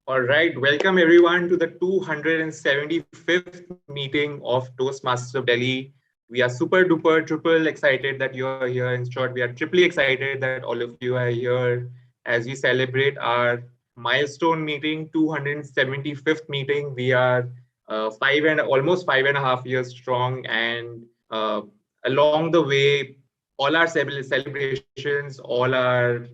All right, welcome everyone to the 275th meeting of Toastmasters of Delhi. We are super duper triple excited that you are here. In short, we are triply excited that all of you are here as we celebrate our milestone meeting, 275th meeting. We are almost 5.5 years strong, and along the way, all our celebrations, all our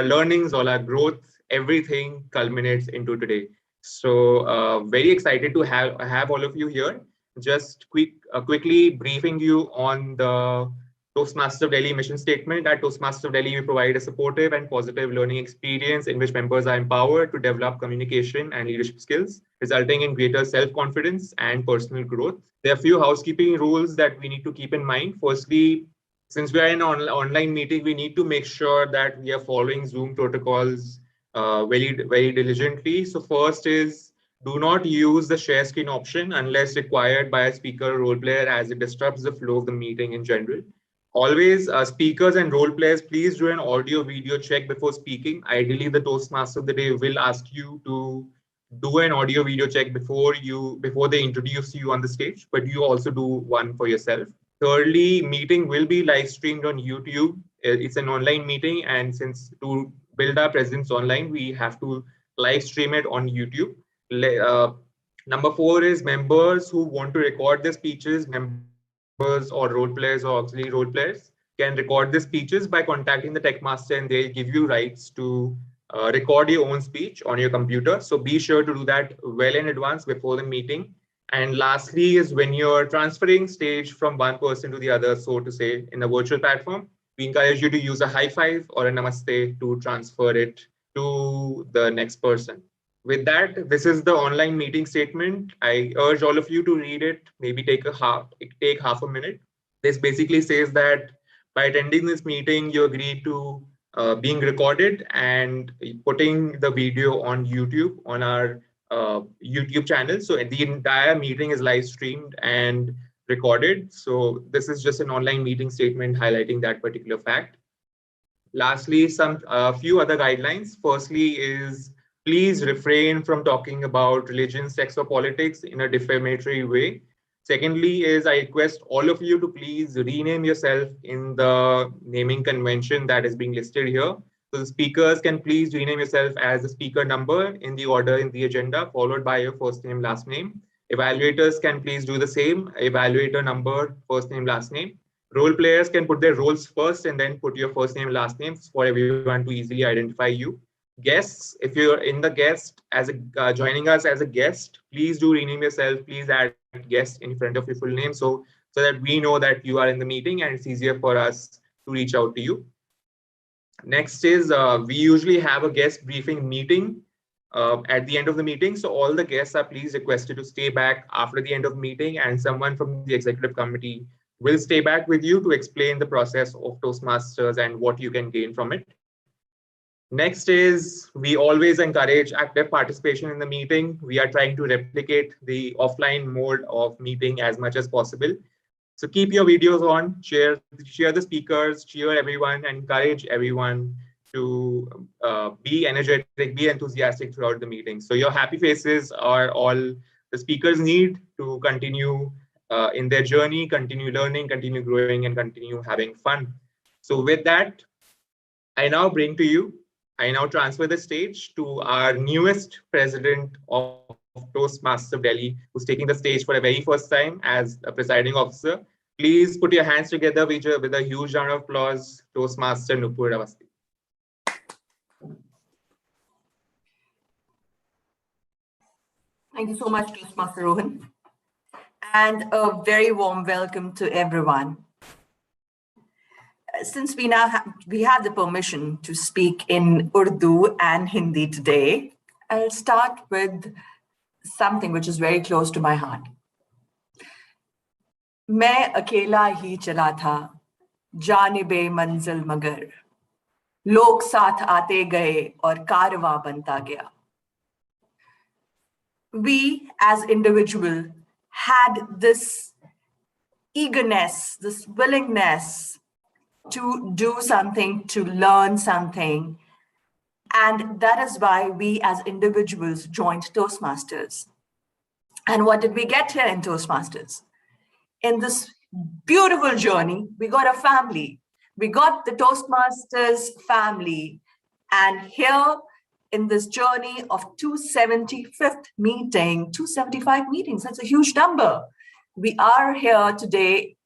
learnings, all our growth, everything culminates into today. So very excited to have all of you here. Just quickly briefing you on the Toastmasters of Delhi mission statement. At Toastmasters of Delhi, we provide a supportive and positive learning experience in which members are empowered to develop communication and leadership skills, resulting in greater self-confidence and personal growth. There are a few housekeeping rules that we need to keep in mind. Firstly, since we are in an online meeting, we need to make sure that we are following Zoom protocols very diligently. So first is do not use the share screen option unless required by a speaker or role player, as it disrupts the flow of the meeting in general. Always, speakers and role players, please do an audio video check before speaking. Ideally, the Toastmaster of the day will ask you to do an audio video check before they introduce you on the stage, but you also do one for yourself. Thirdly, meeting will be live streamed on YouTube. It's an online meeting, and since to build our presence online, we have to live stream it on YouTube. Number four is members who want to record their speeches, members or role players or auxiliary role players can record their speeches by contacting the tech master, and they give you rights to record your own speech on your computer. So be sure to do that well in advance before the meeting. And lastly is when you're transferring stage from one person to the other, so to say, in a virtual platform, we encourage you to use a high five or a namaste to transfer it to the next person. With that, this is the online meeting statement. I urge all of you to read it, maybe take half a minute. This basically says that by attending this meeting, you agree to being recorded and putting the video on YouTube on our YouTube channel. So the entire meeting is live streamed and recorded. So this is just an online meeting statement highlighting that particular fact. Lastly, some few other guidelines. Firstly is please refrain from talking about religion, sex, or politics in a defamatory way. Secondly is I request all of you to please rename yourself in the naming convention that is being listed here. So the speakers can please rename yourself as the speaker number in the order in the agenda, followed by your first name, last name. Evaluators can please do the same, evaluator number, first name, last name. Role players can put their roles first and then put your first name, last names for everyone to easily identify you. Guests, if you're in the guest as a joining us as a guest, please do rename yourself. Please add guest in front of your full name so that we know that you are in the meeting and it's easier for us to reach out to you. Next is we usually have a guest briefing meeting at the end of the meeting. So all the guests are please requested to stay back after the end of the meeting, and someone from the executive committee will stay back with you to explain the process of Toastmasters and what you can gain from it. Next is we always encourage active participation in the meeting. We are trying to replicate the offline mode of meeting as much as possible. So keep your videos on, share the speakers, cheer everyone, and encourage everyone to be energetic, be enthusiastic throughout the meeting. So your happy faces are all the speakers need to continue in their journey, continue learning, continue growing, and continue having fun. So with that, I now transfer the stage to our newest president of Toastmasters of Delhi, who's taking the stage for the very first time as a presiding officer. Please put your hands together with a huge round of applause, Toastmaster Nupur Awasthi. Thank you so much, Toastmaster Rohan. And a very warm welcome to everyone. Since we have the permission to speak in Urdu and Hindi today, I'll start with something which is very close to my heart. मैं अकेला ही चला था जानिबे मंजिल मगर लोग साथ आते गए और कारवां बनता गया. We as individual had this eagerness, this willingness to do something, to learn something, And that is why we as individuals joined Toastmasters. And what did we get here in Toastmasters? In this beautiful journey, we got a family. We got the Toastmasters family. And here in this journey of 275th meeting, 275 meetings, that's a huge number. We are here today,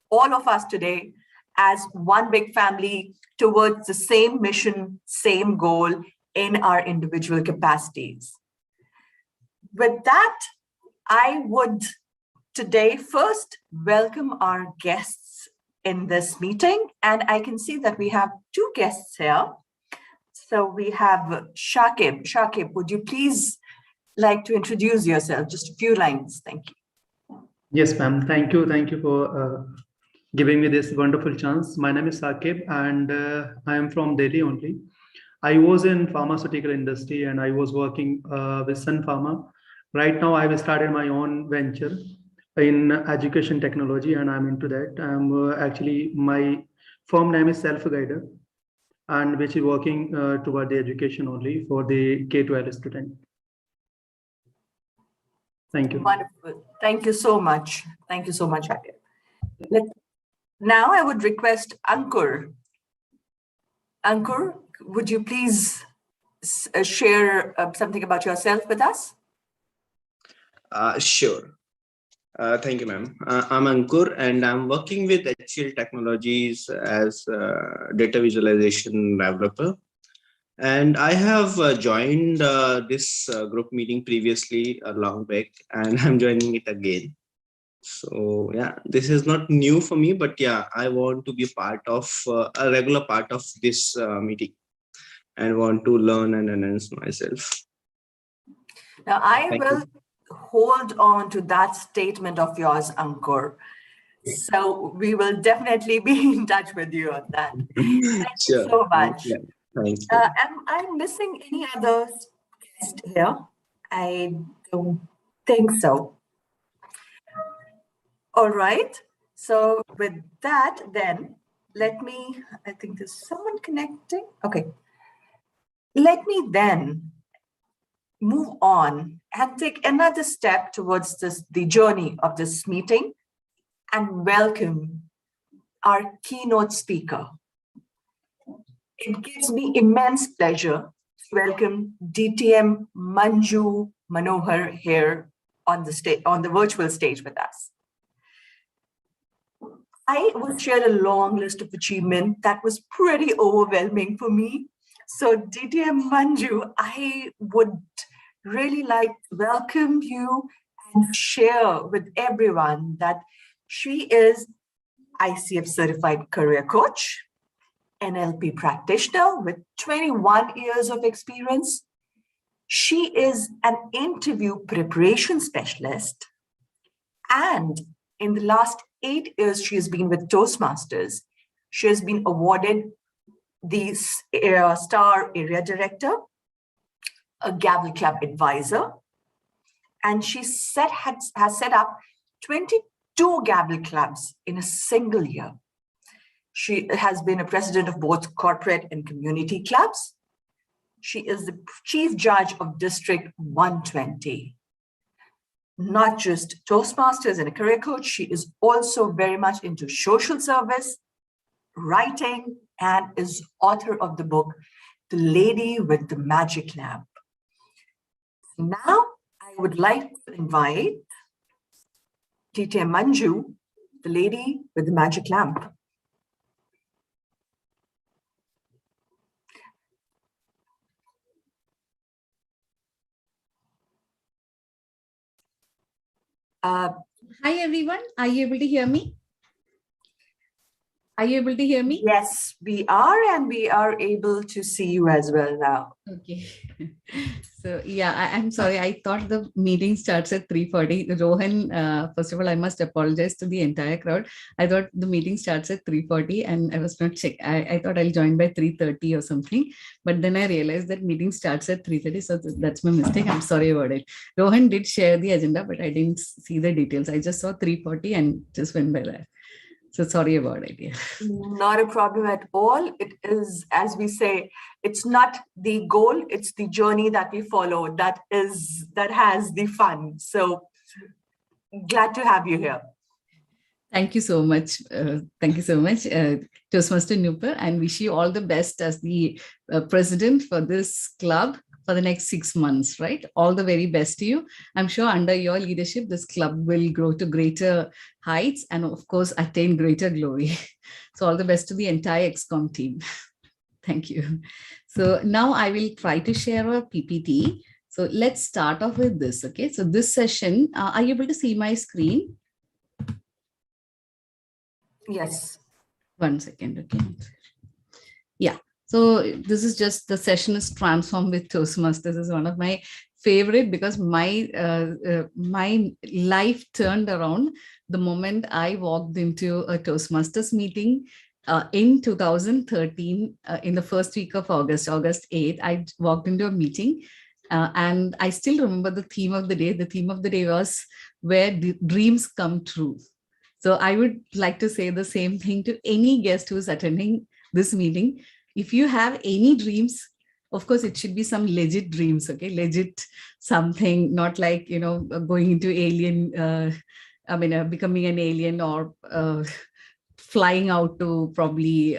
all of us today, as one big family towards the same mission, same goal in our individual capacities. With that, I would today first welcome our guests in this meeting. And I can see that we have two guests here. So we have Shakib. Shakib, would you please like to introduce yourself? Just a few lines. Thank you. Yes, ma'am. Thank you. Thank you for giving me this wonderful chance. My name is Shakib and I am from Delhi only. I was in pharmaceutical industry and I was working with Sun Pharma. Right now, I've started my own venture in education technology and I'm into that. Actually, my firm name is Self Guider, and which is working toward the education only for the K-12 student. Thank you. Wonderful. Thank you so much. Thank you so much, Shakib. Now I would request Ankur. Ankur, would you please share something about yourself with us? Sure. Thank you, ma'am. I'm Ankur and I'm working with HCL Technologies as a data visualization developer. And I have joined this group meeting previously a long back and I'm joining it again. So yeah, this is not new for me, but yeah, I want to be part of a regular part of this meeting and want to learn and enhance myself. Now I will hold on to that statement of yours, Ankur. So we will definitely be in touch with you on that. Thank you so much. Yeah. Thank you. Am I missing any other guest here? I don't think so. All right. So with that, then I think there's someone connecting. Okay. Let me then move on and take another step towards the journey of this meeting and welcome our keynote speaker. It gives me immense pleasure to welcome DTM Manju Manohar here on the virtual stage with us. I will share a long list of achievements that was pretty overwhelming for me. So DTM Manju, I would really like to welcome you and share with everyone that she is ICF certified career coach, NLP practitioner with 21 years of experience. She is an interview preparation specialist. And in the last 8 years, she has been with Toastmasters. She has been awarded the Star Area Director, a Gavel Club advisor, and she has set up 22 Gavel Clubs in a single year. She has been a president of both corporate and community clubs. She is the chief judge of District 120. Not just Toastmasters and a career coach, she is also very much into social service, writing, and is author of the book, The Lady with the Magic Lamp. Now, I would like to invite DTM Manju, the lady with the magic lamp. Hi, everyone. Are you able to hear me? Are you able to hear me? Yes, we are, and we are able to see you as well now. Okay. So, yeah, I'm sorry. I thought the meeting starts at 3:40. Rohan, first of all, I must apologize to the entire crowd. I thought the meeting starts at 3:40 and I was not check. I thought I'll join by 3:30 or something. But then I realized that meeting starts at 3:30. So that's my mistake. I'm sorry about it. Rohan did share the agenda, but I didn't see the details. I just saw 3:40 and just went by that. So sorry about it. Yeah. Not a problem at all. It is, as we say, it's not the goal, it's the journey that we follow that has the fun. So glad to have you here. Thank you so much. Thank you so much, Toastmaster Nupur, and wish you all the best as the president for this club for the next 6 months, right? All the very best to you. I'm sure under your leadership, this club will grow to greater heights and of course, attain greater glory. So all the best to the entire XCOM team. Thank you. So now I will try to share a PPT. So let's start off with this, okay? So this session, are you able to see my screen? Yes. 1 second, okay. Yeah. So this is just the session is transformed with Toastmasters. This is one of my favorite because my life turned around the moment I walked into a Toastmasters meeting in 2013 in the first week of August 8th. I walked into a meeting and I still remember the theme of the day. The theme of the day was where dreams come true. So I would like to say the same thing to any guest who's attending this meeting. If you have any dreams, of course, it should be some legit dreams, okay? Legit something, not like, going into alien, becoming an alien or flying out to probably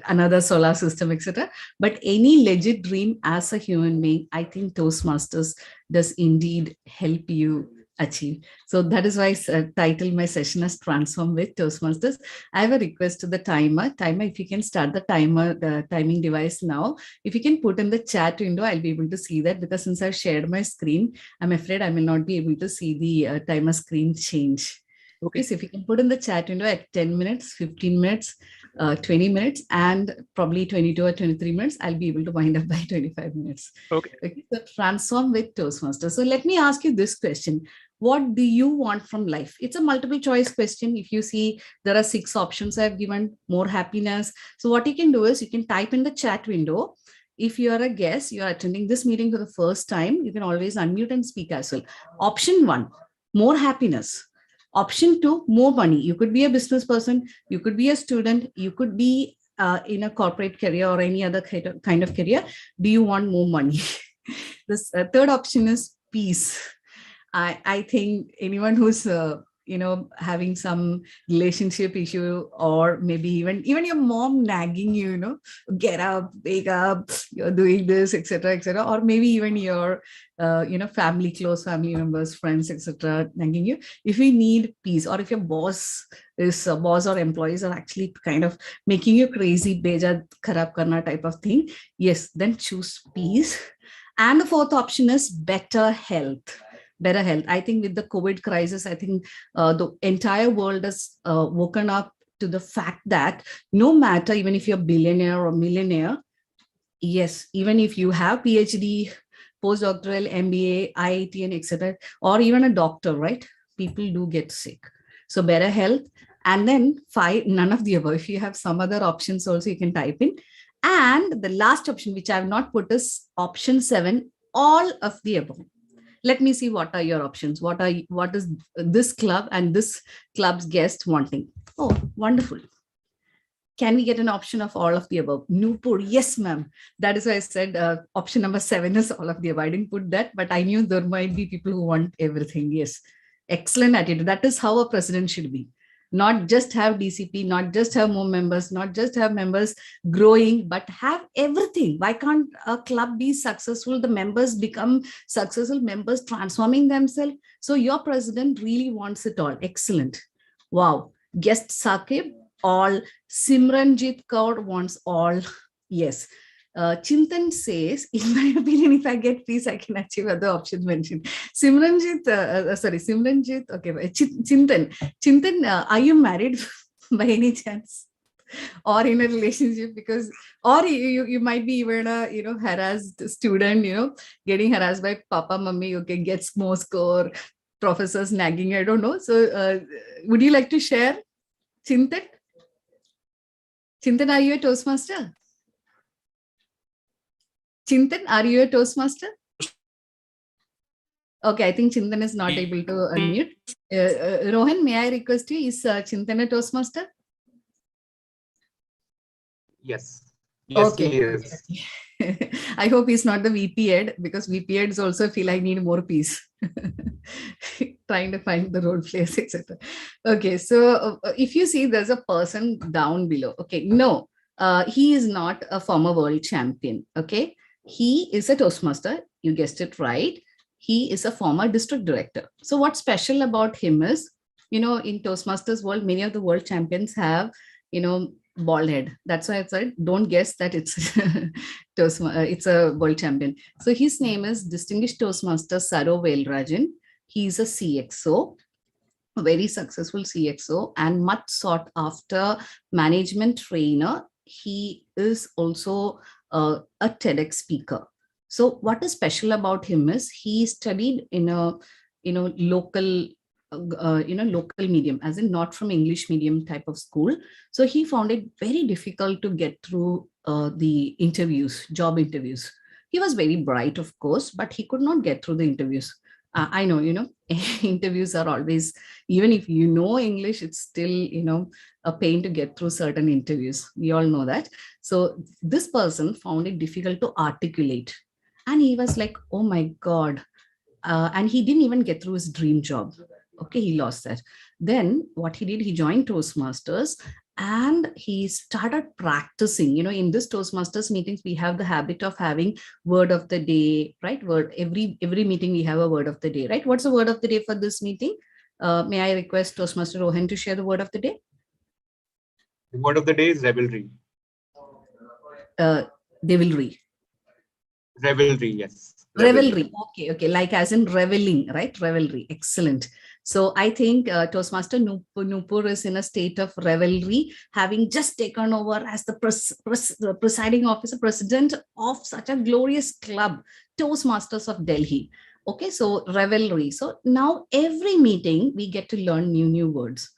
another solar system, etc. But any legit dream as a human being, I think Toastmasters does indeed help you achieve. So that is why I titled my session as Transform with Toastmasters. I have a request to the timer. Timer, if you can start the timer, the timing device now. If you can put in the chat window, I'll be able to see that because since I've shared my screen, I'm afraid I will not be able to see the timer screen change. Okay, so if you can put in the chat window at 10 minutes, 15 minutes, 20 minutes, and probably 22 or 23 minutes, I'll be able to wind up by 25 minutes. Okay, so transform with Toastmasters. So let me ask you this question. What do you want from life? It's a multiple choice question. If you see, there are 6 options I've given. More happiness. So what you can do is you can type in the chat window. If you are a guest, you are attending this meeting for the first time, you can always unmute and speak as well. Option 1, more happiness. Option 2, more money. You could be a business person, you could be a student, you could be in a corporate career or any other kind of career. Do you want more money? This third option is peace. I think anyone who's having some relationship issue, or maybe even your mom nagging you, get up, wake up, you're doing this, etc., or maybe even your family, close family members, friends, etc., nagging you. If you need peace, or if your boss or employees are actually kind of making you crazy, beja kharab karna type of thing, yes, then choose peace. And the fourth option is better health. Better health. I think with the COVID crisis, I think the entire world has woken up to the fact that no matter, even if you're a billionaire or millionaire, yes, even if you have PhD, postdoctoral, MBA, IIT, and etc., or even a doctor, right? People do get sick. So better health. And then 5, none of the above. If you have some other options also, you can type in. And the last option, which I have not put, is option 7, all of the above. Let me see what are your options. What is this club and this club's guest wanting? Oh, wonderful. Can we get an option of all of the above? Nupur, yes, ma'am. That is why I said option number 7 is all of the above. I didn't put that, but I knew there might be people who want everything. Yes, excellent attitude. That is how a president should be. Not just have DCP, not just have more members, not just have members growing, but have everything. Why can't a club be successful? The members become successful, members transforming themselves. So your president really wants it all. Excellent. Wow. Guest Saqib, all. Simranjit Kaur wants all. Yes. Chintan says, in my opinion, if I get peace, I can achieve other options mentioned. Simranjit, okay, Chintan, are you married by any chance? Or in a relationship? Because, or you might be even a, harassed student, getting harassed by papa, mummy, okay, gets more score, professors nagging, I don't know. So would you like to share, Chintan? Chintan, are you a Toastmaster? Chintan, are you a Toastmaster? Okay, I think Chintan is not able to unmute. Rohan, may I request you, is Chintan a Toastmaster? Yes. Yes, Okay. he is. I hope he's not the VP Ed, because VP Eds also feel I need more peace. Trying to find the role players, etc. Okay, so if you see there's a person down below. Okay, no, he is not a former world champion. Okay, he is a Toastmaster. You guessed it right. He is a former district director. So what's special about him is, in Toastmasters world, many of the world champions have, bald head. That's why I said don't guess that it's it's a world champion. So his name is Distinguished Toastmaster Saro Velrajan. He's a CXO, a very successful CXO, and much sought after management trainer. He is also a TEDx speaker. So what is special about him is he studied in a local local medium, as in not from English medium type of school. So he found it very difficult to get through the interviews, job interviews. He was very bright, of course, but he could not get through the interviews. I know, interviews are always, even if you know English, it's still, a pain to get through certain interviews. We all know that. So this person found it difficult to articulate. And he was like, oh my God. And he didn't even get through his dream job. Okay, he lost that. Then what he did, he joined Toastmasters and he started practicing. In this Toastmasters meetings, we have the habit of having word of the day, right? Word every meeting we have a word of the day, right? What's the word of the day for this meeting? May I request Toastmaster Rohan to share the word of the day? The word of the day is revelry. Devilry. Revelry, yes. Revelry. Okay. Like as in reveling, right? Revelry. Excellent. So I think Toastmaster Nupur is in a state of revelry, having just taken over as the presiding officer, president of such a glorious club, Toastmasters of Delhi. Okay, so revelry. So now every meeting we get to learn new words.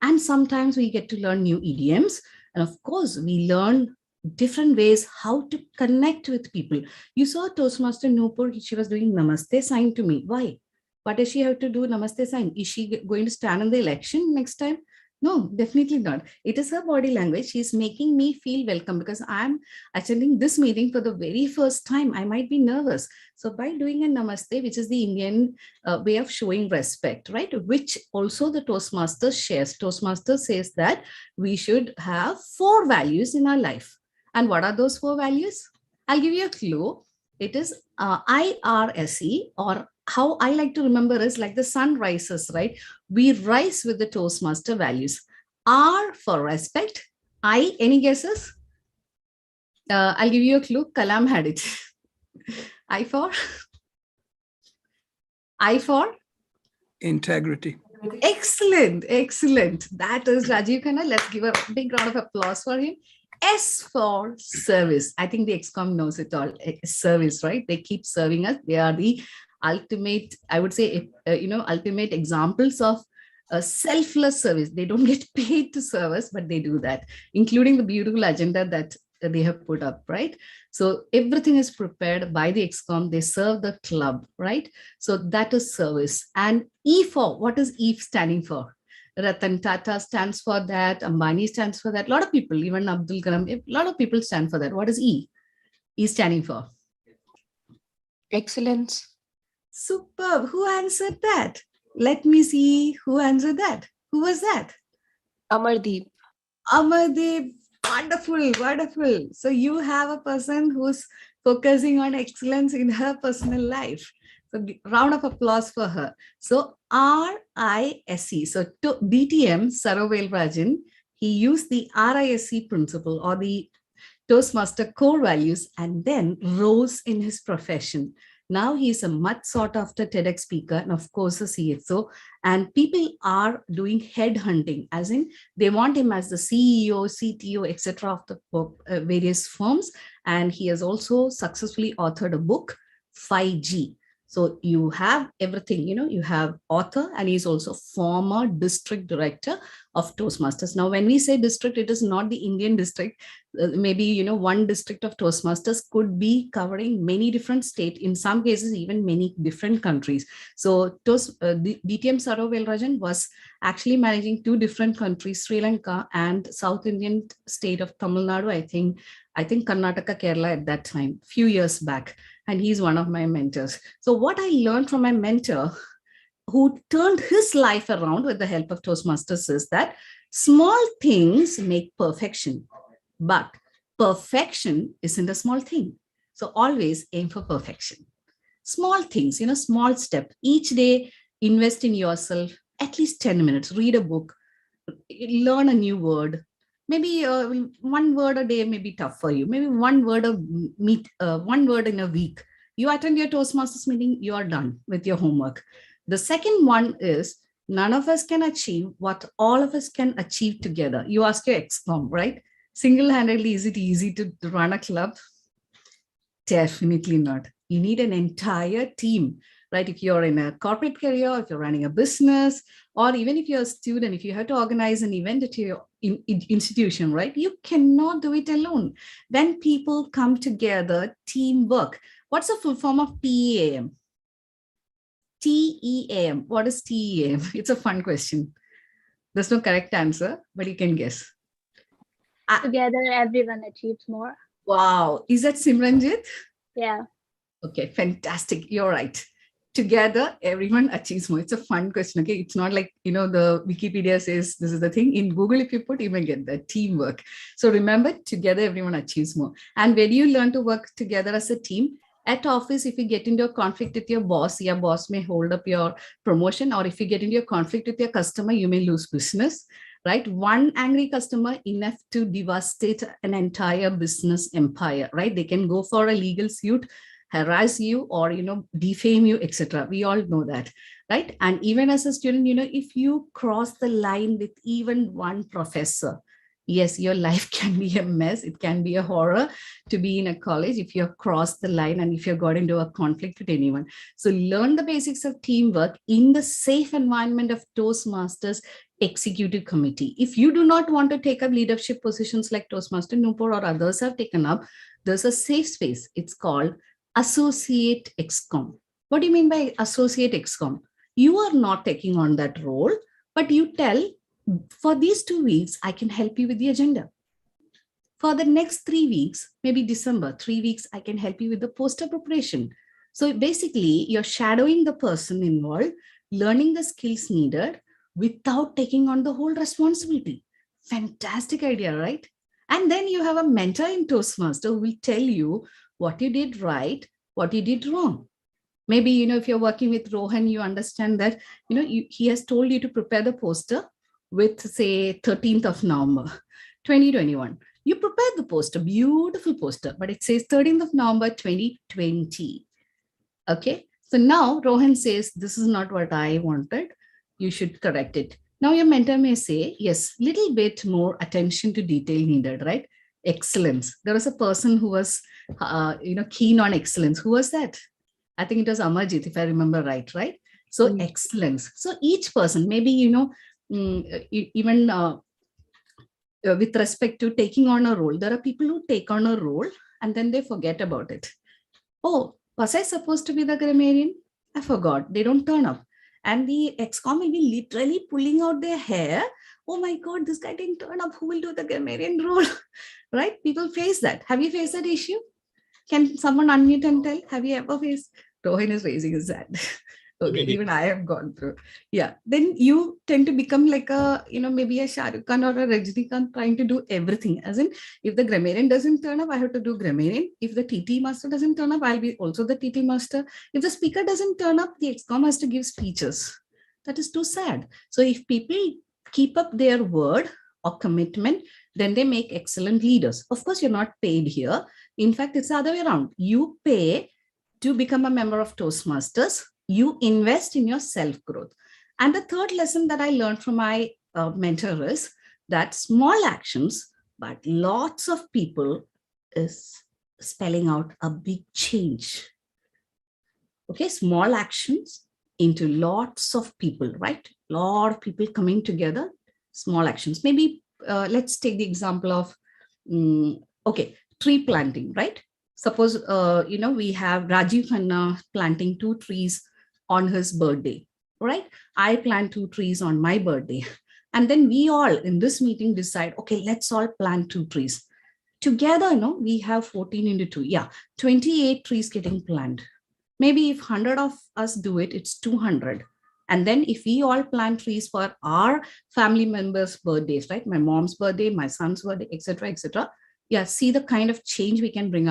And sometimes we get to learn new idioms. And of course, we learn different ways how to connect with people. You saw Toastmaster Nupur, she was doing namaste sign to me. Why? What does she have to do namaste sign? Is she going to stand in the election next time? No, definitely not. It is her body language. She's making me feel welcome because I'm attending this meeting for the very first time. I might be nervous. So by doing a namaste, which is the Indian way of showing respect, right? Which also the Toastmasters shares. Toastmasters says that we should have 4 values in our life. And what are those 4 values? I'll give you a clue. It is IRSE, or how I like to remember is like the sun rises, right? We rise with the Toastmaster values. R for respect. I, any guesses? I'll give you a clue. Kalam had it. I for? Integrity. Excellent. That is Rajiv Khanna. Let's give a big round of applause for him. S for service. I think the XCOM knows it all. Service, right? They keep serving us. They are the ultimate, I would say, ultimate examples of selfless service. They don't get paid to serve us, but they do that, including the beautiful agenda that they have put up, right? So everything is prepared by the XCOM. They serve the club, right? So that is service. And E for, what is E standing for? Ratan Tata stands for that. Ambani stands for that. A lot of people, even Abdul Kalam, a lot of people stand for that. What is E? E standing for? Excellence. Superb. Who answered that? Let me see who answered that. Who was that? Amardeep. Amardeep. Wonderful. So you have a person who's focusing on excellence in her personal life. So round of applause for her. So RISE. So to DTM, Sarovel Rajan, he used the RISE principle or the Toastmaster core values and then rose in his profession. Now he's a much sought after TEDx speaker and of course a CXO, and people are doing headhunting, as in they want him as the CEO, CTO, etc. of the various firms. And he has also successfully authored a book, 5G. So you have everything, you have author, and he's also former district director of Toastmasters. Now, when we say district, it is not the Indian district. Maybe, one district of Toastmasters could be covering many different states, in some cases, even many different countries. So DTM Saro Velrajan was actually managing 2 different countries, Sri Lanka and South Indian state of Tamil Nadu, I think Karnataka, Kerala at that time, few years back. And he's one of my mentors. So what I learned from my mentor, who turned his life around with the help of Toastmasters, is that small things make perfection, but perfection isn't a small thing. So always aim for perfection. Small things, small step. Each day, invest in yourself, at least 10 minutes, read a book, learn a new word. Maybe one word a day may be tough for you. Maybe one word in a week. You attend your Toastmasters meeting, you are done with your homework. The second one is, none of us can achieve what all of us can achieve together. You ask your ex-com, right? Single-handedly, is it easy to run a club? Definitely not. You need an entire team, right? If you're in a corporate career, if you're running a business, or even if you're a student, if you have to organize an event at your institution, right? You cannot do it alone. When people come together, teamwork. What's the full form of TEAM? TEAM. What is TEAM? It's a fun question. There's no correct answer, but you can guess. Together, everyone achieves more. Wow. Is that Simranjit? Yeah. Okay, fantastic. You're right. Together, everyone achieves more. It's a fun question. Okay, it's not like, the Wikipedia says this is the thing. In Google, if you put, you may get that teamwork. So remember, together, everyone achieves more. And when you learn to work together as a team, at office, if you get into a conflict with your boss may hold up your promotion, or if you get into a conflict with your customer, you may lose business, right? One angry customer enough to devastate an entire business empire, right? They can go for a legal suit, harass you, or, defame you, etc. We all know that, right? And even as a student, if you cross the line with even one professor, yes, your life can be a mess. It can be a horror to be in a college if you've crossed the line and if you've got into a conflict with anyone. So learn the basics of teamwork in the safe environment of Toastmasters Executive Committee. If you do not want to take up leadership positions like Toastmaster Nupur or others have taken up, there's a safe space. It's called Associate XCOM. What do you mean by Associate XCOM? You are not taking on that role, but you tell, for these 2 weeks, I can help you with the agenda. For the next 3 weeks, maybe December, 3 weeks, I can help you with the poster preparation. So basically, you're shadowing the person involved, learning the skills needed without taking on the whole responsibility. Fantastic idea, right? And then you have a mentor in Toastmaster who will tell you what you did right, what you did wrong. Maybe, if you're working with Rohan, you understand that, he has told you to prepare the poster with, say, 13th of November, 2021. You prepared the poster, beautiful poster, but it says 13th of November, 2020. Okay. So now Rohan says, this is not what I wanted. You should correct it. Now your mentor may say, yes, little bit more attention to detail needed, right? Excellence. There was a person who was, keen on excellence. Who was that? I think it was Amarjit, if I remember right? So excellence. So each person, maybe, even with respect to taking on a role, there are people who take on a role and then they forget about it. Oh, was I supposed to be the grammarian? I forgot. They don't turn up. And the ex-com will be literally pulling out their hair. Oh my God, this guy didn't turn up. Who will do the grammarian role? Right? People face that. Have you faced that issue? Can someone unmute and tell? Have you ever faced? Rohan is raising his hand. Okay, even I have gone through. Yeah, then you tend to become like a, maybe a Shah Rukh Khan or a Rajnikant trying to do everything. As in, if the grammarian doesn't turn up, I have to do grammarian. If the TT master doesn't turn up, I'll be also the TT master. If the speaker doesn't turn up, the ex-com has to give speeches. That is too sad. So if people keep up their word or commitment, then they make excellent leaders. Of course, you're not paid here. In fact, it's the other way around. You pay to become a member of Toastmasters. You invest in your self-growth. And the third lesson that I learned from my mentor is that small actions, but lots of people is spelling out a big change. Okay, small actions into lots of people, right? Lot of people coming together, small actions. Maybe let's take the example of, okay, tree planting, right? Suppose, we have Rajiv Khanna planting 2 trees on his birthday, right? I plant 2 trees on my birthday. And then we all in this meeting decide, okay, let's all plant 2 trees. Together, we have 14 into 2. Yeah, 28 trees getting planted. Maybe if 100 of us do it, it's 200. And then if we all plant trees for our family members' birthdays, right? My mom's birthday, my son's birthday, etc., etc. Yeah, see the kind of change we can bring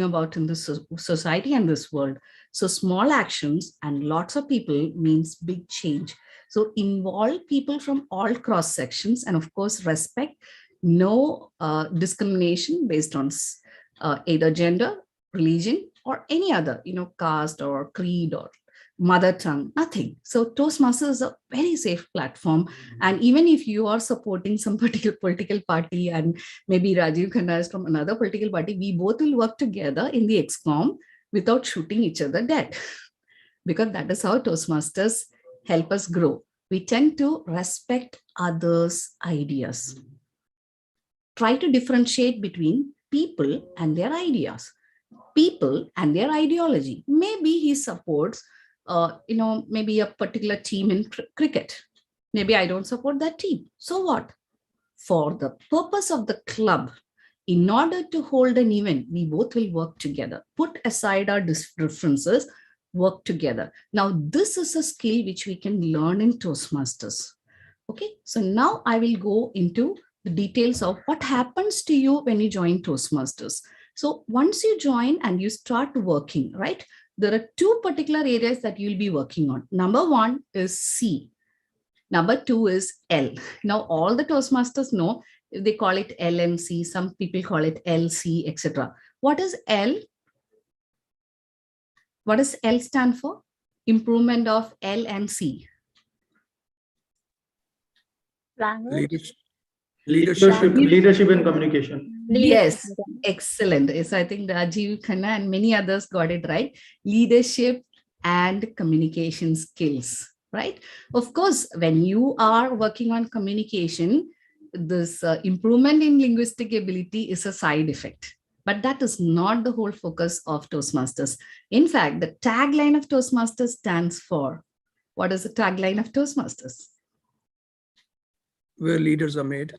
about in this society and this world. So small actions and lots of people means big change. So involve people from all cross sections, and of course respect, no discrimination based on either gender, religion, or any other, caste or creed or mother tongue, nothing. So Toastmasters is a very safe platform. And even if you are supporting some particular political party and maybe Rajiv Khanna is from another political party, we both will work together in the XCOM without shooting each other dead. Because that is how Toastmasters help us grow. We tend to respect others' ideas. Try to differentiate between people and their ideas, people and their ideology. Maybe he supports, maybe a particular team in cricket. Maybe I don't support that team. So what? For the purpose of the club, in order to hold an event, we both will work together. Put aside our differences, work together. Now, this is a skill which we can learn in Toastmasters. Okay, so now I will go into the details of what happens to you when you join Toastmasters. So once you join and you start working, right, there are 2 particular areas that you'll be working on. Number 1 is C. Number 2 is L. Now, all the Toastmasters know, they call it L and C. Some people call it LC, etc. What is L? What does L stand for? Improvement of L and C. Language. Leadership and communication. Yes, excellent. So I think Rajiv Khanna and many others got it right. Leadership and communication skills, right? Of course, when you are working on communication, this improvement in linguistic ability is a side effect. But that is not the whole focus of Toastmasters. In fact, the tagline of Toastmasters stands for, what is the tagline of Toastmasters? Where leaders are made.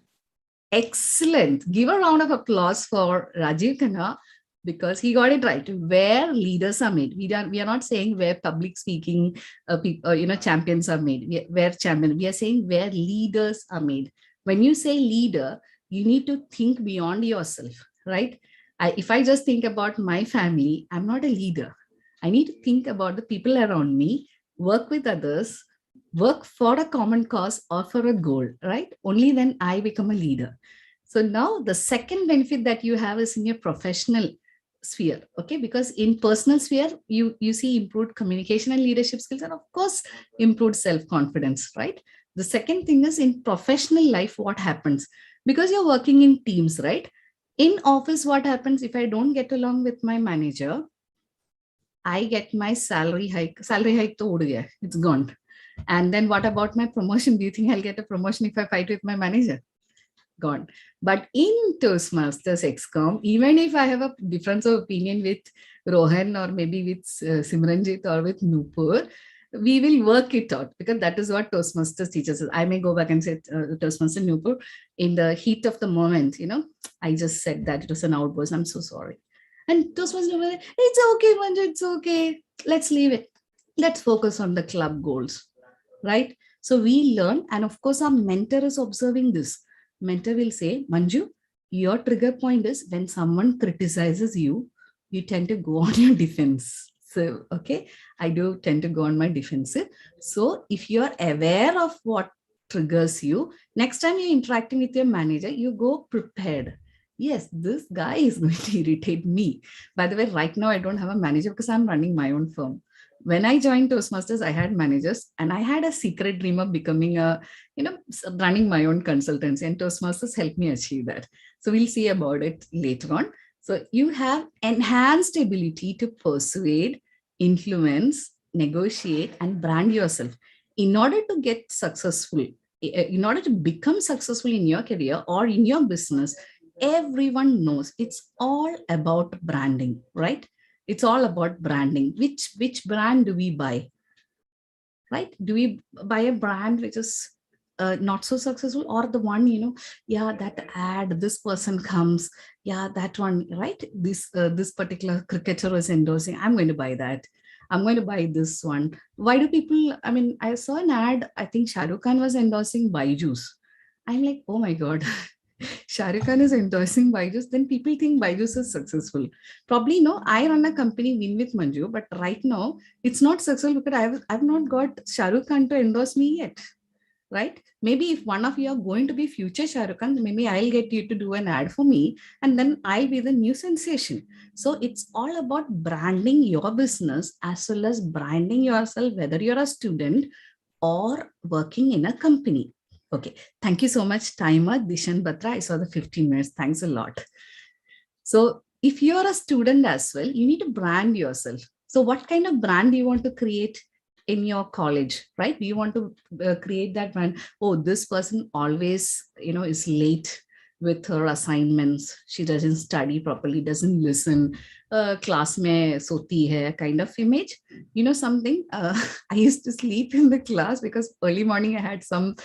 Excellent. Give a round of applause for Rajiv Khanna because he got it right. Where leaders are made. We are not saying where public speaking champions are made. We are saying where leaders are made. When you say leader, you need to think beyond yourself, right? If I just think about my family, I'm not a leader. I need to think about the people around me, work with others, work for a common cause or for a goal, right? Only then I become a leader. So now the second benefit that you have is in your professional sphere, okay? Because in personal sphere, you see improved communication and leadership skills and of course, improved self-confidence, right? The second thing is in professional life, what happens? Because you're working in teams, right? In office, what happens if I don't get along with my manager? I get my salary hike. Salary hike, it's gone. And then what about my promotion? Do you think I'll get a promotion if I fight with my manager? Gone. But in Toastmasters XCOM, even if I have a difference of opinion with Rohan or maybe with Simranjit or with Nupur, we will work it out because that is what Toastmasters teaches us. I may go back and say Toastmaster Nupur, in the heat of the moment, I just said that it was an outburst. I'm so sorry. And Toastmasters Nupur, it's okay, Manju, it's okay. Let's leave it. Let's focus on the club goals. Right? So we learn, and of course, our mentor is observing this. Mentor will say, Manju, your trigger point is when someone criticizes you, you tend to go on your defense. So, okay, I do tend to go on my defensive. So if you're aware of what triggers you, next time you're interacting with your manager, you go prepared. Yes, this guy is going to irritate me. By the way, right now, I don't have a manager because I'm running my own firm. When I joined Toastmasters, I had managers and I had a secret dream of becoming running my own consultancy, and Toastmasters helped me achieve that. So we'll see about it later on. So you have enhanced ability to persuade, influence, negotiate, and brand yourself. In order to get successful, in order to become successful in your career or in your business, everyone knows it's all about branding, right? It's all about branding. Which brand do we buy, right? Do we buy a brand which is not so successful, or the one, yeah, that ad, this person comes, yeah, that one, right? This particular cricketer is endorsing, I'm going to buy that. I'm going to buy this one. Why do people, I mean, I saw an ad, I think Shah Rukh Khan was endorsing Byju's. I'm like, oh my God, Shah Rukh Khan is endorsing Byju's, then people think Byju's is successful. Probably no, I run a company, Win with Manju, but right now it's not successful because I've not got Shah Rukh Khan to endorse me yet, right? Maybe if one of you are going to be future Shah Rukh Khan, maybe I'll get you to do an ad for me and then I'll be the new sensation. So it's all about branding your business as well as branding yourself, whether you're a student or working in a company. Okay, thank you so much, timer Dishan Batra. I saw the 15 minutes. Thanks a lot. So if you're a student as well, you need to brand yourself. So what kind of brand do you want to create in your college, right? Do you want to create that brand? Oh, this person always, is late with her assignments. She doesn't study properly, doesn't listen. Class mein soti hai kind of image. You know something? I used to sleep in the class because early morning I had some,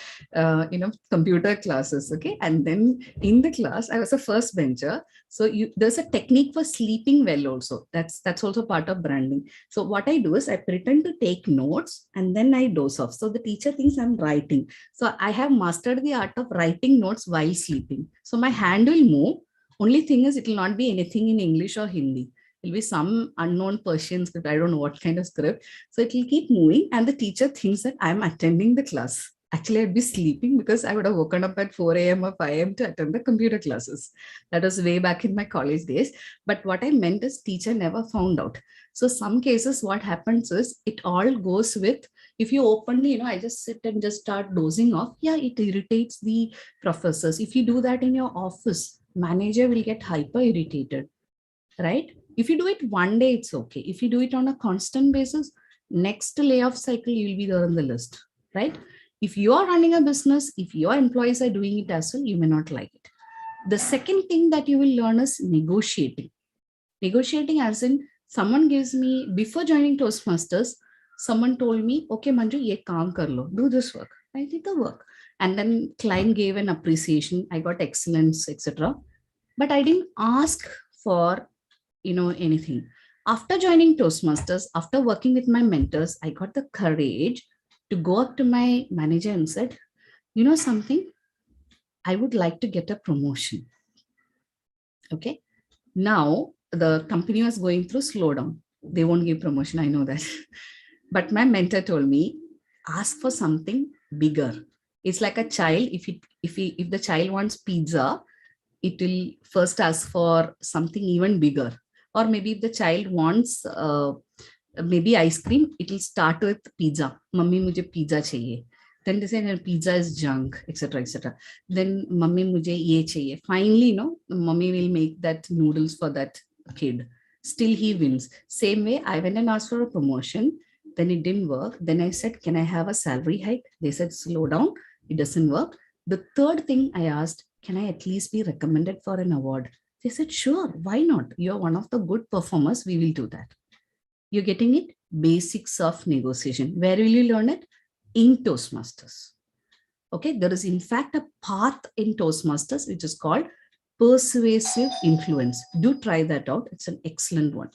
computer classes. Okay, and then in the class I was a first bencher. So there's a technique for sleeping well also. That's also part of branding. So what I do is I pretend to take notes and then I doze off. So the teacher thinks I'm writing. So I have mastered the art of writing notes while sleeping. So my hand will move. Only thing is it will not be anything in English or Hindi. It will be some unknown Persian script. I don't know what kind of script. So it will keep moving and the teacher thinks that I'm attending the class. Actually, I'd be sleeping because I would have woken up at 4 a.m. or 5 a.m. to attend the computer classes. That was way back in my college days. But what I meant is teacher never found out. So some cases, what happens is it all goes with, if you openly, I just sit and just start dozing off. Yeah, it irritates the professors. If you do that in your office, manager will get hyper irritated, right? If you do it one day, it's okay. If you do it on a constant basis, next layoff cycle, you'll be there on the list, right? If you are running a business, if your employees are doing it as well, you may not like it. The second thing that you will learn is negotiating. Negotiating as in someone gives me, before joining Toastmasters, someone told me, okay, Manju, ye kaam kar lo, do this work. I did the work. And then client gave an appreciation. I got excellence, etc. But I didn't ask for, anything. After joining Toastmasters, after working with my mentors, I got the courage to go up to my manager and said, you know something, I would like to get a promotion. Okay. Now the company was going through slowdown. They won't give promotion. I know that. But my mentor told me, ask for something bigger. It's like a child. If the child wants pizza, it will first ask for something even bigger. Or maybe if the child wants maybe ice cream, it will start with pizza. Mummy, mujhe pizza chahiye. Then they say pizza is junk, etc., etc. Then mummy, mujhe ye chahiye. Finally, mummy will make that noodles for that kid. Still he wins. Same way, I went and asked for a promotion. Then it didn't work. Then I said, can I have a salary hike? They said, slow down. It doesn't work. The third thing I asked, can I at least be recommended for an award? They said, sure, why not? You're one of the good performers. We will do that. You're getting it? Basics of negotiation. Where will you learn it? In Toastmasters. Okay, there is in fact a path in Toastmasters which is called persuasive influence. Do try that out. It's an excellent one.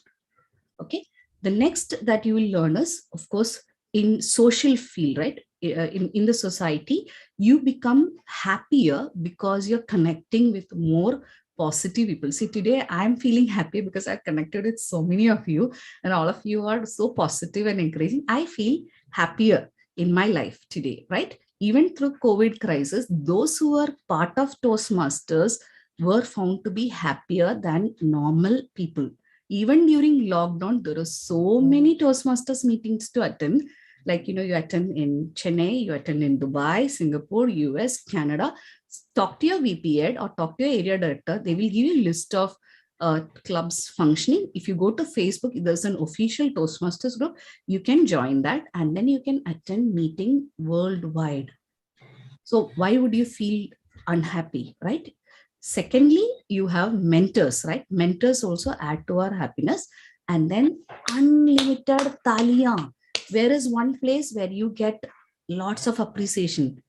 Okay, the next that you will learn is, of course, in social field, right? In the society, you become happier because you're connecting with more positive people. See, today I'm feeling happy because I've connected with so many of you and all of you are so positive and encouraging. I feel happier in my life today, right? Even through COVID crisis, those who are part of Toastmasters were found to be happier than normal people. Even during lockdown, there are so many Toastmasters meetings to attend. Like, you attend in Chennai, you attend in Dubai, Singapore, US, Canada. Talk to your VP head or talk to your area director. They will give you a list of clubs functioning. If you go to Facebook, there's an official Toastmasters group. You can join that and then you can attend meeting worldwide. So why would you feel unhappy, right? Secondly, you have mentors, right? Mentors also add to our happiness. And then unlimited taliyan. Where is one place where you get lots of appreciation?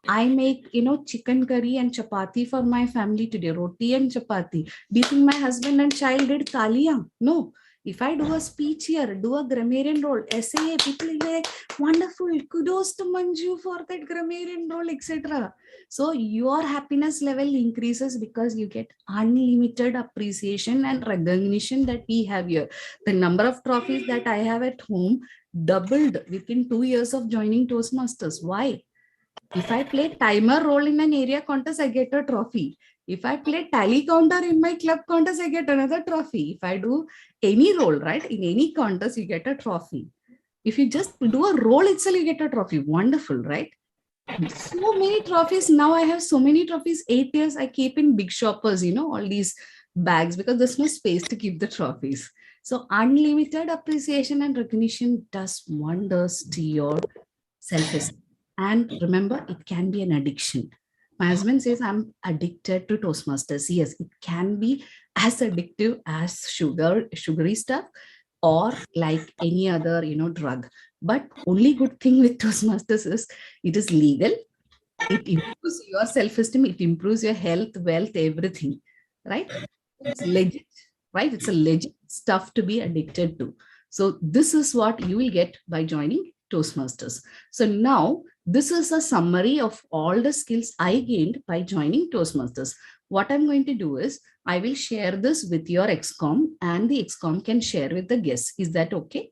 I make, chicken curry and chapati for my family today, roti and chapati. Do you think my husband and child did taliyan? No. If I do a speech here, do a grammarian role, essay, people will be like, wonderful, kudos to Manju for that grammarian role, etc. So your happiness level increases because you get unlimited appreciation and recognition that we have here. The number of trophies that I have at home doubled within 2 years of joining Toastmasters. Why? If I play timer role in an area contest, I get a trophy. If I play tally counter in my club contest, I get another trophy. If I do any role, right, in any contest, you get a trophy. If you just do a role itself, you get a trophy. Wonderful, right? So many trophies. Now I have so many trophies. 8 years, I keep in big shoppers, all these bags because there's no space to keep the trophies. So unlimited appreciation and recognition does wonders to your self-esteem. And remember, it can be an addiction. My husband says, I'm addicted to Toastmasters. Yes, it can be as addictive as sugary stuff or like any other, drug. But only good thing with Toastmasters is it is legal. It improves your self-esteem. It improves your health, wealth, everything, right? It's legit, right? It's a legit stuff to be addicted to. So this is what you will get by joining Toastmasters. So now this is a summary of all the skills I gained by joining Toastmasters. What I'm going to do is I will share this with your XCOM and the XCOM can share with the guests. Is that okay?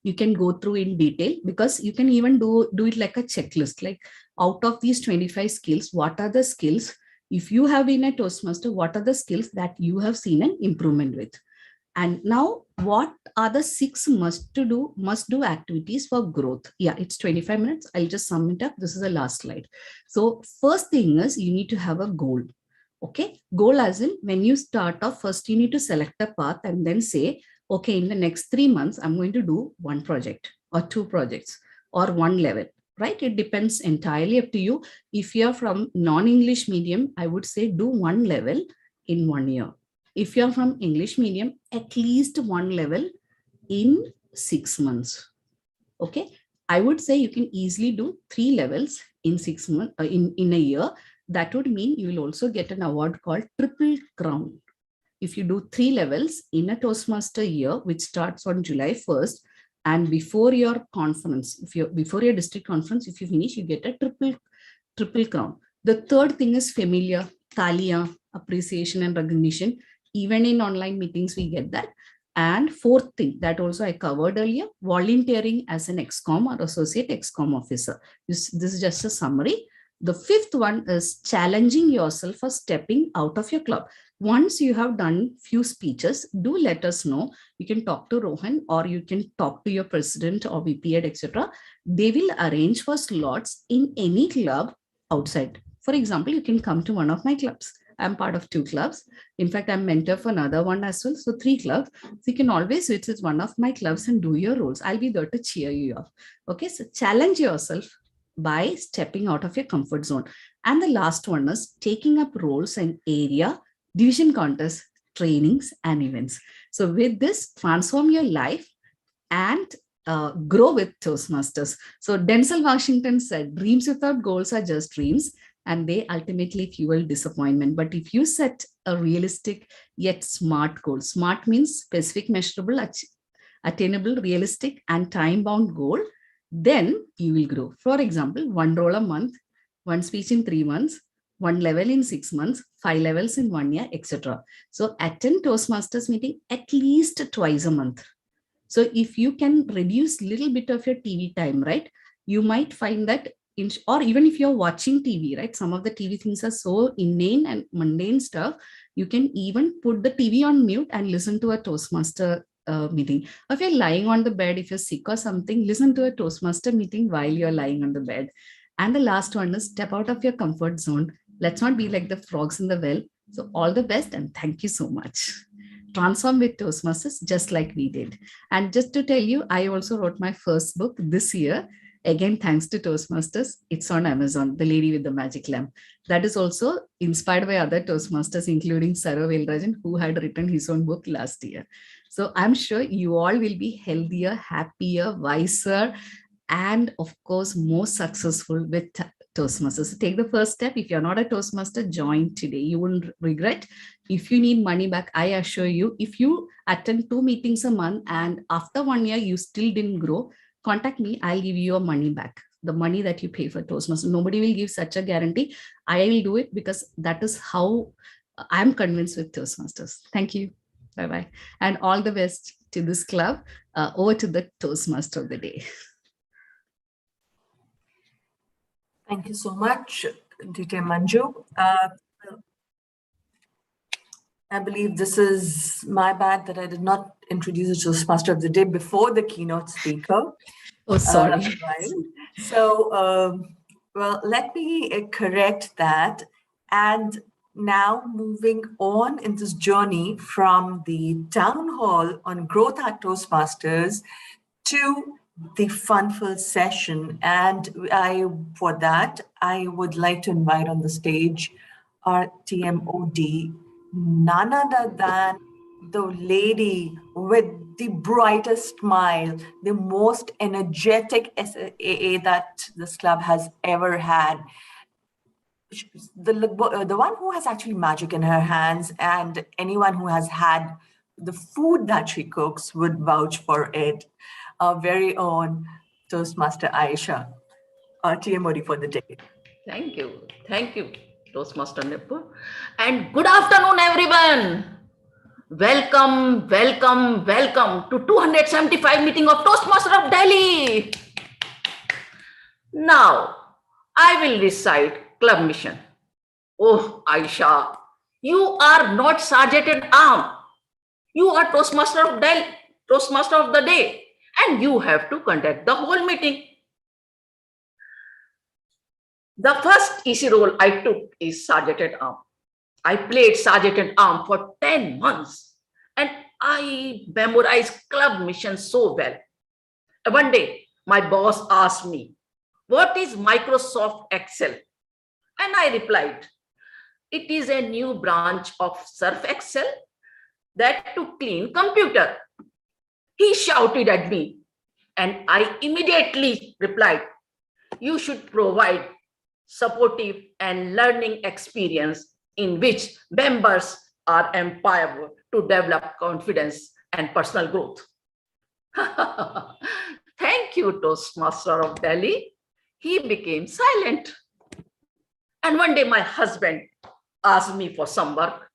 You can go through in detail because you can even do it like a checklist. Like out of these 25 skills, what are the skills? If you have been a Toastmaster, what are the skills that you have seen an improvement with? And now what are the 6 must-do activities for growth? Yeah, it's 25 minutes. I'll just sum it up. This is the last slide. So first thing is you need to have a goal. Okay, goal as in when you start off, first you need to select a path and then say, okay, in the next 3 months, I'm going to do 1 project or 2 projects or 1 level, right? It depends entirely up to you. If you're from non-English medium, I would say do 1 level in 1 year. If you're from English medium, at least 1 level in 6 months. Okay, I would say you can easily do 3 levels in 6 months, in a year. That would mean you will also get an award called Triple Crown. If you do 3 levels in a Toastmaster year, which starts on July 1st, and before your conference, before your district conference, if you finish, you get a triple crown. The third thing is familiar, thalia, appreciation and recognition. Even in online meetings, we get that. And fourth thing that also I covered earlier, volunteering as an XCOM or associate XCOM officer. This is just a summary. The fifth one is challenging yourself for stepping out of your club. Once you have done few speeches, do let us know. You can talk to Rohan or you can talk to your president or VP, etc. They will arrange for slots in any club outside. For example, you can come to one of my clubs. I'm part of 2 clubs. In fact, I'm mentor for another one as well. So 3 clubs. So you can always visit one of my clubs and do your roles. I'll be there to cheer you up. Okay, so challenge yourself by stepping out of your comfort zone. And the last one is taking up roles in area, division contests, trainings, and events. So with this, transform your life and grow with Toastmasters. So Denzel Washington said, dreams without goals are just dreams, and they ultimately fuel disappointment. But if you set a realistic yet smart goal, smart means specific, measurable, attainable, realistic, and time-bound goal, then you will grow. For example, 1 role a month, 1 speech in 3 months, 1 level in 6 months, 5 levels in 1 year, etc. So attend Toastmasters meeting at least twice a month. So if you can reduce little bit of your TV time, right, you might find that or even if you're watching TV, right, some of the TV things are so inane and mundane stuff, you can even put the TV on mute and listen to a Toastmaster meeting. Or if you're lying on the bed, if you're sick or something, listen to a Toastmaster meeting while you're lying on the bed. And the last one is step out of your comfort zone. Let's not be like the frogs in the well. So all the best and thank you so much. Transform with Toastmasters just like we did. And just to tell you, I also wrote my first book this year. Again, thanks to Toastmasters. It's on Amazon, The Lady with the Magic Lamp. That is also inspired by other Toastmasters, including Sarah Velrajan, who had written his own book last year. So I'm sure you all will be healthier, happier, wiser, and of course, more successful with Toastmasters. So take the first step. If you're not a Toastmaster, join today. You won't regret. If you need money back, I assure you, if you attend 2 meetings a month and after 1 year, you still didn't grow, contact me. I'll give you your money back, the money that you pay for Toastmasters. Nobody will give such a guarantee. I will do it because that is how I'm convinced with Toastmasters. Thank you. Bye-bye. And all the best to this club. Over to the Toastmaster of the day. Thank you so much, DT Manju. I believe this is my bad that I did not introduce the Toastmaster of the day before the keynote speaker. Oh, sorry. Right. So, well, let me correct that. And now moving on in this journey from the town hall on growth at Toastmasters to the fun-filled session. And for that, I would like to invite on the stage our TMOD, none other than the lady with the brightest smile, the most energetic SAA that this club has ever had. The one who has actually magic in her hands, and anyone who has had the food that she cooks would vouch for it. Our very own Toastmaster Aisha, our TMOD for the day. Thank you, Toastmaster Nipur. And good afternoon, everyone. Welcome to 275 meeting of Toastmaster of Delhi. Now, I will recite club mission. Oh, Aisha, you are not Sergeant at Arm. You are Toastmaster of Delhi, Toastmaster of the day, and you have to conduct the whole meeting. The first easy role I took is Sergeant at Arm. I played Sergeant at Arm for 10 months and I memorized club mission so well. One day, my boss asked me, "What is Microsoft Excel?" And I replied, "It is a new branch of Surf Excel that to clean computer." He shouted at me and I immediately replied, "You should provide supportive and learning experience in which members are empowered to develop confidence and personal growth." Thank you, Toastmaster of Delhi. He became silent. And one day my husband asked me for some work.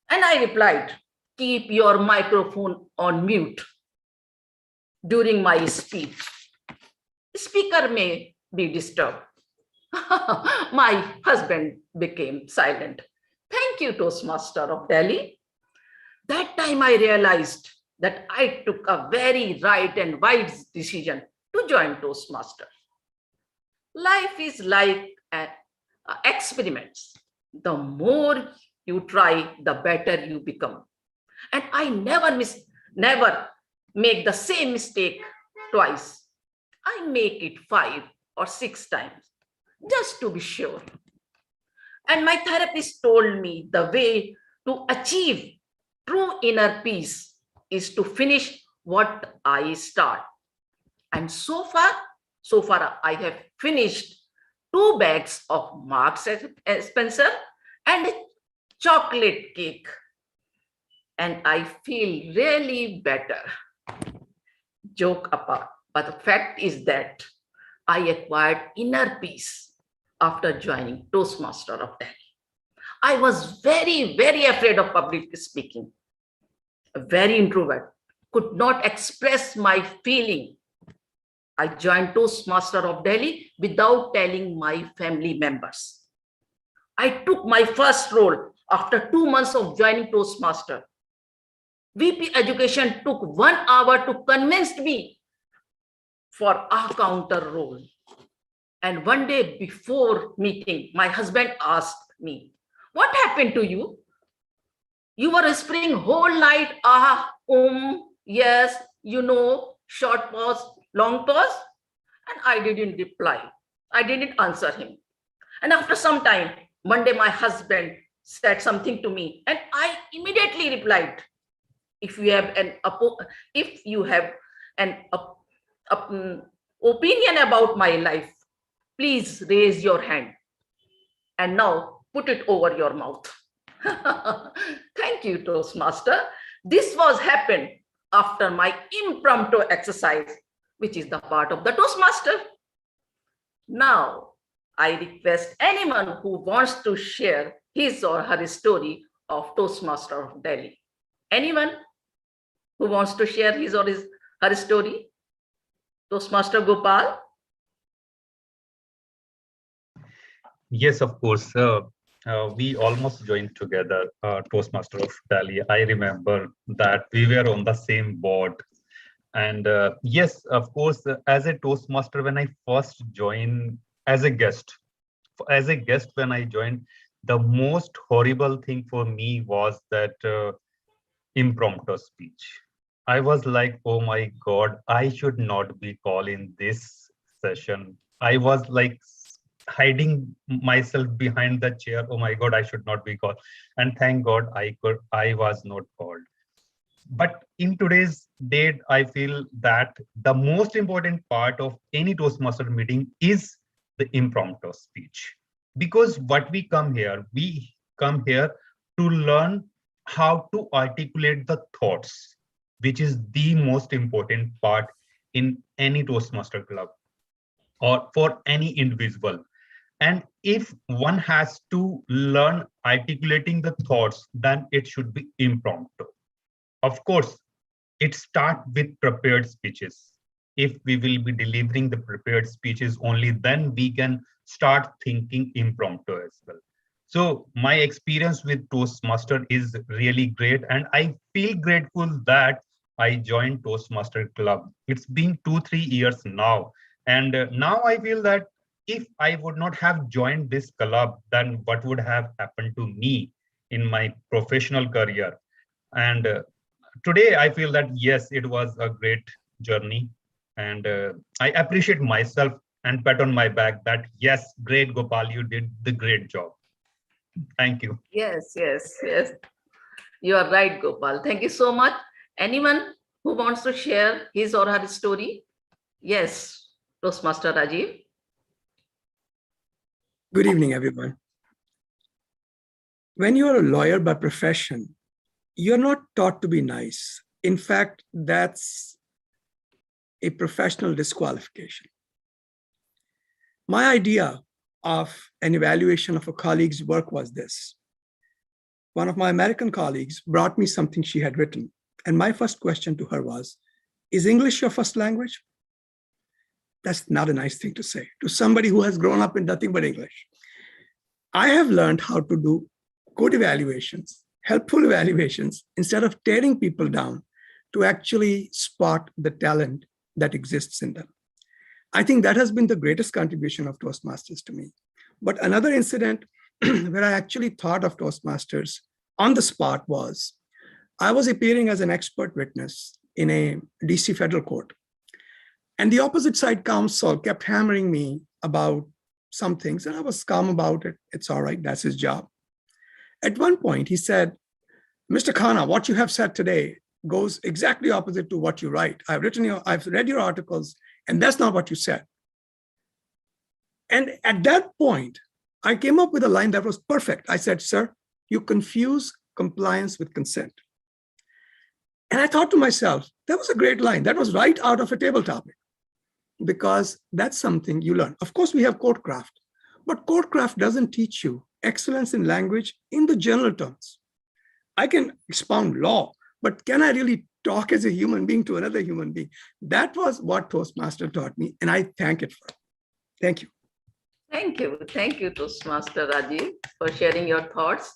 And I replied, "Keep your microphone on mute during my speech. Speaker may be disturbed." My husband became silent. Thank you, Toastmaster of Delhi. That time I realized that I took a very right and wise decision to join Toastmaster. Life is like experiments. The more you try, the better you become. And I never make the same mistake twice. I make it 5 or 6 times, just to be sure. And my therapist told me the way to achieve true inner peace is to finish what I start. And so far I have finished 2 bags of Marks and Spencer and a chocolate cake. And I feel really better. Joke apart, but the fact is that I acquired inner peace after joining Toastmaster of Delhi. I was very, very afraid of public speaking. A very introvert, could not express my feeling. I joined Toastmaster of Delhi without telling my family members. I took my first role after 2 months of joining Toastmaster. VP Education took 1 hour to convince me for a counter role. And one day before meeting, my husband asked me, What happened to you? You were whispering whole night, yes, short pause, long pause. And I didn't reply. I didn't answer him. And after some time, one day my husband said something to me, and I immediately replied, if you have an opinion about my life, please raise your hand. And now put it over your mouth. Thank you, Toastmaster. This was happened after my impromptu exercise, which is the part of the Toastmaster. Now, I request anyone who wants to share his or her story of Toastmaster of Delhi. Anyone who wants to share his or her story? Toastmaster Gopal? Yes, of course. We almost joined together, Toastmaster of Delhi. I remember that we were on the same board. And yes, of course, as a Toastmaster, when I first joined as a guest, when I joined, the most horrible thing for me was that impromptu speech. I was like, oh my God, I should not be calling this session. I was like hiding myself behind the chair. Oh my God, I should not be called. And thank God I was not called. But in today's date, I feel that the most important part of any Toastmaster meeting is the impromptu speech. Because we come here to learn how to articulate the thoughts, which is the most important part in any Toastmaster club or for any individual. And if one has to learn articulating the thoughts, then it should be impromptu. Of course, it starts with prepared speeches. If we will be delivering the prepared speeches, only then we can start thinking impromptu as well. So my experience with Toastmaster is really great, and I feel grateful that I joined Toastmaster Club. It's been 2-3 years now, and now I feel that if I would not have joined this club, then what would have happened to me in my professional career? And today I feel that yes, it was a great journey, and I appreciate myself and pat on my back that yes, great Gopal, you did the great job. Thank you. Yes. You are right, Gopal. Thank you so much. Anyone who wants to share his or her story? Yes, Toastmaster Rajiv. Good evening, everyone. When you are a lawyer by profession, you're not taught to be nice. In fact, that's a professional disqualification. My idea of an evaluation of a colleague's work was this. One of my American colleagues brought me something she had written, and my first question to her was, is English your first language? That's not a nice thing to say to somebody who has grown up in nothing but English. I have learned how to do good evaluations, helpful evaluations, instead of tearing people down, to actually spot the talent that exists in them. I think that has been the greatest contribution of Toastmasters to me. But another incident where I actually thought of Toastmasters on the spot was, I was appearing as an expert witness in a DC federal court. And the opposite side counsel kept hammering me about some things, and I was calm about it. It's all right, that's his job. At one point, he said, Mr. Khanna, what you have said today goes exactly opposite to what you write. I've read your articles, and that's not what you said. And at that point, I came up with a line that was perfect. I said, sir, you confuse compliance with consent. And I thought to myself, that was a great line. That was right out of a table topic, because that's something you learn. Of course, we have courtcraft, but courtcraft doesn't teach you excellence in language in the general terms. I can expound law, but can I really talk as a human being to another human being? That was what Toastmaster taught me, and I thank it for it. Thank you. Thank you, Toastmaster Rajiv, for sharing your thoughts.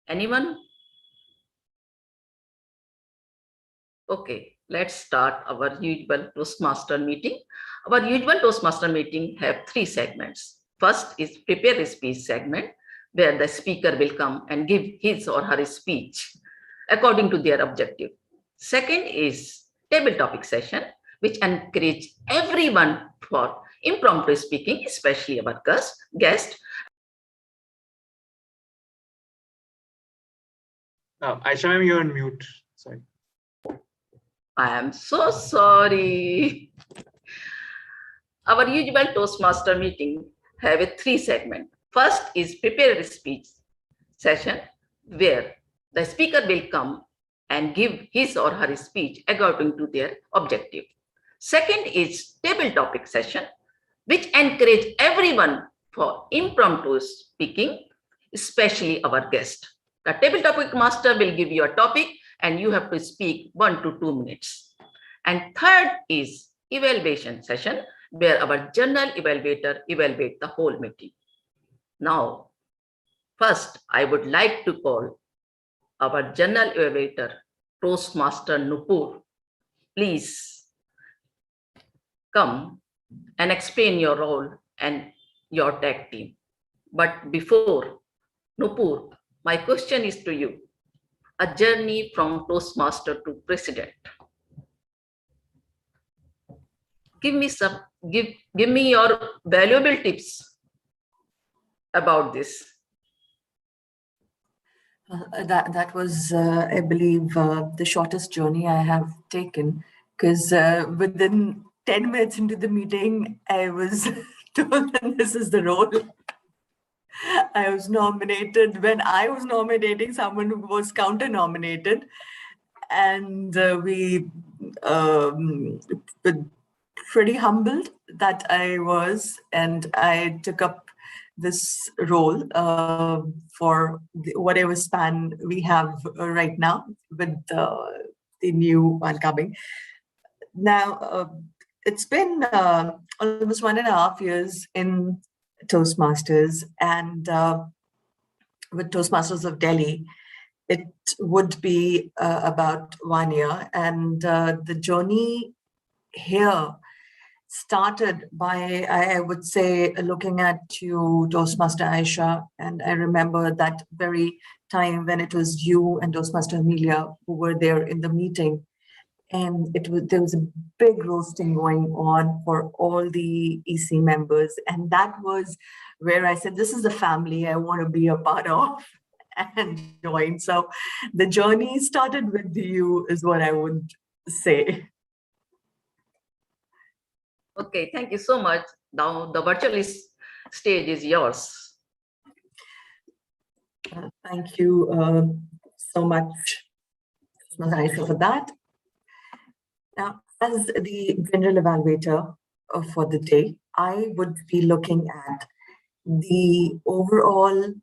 Anyone? Okay, let's start our usual Toastmaster meeting. Our usual Toastmaster meeting have 3 segments. First is prepare a speech segment. where the speaker will come and give his or her speech according to their objective. Second is table topic session, which encourage everyone for impromptu speaking, especially our guest. Aisha ma'am, you're on mute. Sorry. I am so sorry. Our usual Toastmaster meeting have a 3 segment. First is prepared speech session, where the speaker will come and give his or her speech according to their objective. Second is table topic session, which encourage everyone for impromptu speaking, especially our guest. The table topic master will give you a topic and you have to speak 1 to 2 minutes. And third is evaluation session, where our general evaluator evaluate the whole meeting. Now, first, I would like to call our general evaluator, Toastmaster Nupur. Please come and explain your role and your tag team. But before, Nupur, my question is to you. A journey from Toastmaster to President. Give me your valuable tips about this. That was, I believe, the shortest journey I have taken, because within 10 minutes into the meeting, I was told that this is the role. I was nominated. When I was nominating, someone was counter-nominated, and we were pretty humbled that I was, and I took up this role for whatever span we have right now with the new one coming. Now, it's been almost 1.5 years in Toastmasters, and with Toastmasters of Delhi, it would be about 1 year. And the journey here started by, I would say, looking at you, Toastmaster Aisha, and I remember that very time when it was you and Toastmaster Amelia who were there in the meeting, and there was a big roasting going on for all the EC members, and that was where I said, this is the family I want to be a part of and join. So the journey started with you, is what I would say. Okay, thank you so much. Now the virtual stage is yours. Thank you so much, Ms. Aisha, for that. Now, as the general evaluator for the day, I would be looking at the overall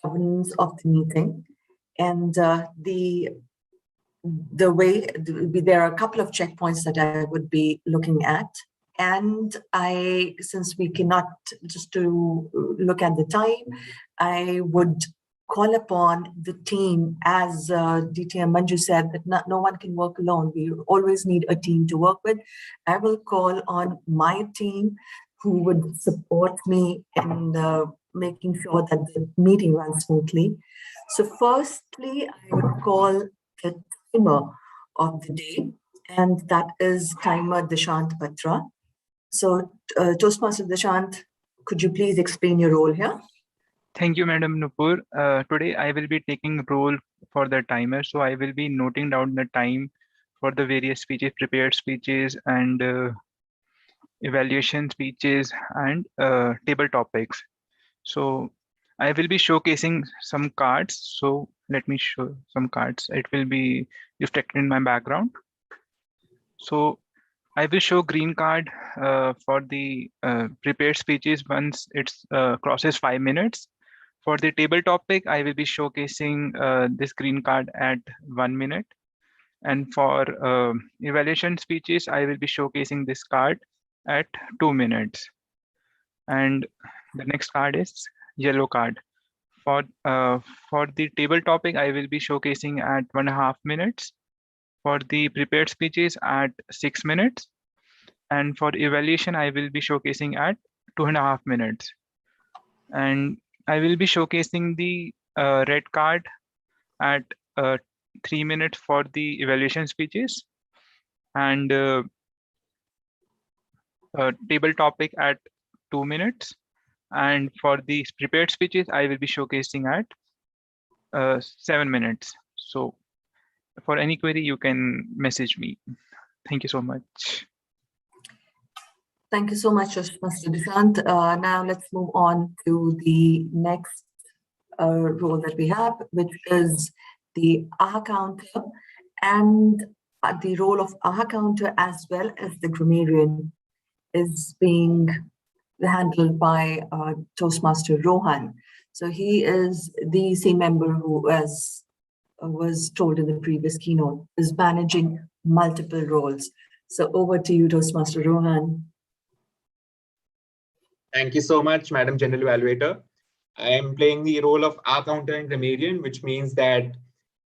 governance of the meeting, and the way there are a couple of checkpoints that I would be looking at. And since we cannot just to look at the time, I would call upon the team, as DTM Manju said, that no one can work alone. We always need a team to work with. I will call on my team who would support me in making sure that the meeting runs smoothly. So firstly, I would call the timer of the day, and that is timer Dishant Batra. So Toastmaster Dishant, could you please explain your role here? Thank you, Madam Nupur. Today I will be taking role for the timer. So I will be noting down the time for the various speeches, prepared speeches, and evaluation speeches, and table topics. So I will be showcasing some cards. So let me show some cards. It will be reflected in my background. So I will show green card for the prepared speeches once it crosses 5 minutes. For the table topic, I will be showcasing this green card at 1 minute. And for evaluation speeches, I will be showcasing this card at 2 minutes. And the next card is yellow card. For the table topic, I will be showcasing at 1.5 minutes. For the prepared speeches at 6 minutes. And for evaluation, I will be showcasing at 2.5 minutes. And I will be showcasing the red card at 3 minutes for the evaluation speeches, and table topic at 2 minutes. And for the prepared speeches, I will be showcasing at 7 minutes. So for any query, you can message me. Thank you so much. Thank you so much, Mr. Dishant. Now let's move on to the next role that we have, which is the AHA counter, and the role of AHA counter as well as the grammarian is being handled by Toastmaster Rohan. So he is the same member who, as was told in the previous keynote, is managing multiple roles. So over to you, Toastmaster Rohan. Thank you so much, Madam General Evaluator. I am playing the role of R counter and grammarian, which means that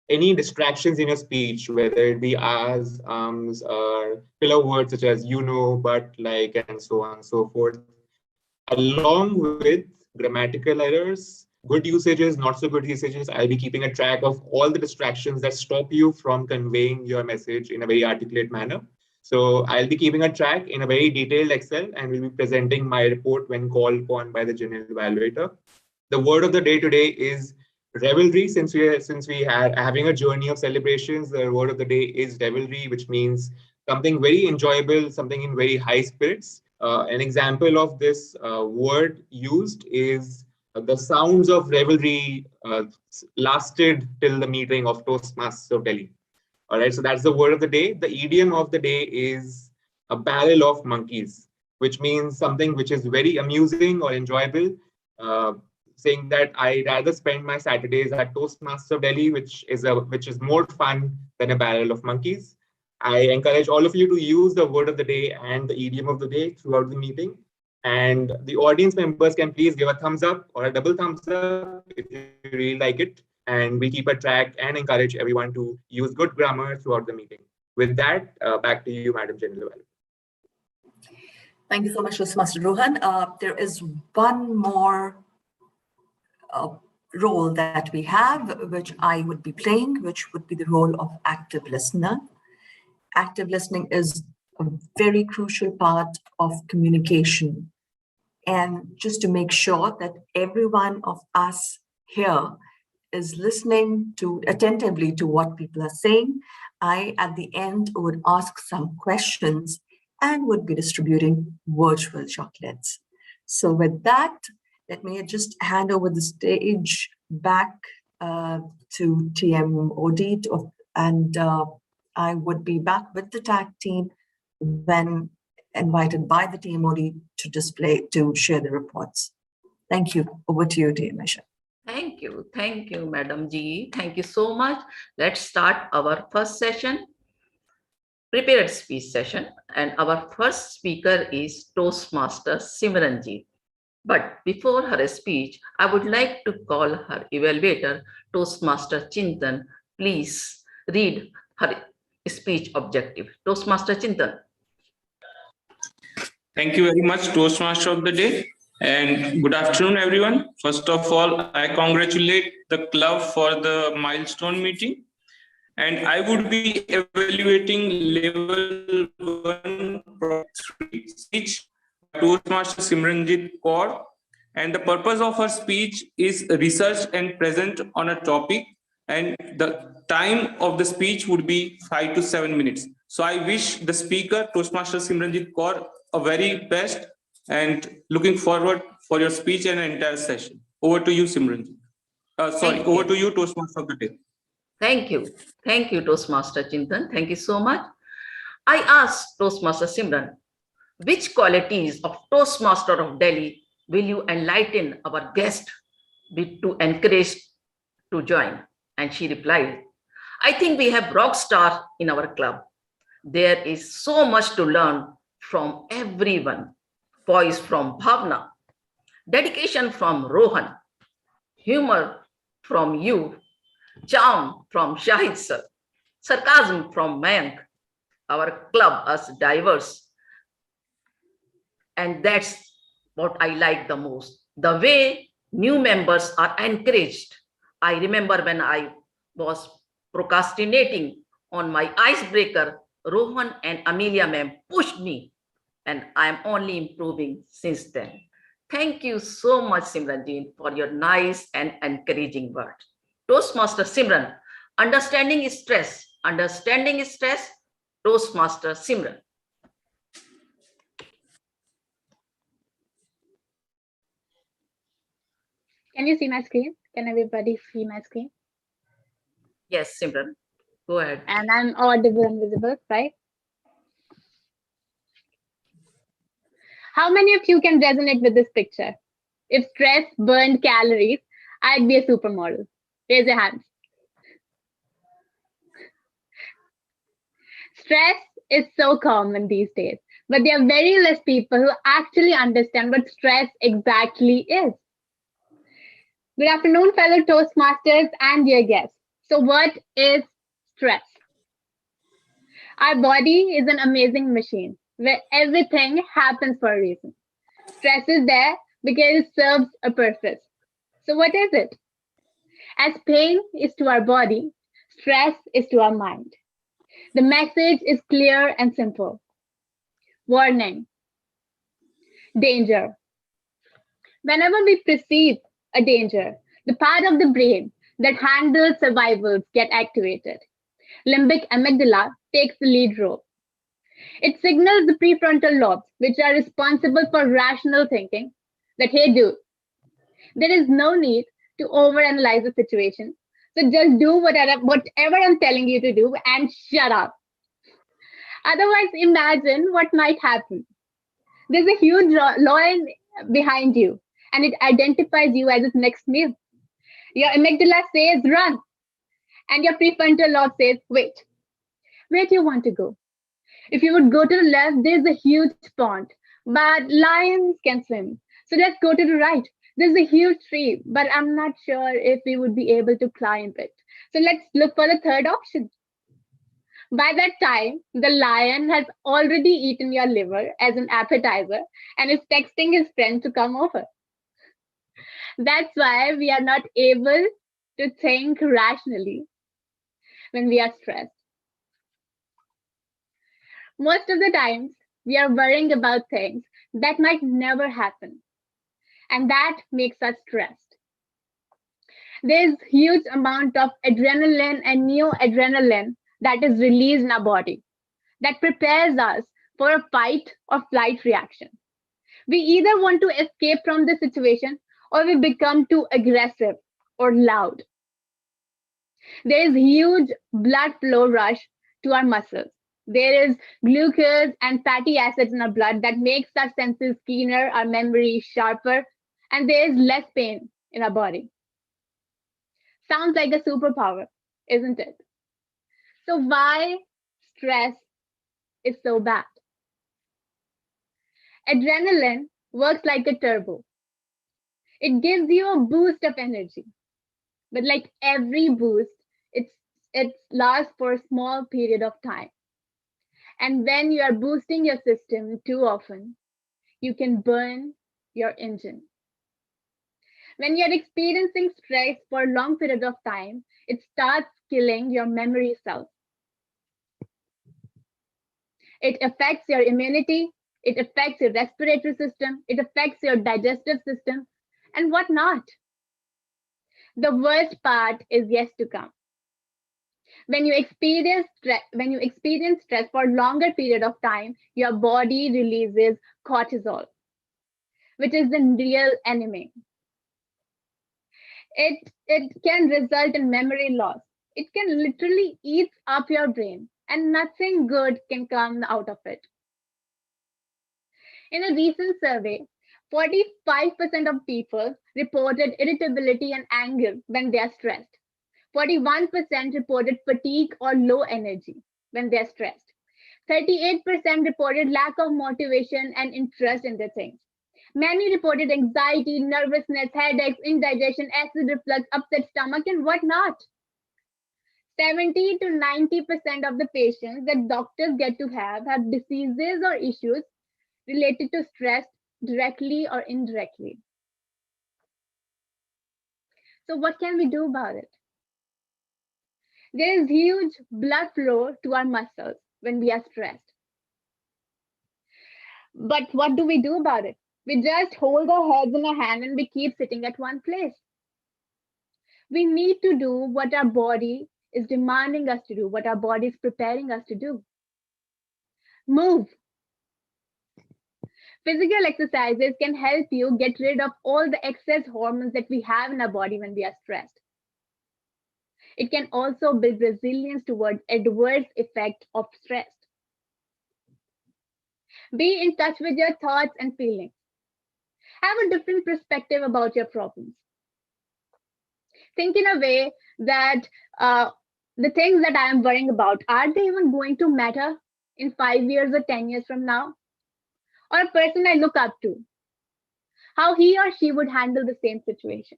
any distractions in your speech, whether it be R's, or filler words such as you know, but, like, and so on and so forth, along with grammatical errors, good usages, not so good usages, I'll be keeping a track of all the distractions that stop you from conveying your message in a very articulate manner. So I'll be keeping a track in a very detailed Excel, and will be presenting my report when called upon by the general evaluator. The word of the day today is revelry. Since we are having a journey of celebrations, the word of the day is revelry, which means something very enjoyable, something in very high spirits. An example of this word used is the sounds of revelry lasted till the meeting of Toastmasters of Delhi. All right, so that's the word of the day. The idiom of the day is a barrel of monkeys, which means something which is very amusing or enjoyable. Saying that I rather spend my Saturdays at Toastmasters of Delhi, which is more fun than a barrel of monkeys. I encourage all of you to use the word of the day and the idiom of the day throughout the meeting. And the audience members can please give a thumbs up or a double thumbs up if you really like it. And we keep a track and encourage everyone to use good grammar throughout the meeting. With that, back to you, Madam General Evaluator. Thank you so much, Master Rohan. There is one more role that we have, which I would be playing, which would be the role of active listener. Active listening is a very crucial part of communication. And just to make sure that every one of us here is listening attentively to what people are saying, I, at the end, would ask some questions and would be distributing virtual chocolates. So with that, let me just hand over the stage back to TMOD, and I would be back with the tag team when invited by the TMOD to share the reports. Thank you. Over to you, TMSha. Thank you, Madam G. Thank you so much. Let's start our first session, prepared speech session, and our first speaker is Toastmaster Simranjit. But before her speech, I would like to call her evaluator, Toastmaster Chintan. Please read her speech objective. Toastmaster Chintan. Thank you very much, Toastmaster of the Day. And good afternoon, everyone. First of all, I congratulate the club for the milestone meeting. And I would be evaluating level 1.3 speech Toastmaster Simranjit Kaur. And the purpose of her speech is research and present on a topic. And the time of the speech would be 5 to 7 minutes. So I wish the speaker, Toastmaster Simranjit Kaur, a very best, and looking forward for your speech and entire session. Over to you, Simranjit. Over to you, Toastmaster of the Day. Thank you, Toastmaster Chintan. Thank you so much. I asked Toastmaster Simran, which qualities of Toastmaster of Delhi will you enlighten our guest to encourage to join? And she replied, I think we have rock stars in our club. There is so much to learn from everyone. Poise from Bhavna, dedication from Rohan, humor from you, charm from Shahid sir, sarcasm from Mayank. Our club is diverse. And that's what I like the most. The way New members are encouraged. I remember when I was procrastinating on my icebreaker, Rohan and Amelia ma'am pushed me, and I am only improving since then. Thank you so much, Simranji, for your nice and encouraging words. Toastmaster Simran, understanding is stress, Toastmaster Simran. Can you see my screen? Can everybody see my screen? Yes, Simran, go ahead. And I'm audible and visible, right? How many of you can resonate with this picture? If stress burned calories, I'd be a supermodel. Raise your hands. Stress is so common these days, but there are very less people who actually understand what stress exactly is. Good afternoon, fellow Toastmasters and dear guests. So what is stress? Our body is an amazing machine where everything happens for a reason. Stress is there because it serves a purpose. So what is it? As pain is to our body, stress is to our mind. The message is clear and simple. Warning. Danger. Whenever we perceive a danger, the part of the brain that handles survivals get activated. Limbic amygdala takes the lead role. It signals the prefrontal lobes, which are responsible for rational thinking, that, hey, dude, there is no need to overanalyze the situation. So just do whatever I'm telling you to do and shut up. Otherwise, imagine what might happen. There's a huge lion behind you, and it identifies you as its next meal. Your amygdala says run, and your prefrontal lobe says wait. Where do you want to go? If you would go to the left, there's a huge pond, but lions can swim. So let's go to the right. There's a huge tree, but I'm not sure if we would be able to climb it. So let's look for the third option. By that time, the lion has already eaten your liver as an appetizer and is texting his friend to come over. That's why we are not able to think rationally when we are stressed. Most of the times, we are worrying about things that might never happen, and that makes us stressed. There's huge amount of adrenaline and noradrenaline that is released in our body that prepares us for a fight or flight reaction. We either want to escape from the situation or we become too aggressive or loud. There is huge blood flow rush to our muscles. There is glucose and fatty acids in our blood that makes our senses keener, our memory sharper, and there is less pain in our body. Sounds like a superpower, isn't it? So why stress is so bad? Adrenaline works like a turbo. It gives you a boost of energy. But like every boost, it lasts for a small period of time. And when you are boosting your system too often, you can burn your engine. When you're experiencing stress for a long period of time, it starts killing your memory cells. It affects your immunity, it affects your respiratory system, it affects your digestive system, and whatnot. The worst part is yet to come. When you experience stress for a longer period of time, your body releases cortisol, which is the real enemy. It can result in memory loss. It can literally eat up your brain, and nothing good can come out of it. In a recent survey, 45% of people reported irritability and anger when they are stressed. 41% reported fatigue or low energy when they're stressed. 38% reported lack of motivation and interest in their things. Many reported anxiety, nervousness, headaches, indigestion, acid reflux, upset stomach, and whatnot. 70 to 90% of the patients that doctors get to have diseases or issues related to stress directly or indirectly. So what can we do about it? There is huge blood flow to our muscles when we are stressed. But what do we do about it? We just hold our heads in our hand and we keep sitting at one place. We need to do what our body is demanding us to do, what our body is preparing us to do. Move. Physical exercises can help you get rid of all the excess hormones that we have in our body when we are stressed. It can also build resilience towards adverse effects of stress. Be in touch with your thoughts and feelings. Have a different perspective about your problems. Think in a way that the things that I am worrying about, are they even going to matter in 5 years or 10 years from now? Or a person I look up to, how he or she would handle the same situation.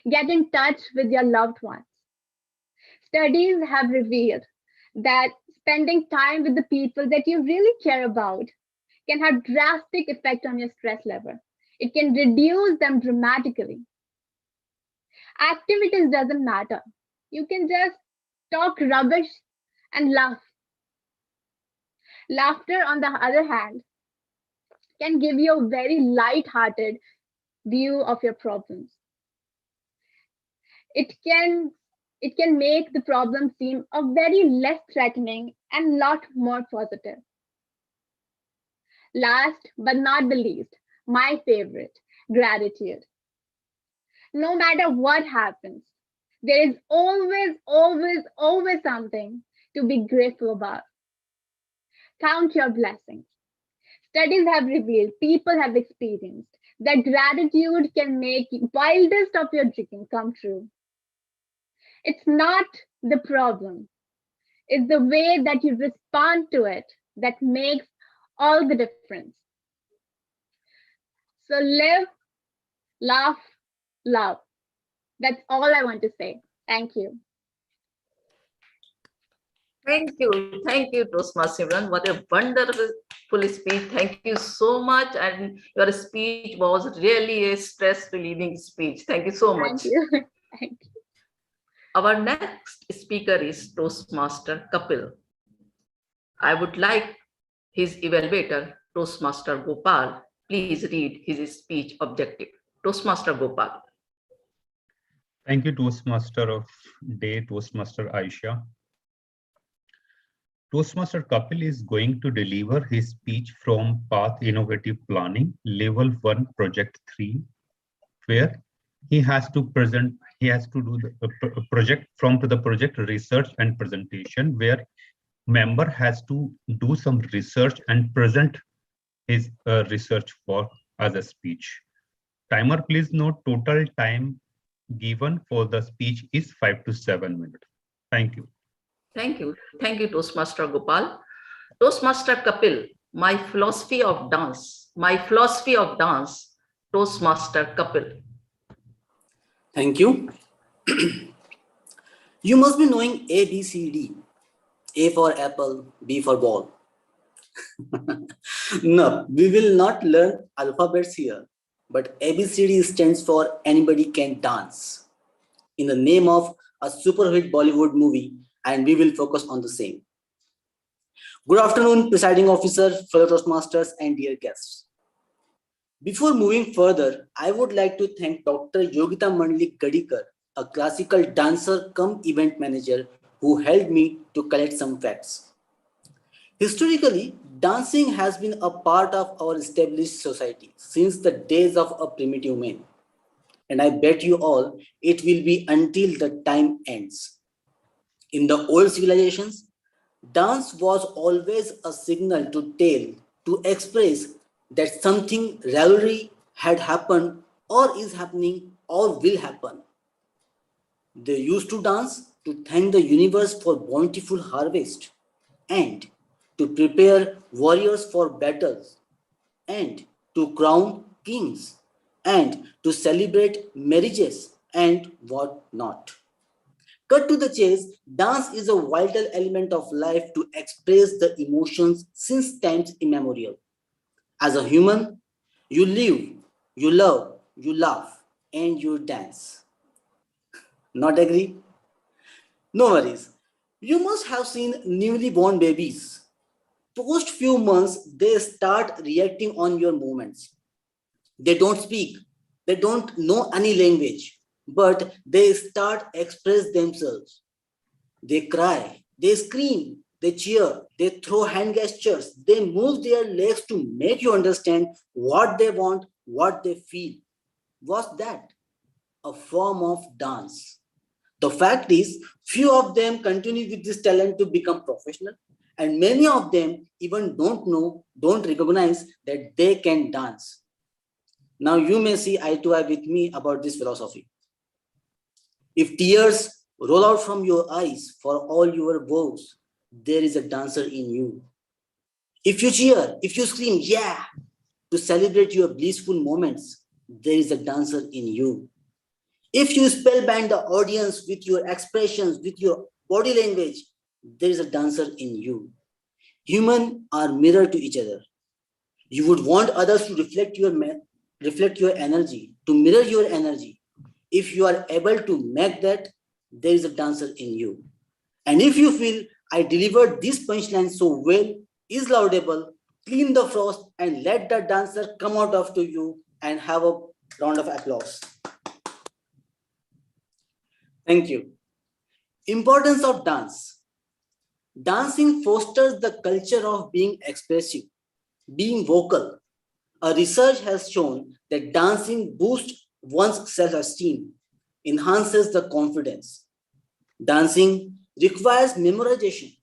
Get in touch with your loved ones. Studies have revealed that spending time with the people that you really care about can have drastic effect on your stress level. It can reduce them dramatically. Activities doesn't matter. You can just talk rubbish and laugh. Laughter, on the other hand, can give you a very light-hearted view of your problems. It can make the problem seem a very less threatening and lot more positive. Last but not the least, my favorite, gratitude. No matter what happens, there is always, always, always something to be grateful about. Count your blessings. Studies have revealed, people have experienced that gratitude can make the wildest of your dreams come true. It's not the problem. It's the way that you respond to it that makes all the difference. So live, laugh, love. That's all I want to say. Thank you. Thank you, Toastmasters. What a wonderful speech. Thank you so much. And your speech was really a stress relieving speech. Thank you so much. Thank you. Thank you. Our next speaker is Toastmaster Kapil. I would like his evaluator, Toastmaster Gopal, please read his speech objective. Toastmaster Gopal. Thank you, Toastmaster of Day, Toastmaster Aisha. Toastmaster Kapil is going to deliver his speech from Path Innovative Planning, Level 1, Project 3, where he has to do the project from to the project research and presentation, where member has to do some research and present his research for as a speech. Timer, please note total time given for the speech is 5 to 7 minutes. Thank you. Thank you, Toastmaster Gopal. Toastmaster Kapil, my philosophy of dance, Toastmaster Kapil. Thank you. You must be knowing A, B, C, D. A for apple, B for ball. No, we will not learn alphabets here, but ABCD stands for anybody can dance, in the name of a super hit Bollywood movie, and we will focus on the same. Good afternoon, presiding officer, fellow Toastmasters, and dear guests. Before moving further, I would like to thank Dr. Yogita Mandlik Gadikar, a classical dancer cum event manager who helped me to collect some facts. Historically, dancing has been a part of our established society since the days of a primitive man. And I bet you all it will be until the time ends. In the old civilizations, dance was always a signal to express that something revelry had happened or is happening or will happen. They used to dance to thank the universe for bountiful harvest and to prepare warriors for battles and to crown kings and to celebrate marriages and what not. Cut to the chase, dance is a vital element of life to express the emotions since times immemorial. As a human, you live, you love, you laugh, and your dance. Not agree? No worries. You must have seen newly born babies. Post few months, they start reacting on your movements. They don't speak. They don't know any language, but they start express themselves. They cry, they scream, they cheer, they throw hand gestures, they move their legs to make you understand what they want, what they feel. What's that? A form of dance. The fact is, few of them continue with this talent to become professional, and many of them even don't recognize that they can dance. Now you may see eye to eye with me about this philosophy. If tears roll out from your eyes for all your woes, there is a dancer in you. If you cheer, if you scream, yeah, to celebrate your blissful moments, there is a dancer in you. If you spellbind the audience with your expressions, with your body language, there is a dancer in you. Humans are mirror to each other. You would want others to reflect your energy, to mirror your energy. If you are able to make that, there is a dancer in you. And if you feel I delivered this punchline so well, is laudable, clean the frost and let the dancer come out of to you and have a round of applause. Thank you. Importance of dance. Dancing fosters the culture of being expressive, being vocal. A research has shown that dancing boosts one's self-esteem, enhances the confidence. Dancing requires memorization,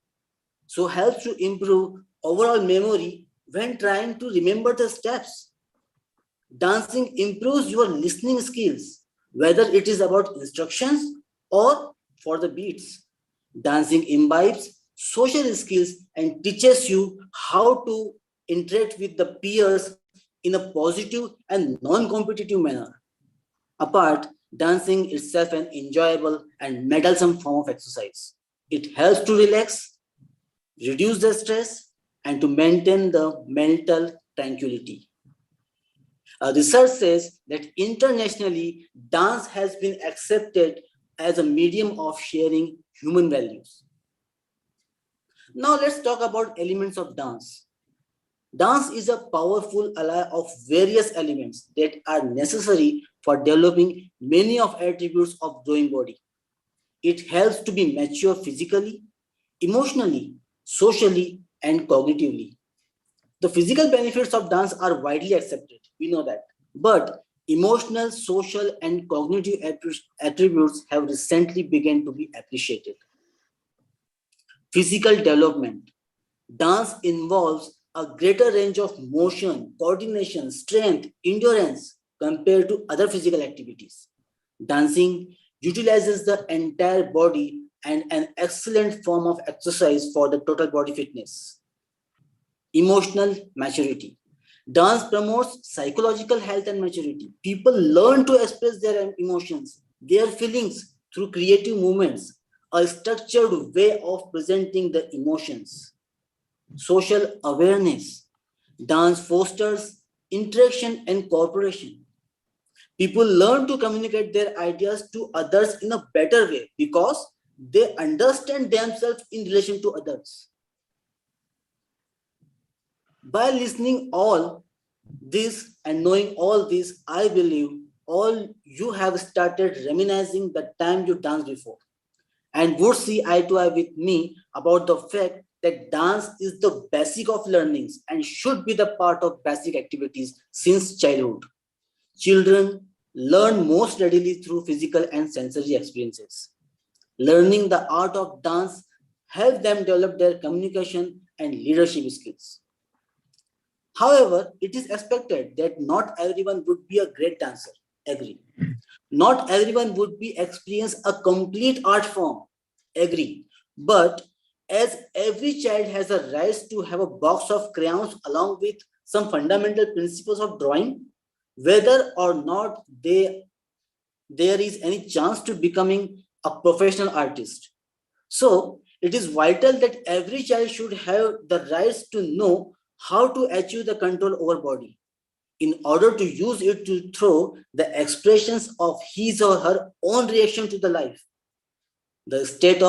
so helps to improve overall memory when trying to remember the steps. Dancing improves your listening skills, whether it is about instructions or for the beats. Dancing imbibes social skills and teaches you how to interact with the peers in a positive and non-competitive manner. Apart, dancing itself an enjoyable and meddlesome form of exercise. It helps to relax, reduce the stress, and to maintain the mental tranquility. Research says that internationally, dance has been accepted as a medium of sharing human values. Now let's talk about elements of dance. Dance is a powerful ally of various elements that are necessary for developing many of attributes of growing body. It helps to be mature physically, emotionally, socially, and cognitively. The physical benefits of dance are widely accepted, we know that. But emotional, social, and cognitive attributes have recently begun to be appreciated. Physical development. Dance involves a greater range of motion, coordination, strength, endurance compared to other physical activities. Dancing utilizes the entire body and an excellent form of exercise for the total body fitness. Emotional maturity. Dance promotes psychological health and maturity. People learn to express their emotions, their feelings through creative movements, a structured way of presenting the emotions. Social awareness. Dance fosters interaction and cooperation. People learn to communicate their ideas to others in a better way because they understand themselves in relation to others. By listening all this and knowing all this, I believe all you have started reminiscing the time you danced before and would see eye to eye with me about the fact that dance is the basic of learnings and should be the part of basic activities since childhood. Children learn most readily through physical and sensory experiences. Learning the art of dance helps them develop their communication and leadership skills. However, it is expected that not everyone would be a great dancer. Agree. Not everyone would be experience a complete art form. Agree. But as every child has a right to have a box of crayons along with some fundamental principles of drawing, whether or not there is any chance to becoming a professional artist. So it is vital that every child should have the rights to know how to achieve the control over body. in order to use it to throw the expressions of his or her own reaction to the life. The state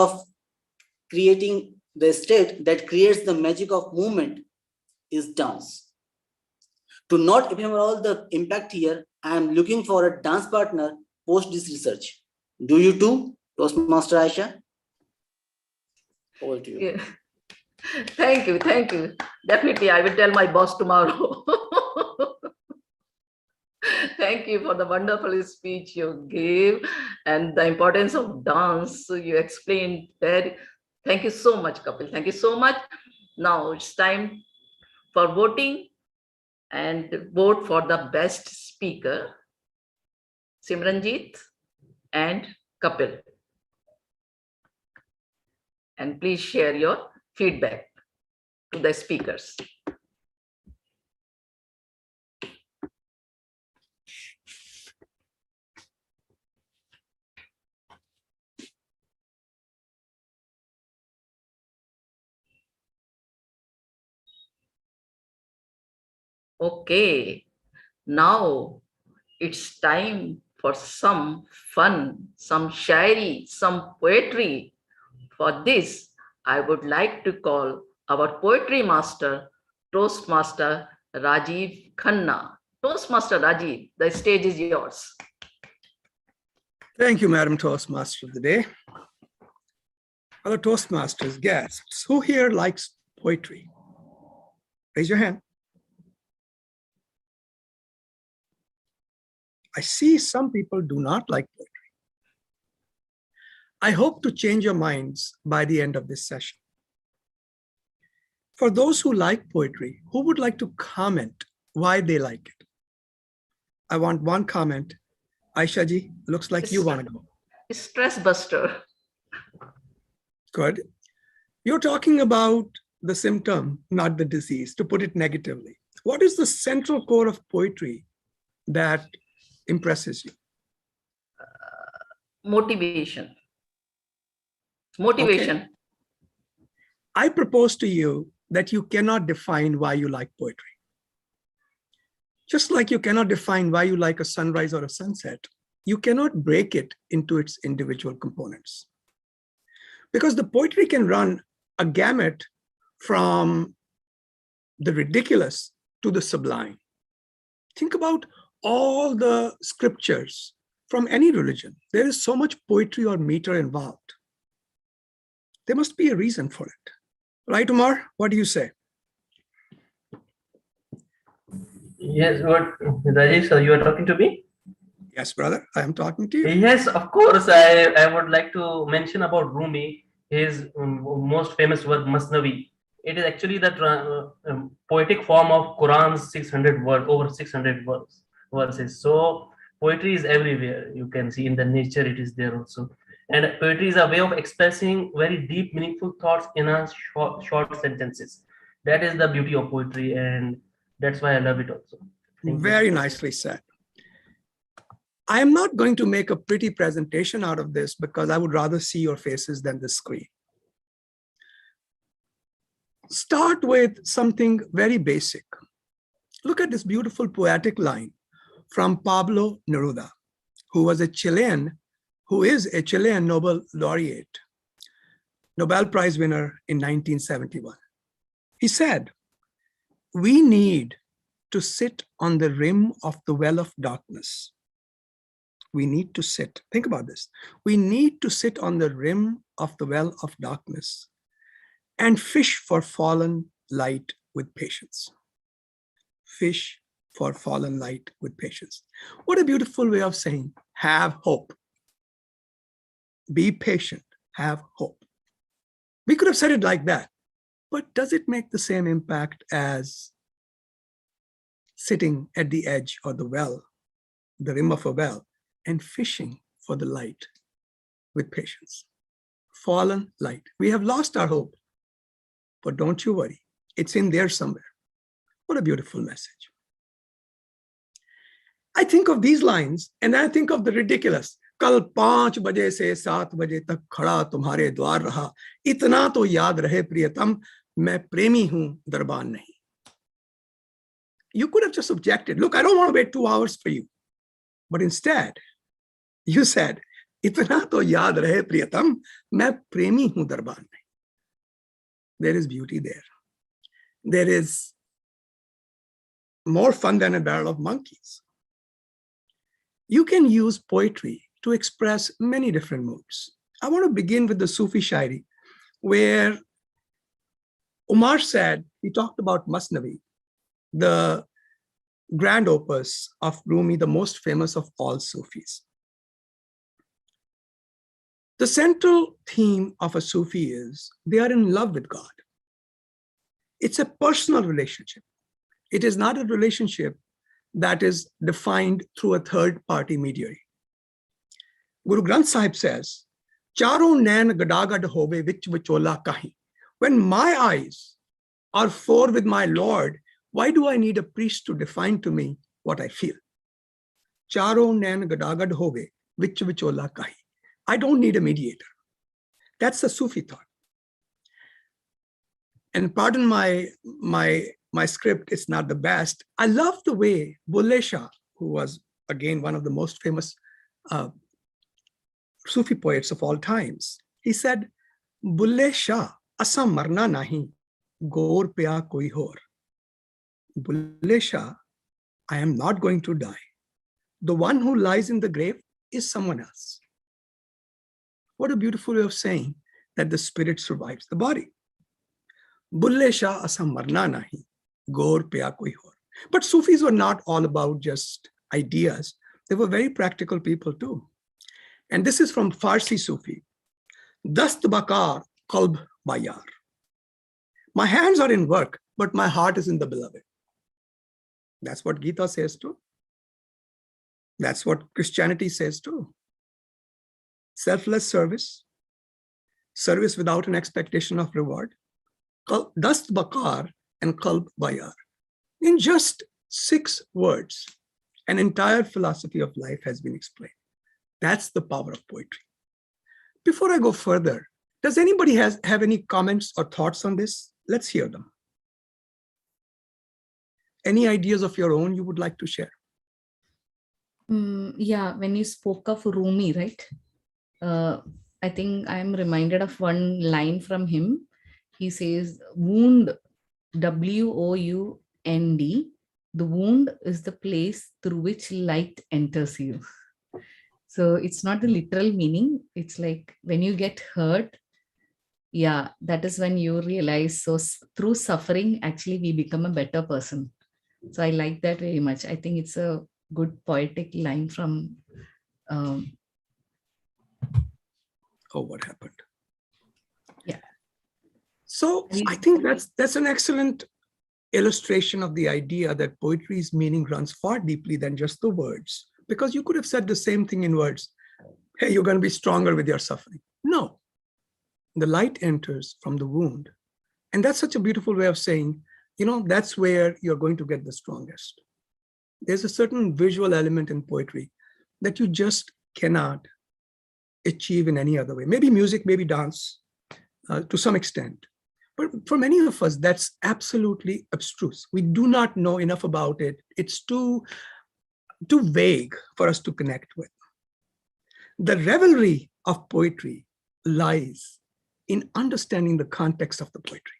that creates the magic of movement is dance. To not ephemeral the impact here, I am looking for a dance partner post this research. Do you too, Toastmaster Aisha? Over to you. Yeah. Thank you. Definitely, I will tell my boss tomorrow. Thank you for the wonderful speech you gave and the importance of dance. You explained that. Thank you so much, Kapil. Thank you so much. Now it's time for voting and vote for the best speaker, Simranjit and Kapil. And please share your feedback to the speakers. Okay, now it's time for some fun, some shairi, some poetry. For this, I would like to call our poetry master, Toastmaster Rajiv Khanna. Toastmaster Rajiv, the stage is yours. Thank you, Madam Toastmaster of the day. Other Toastmasters, guests, who here likes poetry? Raise your hand. I see some people do not like poetry. I hope to change your minds by the end of this session. For those who like poetry, who would like to comment why they like it? I want one comment. Aisha ji, looks like you want to go. Stress buster. Good. You're talking about the symptom, not the disease, to put it negatively. What is the central core of poetry that impresses you? Motivation. Okay. I propose to you that you cannot define why you like poetry. Just like you cannot define why you like a sunrise or a sunset, you cannot break it into its individual components. Because the poetry can run a gamut from the ridiculous to the sublime. Think about all the scriptures from any religion. There is so much poetry or meter involved. There must be a reason for it. Right, Umar? What do you say? Yes, what, Rajesh, sir, you are talking to me? Yes, brother, I am talking to you. Yes, of course. I would like to mention about Rumi, his most famous work, Masnavi. It is actually the poetic form of Quran's 600 words, over 600 verses. So poetry is everywhere. You can see in the nature, it is there also. And poetry is a way of expressing very deep, meaningful thoughts in a short sentences. That is the beauty of poetry, and that's why I love it also. Very nicely said. I am not going to make a pretty presentation out of this because I would rather see your faces than the screen. Start with something very basic. Look at this beautiful poetic line from Pablo Neruda, who is a Chilean Nobel laureate, Nobel Prize winner in 1971. He said, "We need to sit on the rim of the well of darkness." We need to sit. Think about this. We need to sit on the rim of the well of darkness and fish for fallen light with patience. Fish for fallen light with patience. What a beautiful way of saying, have hope. Be patient, have hope. We could have said it like that, but does it make the same impact as sitting at the edge or the well, the rim of a well, and fishing for the light with patience? Fallen light. We have lost our hope, but don't you worry. It's in there somewhere. What a beautiful message. I think of these lines and I think of the ridiculous. कल 5 बजे से 7 बजे तक खड़ा तुम्हारे द्वार रहा, इतना तो याद रहे प्रियतम, मैं प्रेमी हूं दरबान नहीं. You could have just objected, look, I don't want to wait 2 hours for you. But instead, you said, itna to yaad rahe priyatam, main premi hu darbar mein. There is beauty there. There is more fun than a barrel of monkeys. You can use poetry to express many different moods. I want to begin with the Sufi Shairi, where Umar said, he talked about Masnavi, the grand opus of Rumi, the most famous of all Sufis. The central theme of a Sufi is they are in love with God. It's a personal relationship. It is not a relationship that is defined through a third-party mediator. Guru Granth Sahib says, Charo nain gadagad hove vich vichola kahi. When my eyes are four with my Lord, why do I need a priest to define to me what I feel? Charo nain gadagad hove vich vichola kahi. I don't need a mediator. That's the Sufi thought. And pardon my script, it's not the best. I love the way Bulle Shah, who was again one of the most famous Sufi poets of all times, he said, Bulle Shah, asa marna nahi, gaur pya koi hor. Bulle Shah, I am not going to die. The one who lies in the grave is someone else. What a beautiful way of saying that the spirit survives the body. Bulle Shah asa marna nahi, gaur pya koi hor. But Sufis were not all about just ideas. They were very practical people too. And this is from Farsi Sufi. Dast bakar qalb bayar. My hands are in work, but my heart is in the beloved. That's what Gita says too. That's what Christianity says too. Selfless service, service without an expectation of reward. Dast bakar and qalb bayar. In just 6 words, an entire philosophy of life has been explained. That's the power of poetry. Before I go further, does anybody have any comments or thoughts on this? Let's hear them. Any ideas of your own you would like to share? Yeah, when you spoke of Rumi, right? I think I'm reminded of one line from him. He says, wound, W-O-U-N-D, the wound is the place through which light enters you. So it's not the literal meaning. It's like when you get hurt, yeah, that is when you realize, so through suffering, actually, we become a better person. So I like that very much. I think it's a good poetic line from... Oh, what happened? Yeah. So I think that's an excellent illustration of the idea that poetry's meaning runs far deeply than just the words. Because you could have said the same thing in words. Hey, you're going to be stronger with your suffering. No. The light enters from the wound. And that's such a beautiful way of saying, you know, that's where you're going to get the strongest. There's a certain visual element in poetry that you just cannot achieve in any other way. Maybe music, maybe dance, to some extent. But for many of us, that's absolutely abstruse. We do not know enough about it. It's too vague for us to connect with. The revelry of poetry lies in understanding the context of the poetry.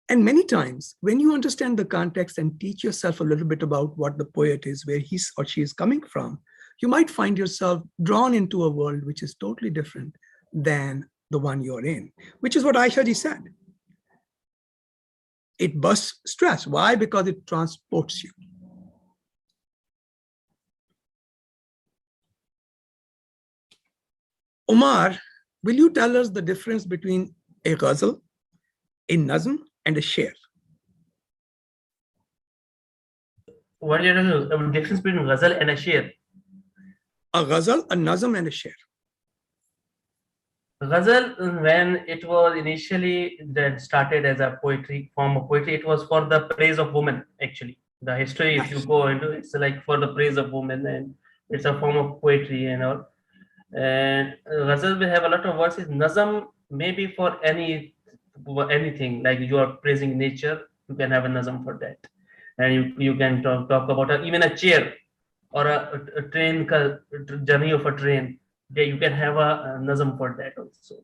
And many times, when you understand the context and teach yourself a little bit about what the poet is, where he or she is coming from, you might find yourself drawn into a world which is totally different than the one you're in, which is what Aisha ji said. It busts stress. Why? Because it transports you. Omar, will you tell us the difference between a ghazal, a nazm, and a sher? What is the difference between ghazal and a sher? A ghazal, a nazm, and a sher. Ghazal, when it was initially started as a poetry form of poetry, it was for the praise of women. Actually, the history, if you go into, it's like for the praise of women, and it's a form of poetry and all. And ghazal will have a lot of verses. Nazm maybe for anything, like you are praising nature, you can have a nazm for that. and you can talk about even a chair or a train journey of a train. There you can have a nazam for that also.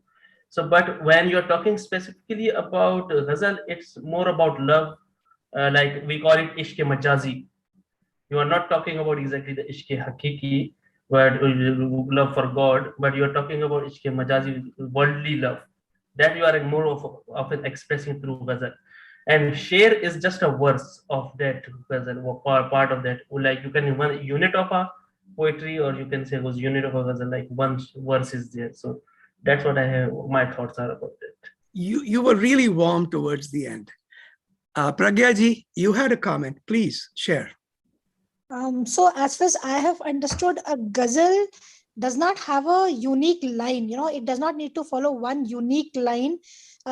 So, but when you're talking specifically about ghazal, it's more about love, like we call it ishq majazi. You are not talking about exactly the ishq hakiki, but love for God, but you are talking about ishq majazi, worldly love, that you are more often expressing through ghazal. And share is just a verse of that ghazal, or part of that. Like you can one unit of a poetry, or you can say was unit of a ghazal, like one verse is there. So that's what I have. My thoughts are about it. You were really warm towards the end. Pragya ji, you had a comment. Please share. So as far as I have understood, a ghazal does not have a unique line. It does not need to follow one unique line.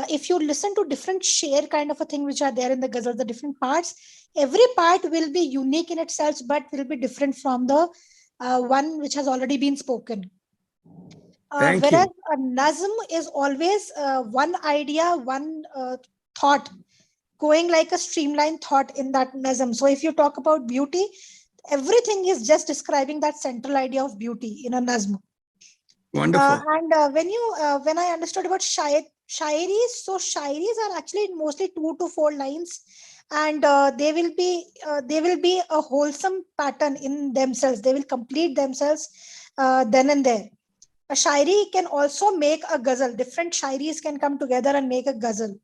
If you listen to different share kind of a thing which are there in the ghazal, the different parts, every part will be unique in itself, but will be different from the one which has already been spoken. Whereas a nazm is always one idea, one thought, going like a streamlined thought in that nazm. So if you talk about beauty, everything is just describing that central idea of beauty in a nazm. Wonderful. And when I understood about shairis, so shairis are actually mostly 2 to 4 lines, and they will be a wholesome pattern in themselves. They will complete themselves then and there. A shairi can also make a ghazal. Different shairis can come together and make a ghazal,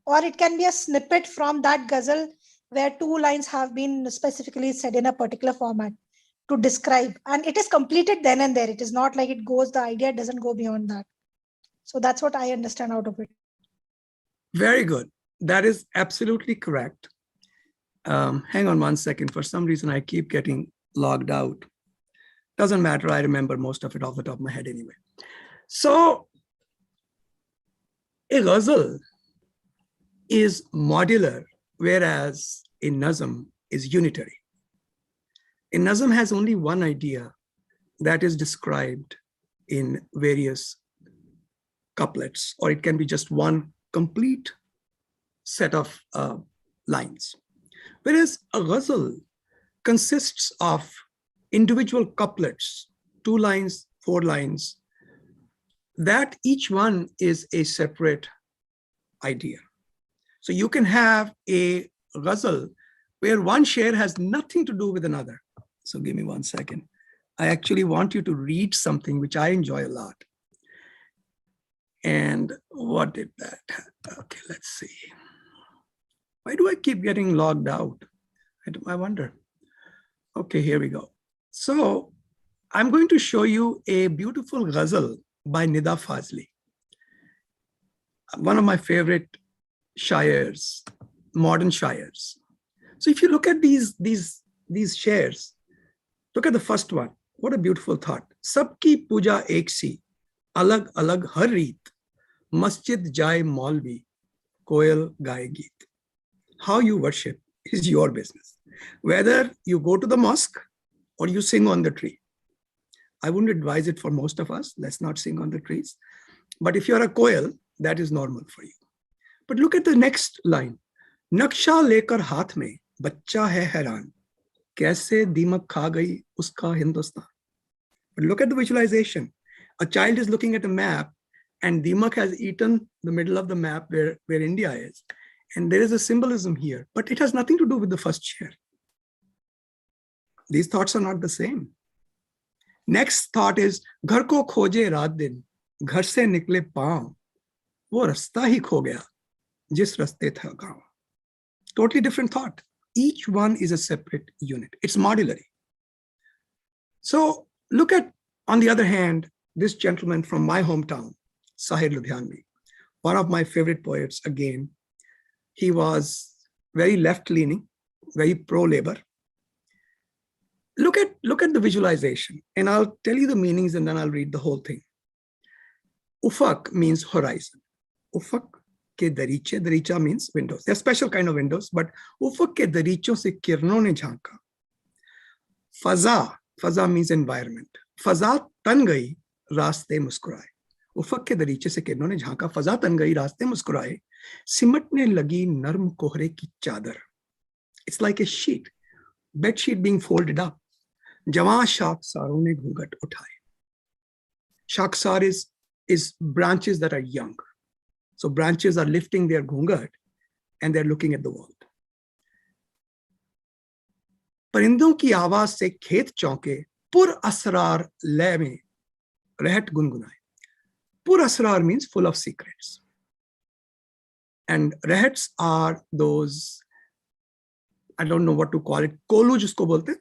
or it can be a snippet from that ghazal where 2 lines have been specifically said in a particular format to describe, and it is completed then and there. It is not like it goes, the idea doesn't go beyond that. So that's what I understand out of it. Very good. That is absolutely correct. Hang on one second. For some reason, I keep getting logged out. Doesn't matter. I remember most of it off the top of my head anyway. So a ghazal is modular, whereas a nazm is unitary. A nazm has only one idea that is described in various couplets, or it can be just one complete set of lines. Whereas a ghazal consists of individual couplets, 2 lines, 4 lines, that each one is a separate idea. So you can have a ghazal where one share has nothing to do with another. So give me one second. I actually want you to read something which I enjoy a lot. And what did that? Okay, let's see. Why do I keep getting logged out? I wonder. Okay, here we go. So I'm going to show you a beautiful ghazal by Nida Fazli, one of my favorite shairs, modern shairs. So if you look at these shairs, look at the first one. What a beautiful thought. Sabki puja ek si, alag alag har reet, masjid jai maulvi, koyal gaye geet. How you worship is your business. Whether you go to the mosque or you sing on the tree. I wouldn't advise it for most of us. Let's not sing on the trees. But if you're a koyal, that is normal for you. But look at the next line. Naksha lekar haath mein, bachcha hai hairan. Kaise deemak kha gayi uska Hindustan. But look at the visualization. A child is looking at a map and deemak has eaten the middle of the map where India is. And there is a symbolism here, but it has nothing to do with the first share. These thoughts are not the same. Next thought is, ghar ko khoje raat din, ghar se nikle paav, wo rasta hi kho gaya, jis raste tha gaon. Totally different thought. Each one is a separate unit. It's modulary. So look at, on the other hand, this gentleman from my hometown, Sahir Ludhianvi, one of my favorite poets again. He was very left-leaning, very pro-labor. Look at the visualization, and I'll tell you the meanings and then I'll read the whole thing. Ufak means horizon. Ufak ke dariche, daricha means windows. They're special kind of windows, but ufak ke darichon se kirnon ne jhanka. Faza means environment. Faza tan gayi, raaste muskuraye. Ufak ke dariche se kirnon ne jhanka, faza tan gayi, raaste muskuraye. सिमटने लगी नर्म कोहरे की चादर. It's like a sheet, bed sheet being folded up. Jawan shakhsaron ne ghungat uthaye. Shakhsar is branches that are young. So branches are lifting their ghungat and they're looking at the world. परिंदों की आवाज से खेत चौंके, पुर असरार लय में रहट गुनगुनाए. Pur asrar means full of secrets. And रहट्स are those, I don't know what to call it, kolu jisko bolte,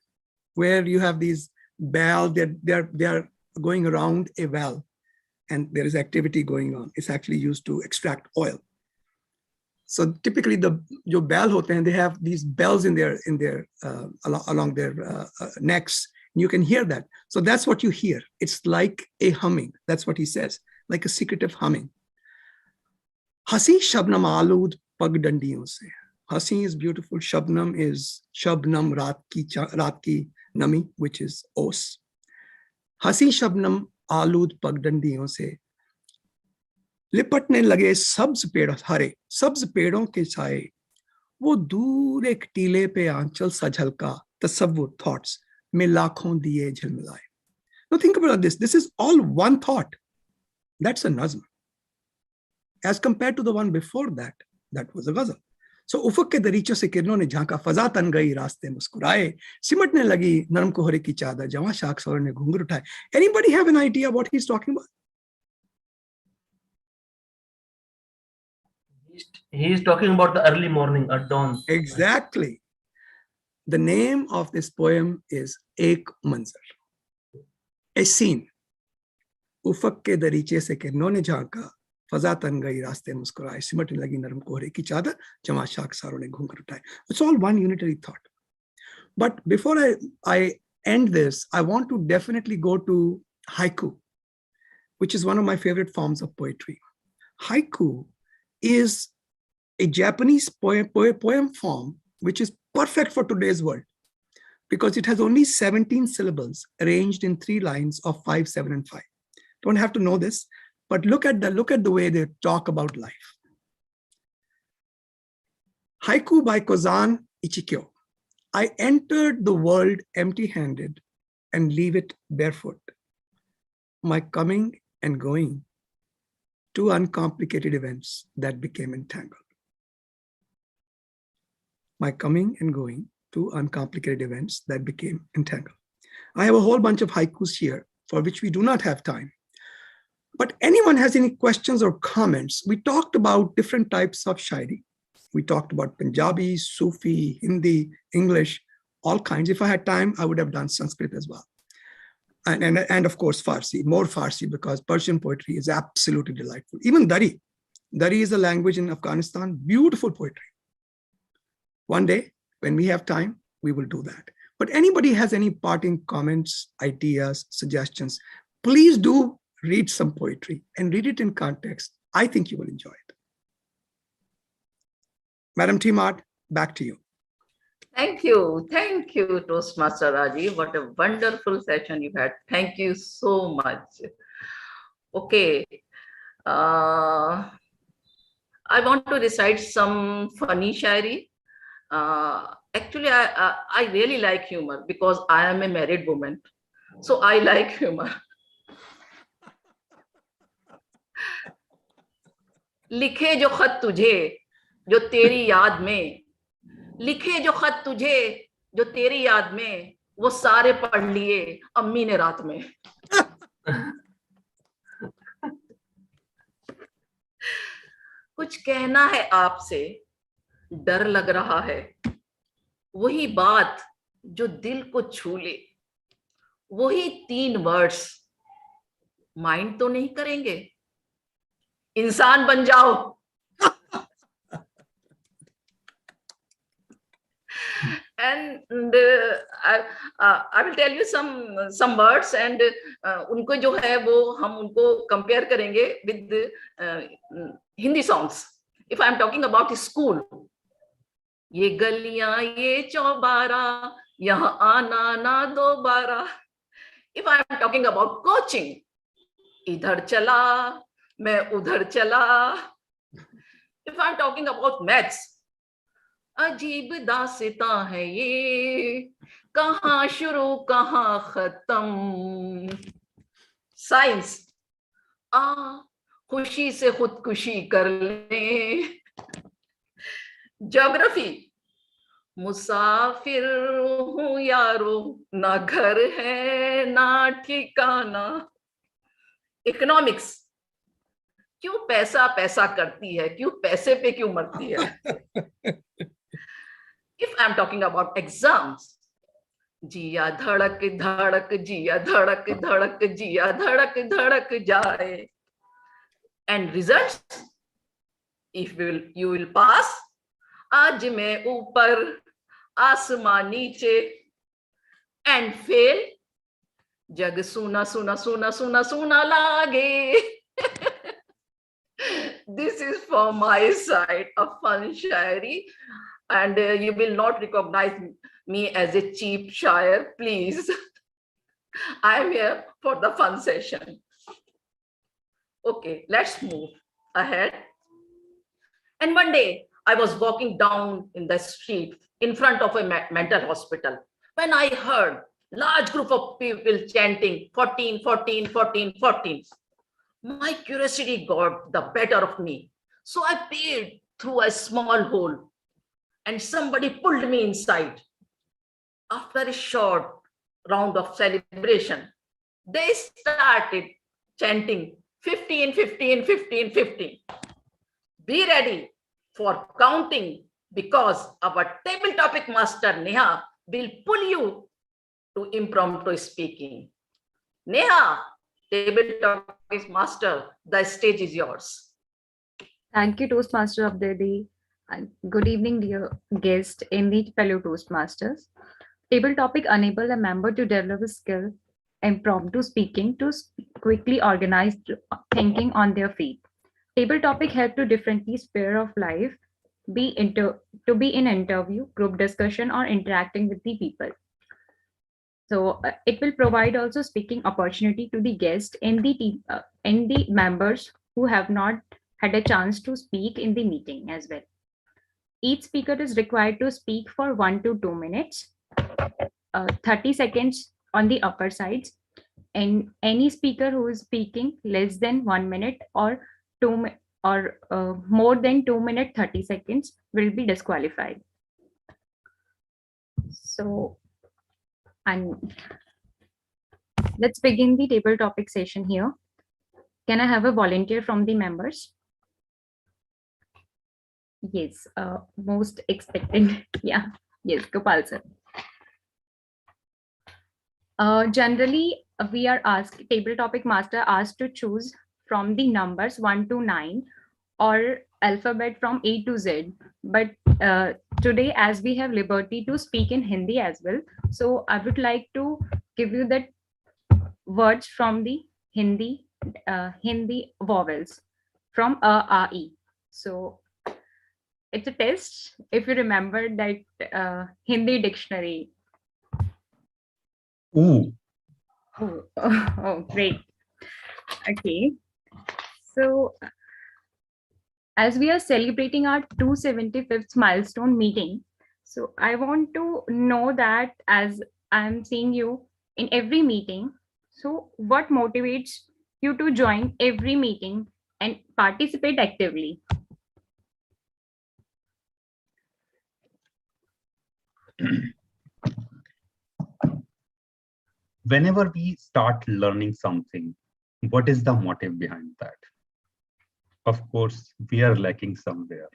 where you have these bells, they are going around a well and there is activity going on. It's actually used to extract oil. So typically the jo bell hote hain, they have these bells in their along their necks. You can hear that. So that's what you hear. It's like a humming. That's what he says, like a secretive humming. Hasi shabnam alud pagdandiyon se. Hasi is beautiful. Shabnam is shabnam raat ki nami, which is os. Hasi shabnam alud pagdandiyon se. लिपटने लगे सब्ज पेड़ हरे, सब्ज पेड़ों के छाए, वो दूर एक टीले पे आंचल सा झलका, तसव्वुर thoughts में लाखों दिए झिलमिलाए. Now think about this. This is all one thought. That's a nazm. As compared to the one before that, that was a ghazal. So उफक के दरीचों से किरणों ने झांका, फजा तन गई रास्ते मुस्कुराए, सिमटने लगी नरम कोहरे की चादर, जवां शाखसौर ने घूंघट उठाए. Anybody have an idea what he's talking about? He is talking about the early morning at dawn. Exactly. The name of this poem is Ek Manzar, a scene. Ufak ke dariche se kirnon ne jhanka, faza tan gayi raaste muskuraye, simatne lagi naram kohre ki chadar, jama shakhsaron ne ghunghar uthaye. It's all one unitary thought. But before I end this, I want to definitely go to haiku, which is one of my favorite forms of poetry. Haiku is a Japanese poem form which is perfect for today's world because it has only 17 syllables arranged in 3 lines of 5, 7, and 5. Don't have to know this, but look at the way they talk about life. Haiku by Kozan Ichikyo. I entered the world empty-handed and leave it barefoot. My coming and going, 2 uncomplicated events that became entangled. My coming and going, 2 uncomplicated events that became entangled. I have a whole bunch of haikus here for which we do not have time. But anyone has any questions or comments? We talked about different types of shairi. We talked about Punjabi, Sufi, Hindi, English, all kinds. If I had time, I would have done Sanskrit as well. And of course, Farsi, more Farsi, because Persian poetry is absolutely delightful. Even Dari. Dari is a language in Afghanistan, beautiful poetry. One day, when we have time, we will do that. But anybody has any parting comments, ideas, suggestions, please do read some poetry and read it in context. I think you will enjoy it. Madam Timad, back to you. Thank you, Toastmaster Raji. What a wonderful session you had. Thank you so much. Okay, I want to recite some funny shairi. Actually, I really like humor because I am a married woman, so I like humor. लिखे जो खत तुझे जो तेरी याद में, लिखे जो खत तुझे जो तेरी याद में, वो सारे पढ़ लिए अम्मी ने रात में. कुछ कहना है आपसे, डर लग रहा है, वही बात जो दिल को छू ले, वही 3 वर्ड्स, माइंड तो नहीं करेंगे, इंसान बन जाओ. And I will tell you some words and उनको जो है वो हम उनको compare करेंगे with Hindi songs. If I am talking about school, ये गलियां ये चौबारा, यहाँ आना ना दोबारा. If I am talking about coaching, इधर चला मैं उधर चला. If I am talking about maths, अजीब दास्तां है ये, कहाँ शुरू कहाँ खत्म। साइंस, खुशी से खुदकुशी कर ले। ज्योग्राफी, मुसाफिर हूँ यारो, ना घर है ना ठिकाना। इकोनॉमिक्स, क्यों पैसा पैसा करती है, क्यों पैसे पे क्यों मरती है। If I am talking about exams, जिया धड़क धड़क, जिया धड़क धड़क, जिया धड़क धड़क जाए। And results, if you will pass, आज मैं ऊपर आसमान नीचे। एंड फेल, जग सुना सुना सुना सुना सुना लागे। This is from my side, a fun shairi, and you will not recognize me as a cheap shire, please. I am here for the fun session. Okay, let's move ahead. And one day, I was walking down in the street in front of a mental hospital when I heard large group of people chanting 14, 14, 14, 14. My curiosity got the better of me. So I peered through a small hole and somebody pulled me inside. After a short round of celebration, they started chanting 15, 15, 15, 15. Be ready for counting because our table topic master Neha will pull you to impromptu speaking. Neha, table topic master, the stage is yours. Thank you, Toastmaster of the day. And good evening, dear guest in the fellow Toastmasters. Table topic enable a member to develop a skill, impromptu speaking to quickly organized thinking on their feet. Table topic help to differently sphere of life, to be in interview, group discussion, or interacting with the people. So it will provide also speaking opportunity to the guest and the members who have not had a chance to speak in the meeting as well. Each speaker is required to speak for 1 to 2 minutes, 30 seconds on the upper sides, and any speaker who is speaking less than 1 minute or more than 2 minutes 30 seconds will be disqualified. So, and let's begin the table topic session here. Can I have a volunteer from the members? Yes, most expected. Yeah, yes, Gopal sir. Generally, we are asked, table topic master asked to choose from the numbers 1 to 9 or alphabet from A to Z. But today, as we have liberty to speak in Hindi as well, so I would like to give you the words from the Hindi vowels from A, E. So it's a test. If you remember that Hindi dictionary. Ooh. Oh, great. Okay. So as we are celebrating our 275th milestone meeting, so I want to know that as I'm seeing you in every meeting, so what motivates you to join every meeting and participate actively? Whenever we start learning something, what is the motive behind that? Of course, we are lacking somewhere.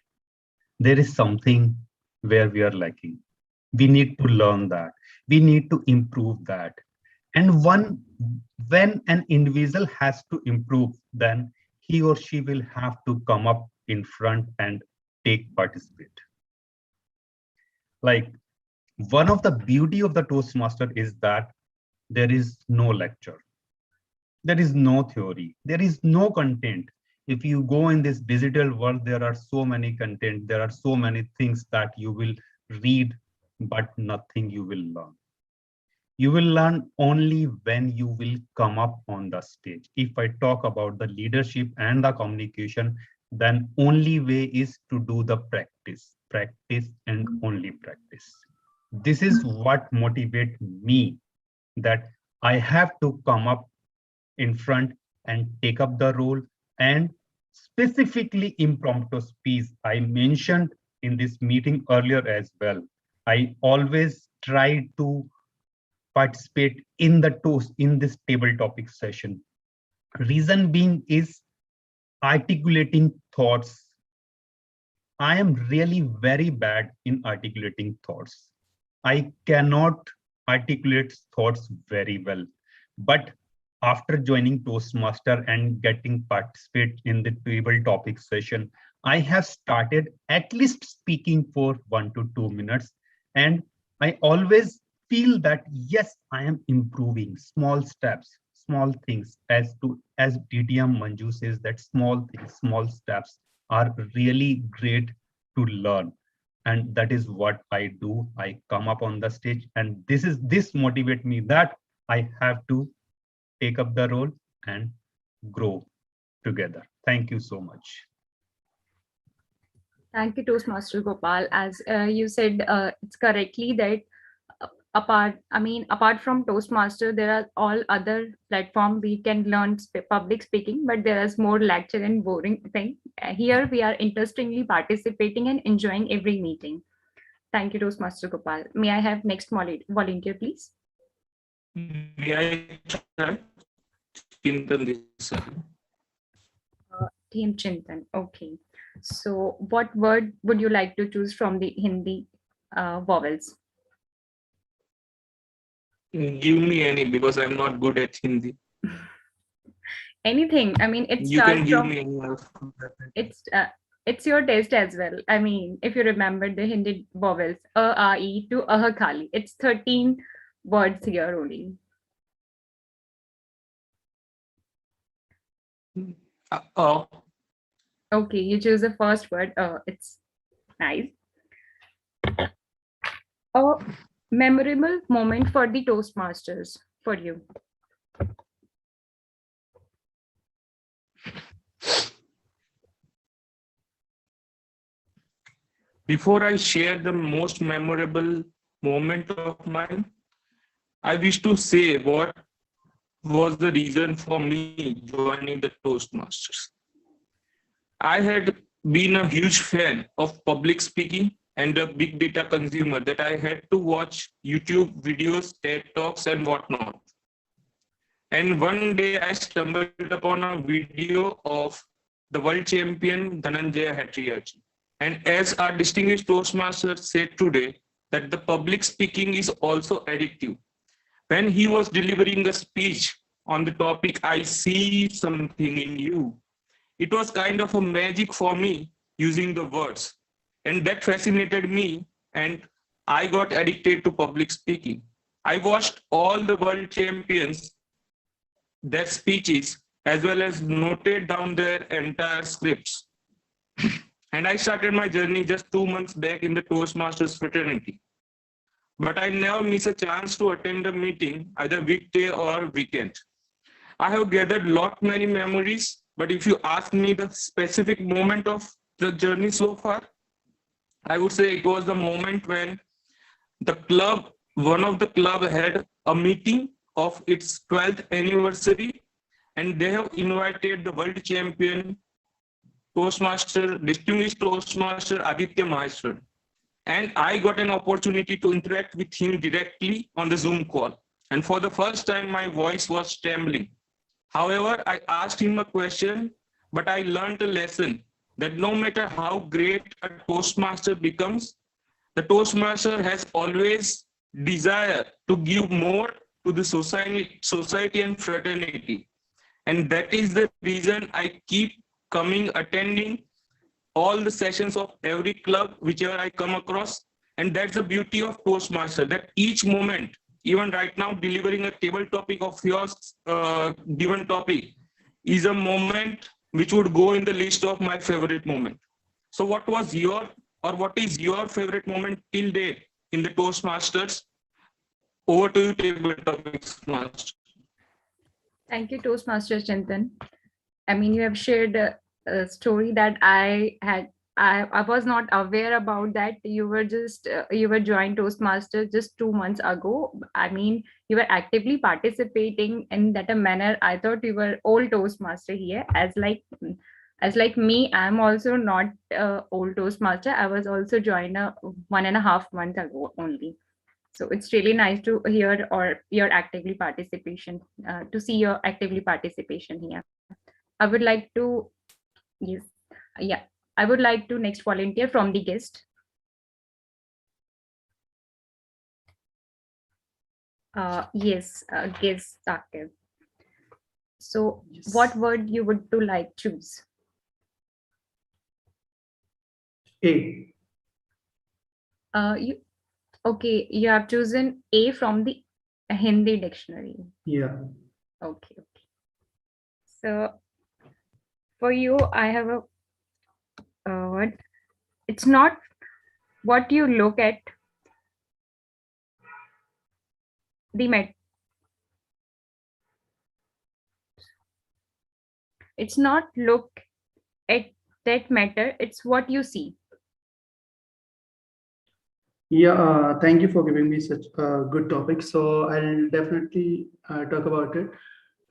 There is something where we are lacking. We need to learn that. We need to improve that. And when an individual has to improve, then he or she will have to come up in front and participate. Like, one of the beauty of the Toastmaster is that there is no lecture. There is no theory. There is no content. If you go in this digital world, there are so many content. There are so many things that you will read, but nothing you will learn. You will learn only when you will come up on the stage. If I talk about the leadership and the communication, then only way is to do the practice. practice and only practice. This is what motivates me, that I have to come up in front and take up the role. And specifically impromptu speech, I mentioned in this meeting earlier as well. I always try to participate in this table topic session. Reason being is articulating thoughts. I am really very bad in articulating thoughts. I cannot articulate thoughts very well. But after joining Toastmaster and getting participate in the table topic session, I have started at least speaking for 1 to 2 minutes. And I always feel that, yes, I am improving. Small steps, small things, as DTM Manju says, that small things, small steps are really great to learn. And that is what I do. I come up on the stage, and this motivates me that I have to take up the role and grow together. Thank you so much. Thank you, Toastmaster Gopal. As you said, it's correctly that apart from Toastmaster, there are all other platforms we can learn public speaking, but there is more lecture and boring thing. Here we are interestingly participating and enjoying every meeting. Thank you, Toastmaster Gopal. May I have next volunteer, please? May I try? Chintan this time. Team Chintan. Okay. So what word would you like to choose from the Hindi vowels? Give me any, because I'm not good at Hindi. Anything. I mean, it You starts can give from. me any alphabet. It's your test as well. I mean, if you remember the Hindi vowels, a, e to khali. It's 13 words here only. Okay, you choose the first word. It's nice. A memorable moment for the Toastmasters for you. Before I share the most memorable moment of mine, I wish to say what was the reason for me joining the Toastmasters. I had been a huge fan of public speaking and a big data consumer that I had to watch YouTube videos, TED Talks, and whatnot. And one day I stumbled upon a video of the world champion Dhananjaya Hettiarji. And as our distinguished Toastmaster said today, that the public speaking is also addictive. When he was delivering a speech on the topic, I see something in you, it was kind of a magic for me using the words. And that fascinated me, and I got addicted to public speaking. I watched all the world champions, their speeches, as well as noted down their entire scripts. And I started my journey just 2 months back in the Toastmasters fraternity. But I never miss a chance to attend a meeting, either weekday or weekend. I have gathered many memories, but if you ask me the specific moment of the journey so far, I would say it was the moment when one of the club had a meeting of its 12th anniversary, and they have invited the world champion distinguished Toastmaster Aditya Maheshwar. And I got an opportunity to interact with him directly on the Zoom call. And for the first time, my voice was trembling. However, I asked him a question, but I learned a lesson that no matter how great a Toastmaster becomes, the Toastmaster has always desire to give more to the society and fraternity. And that is the reason I keep attending all the sessions of every club, whichever I come across. And that's the beauty of Toastmaster, that each moment, even right now, delivering a table topic of yours, given topic, is a moment which would go in the list of my favorite moment. So what is your favorite moment till date in the Toastmasters? Over to you, table topics master. Thank you, Toastmaster Chintan. I mean, you have shared a story that I had I was not aware about that. You were just you were joined Toastmasters just 2 months ago. I mean, you were actively participating in that a manner. I thought you were old Toastmaster here. As like me, I'm also not old Toastmaster. I was also joined 1.5 months ago only. So it's really nice to hear or your actively participation, to see your actively participation here. I would like to, yes, yeah, I would like to next volunteer from the guest. Yes, guest Sakib. So what word you would to like choose? A. You okay, you have chosen A from the Hindi dictionary. Yeah. Okay, okay. So for you, I have a word. It's not what you look at, the met. It's not look at that matter. It's what you see. Yeah, thank you for giving me such a good topic. So I'll definitely talk about it.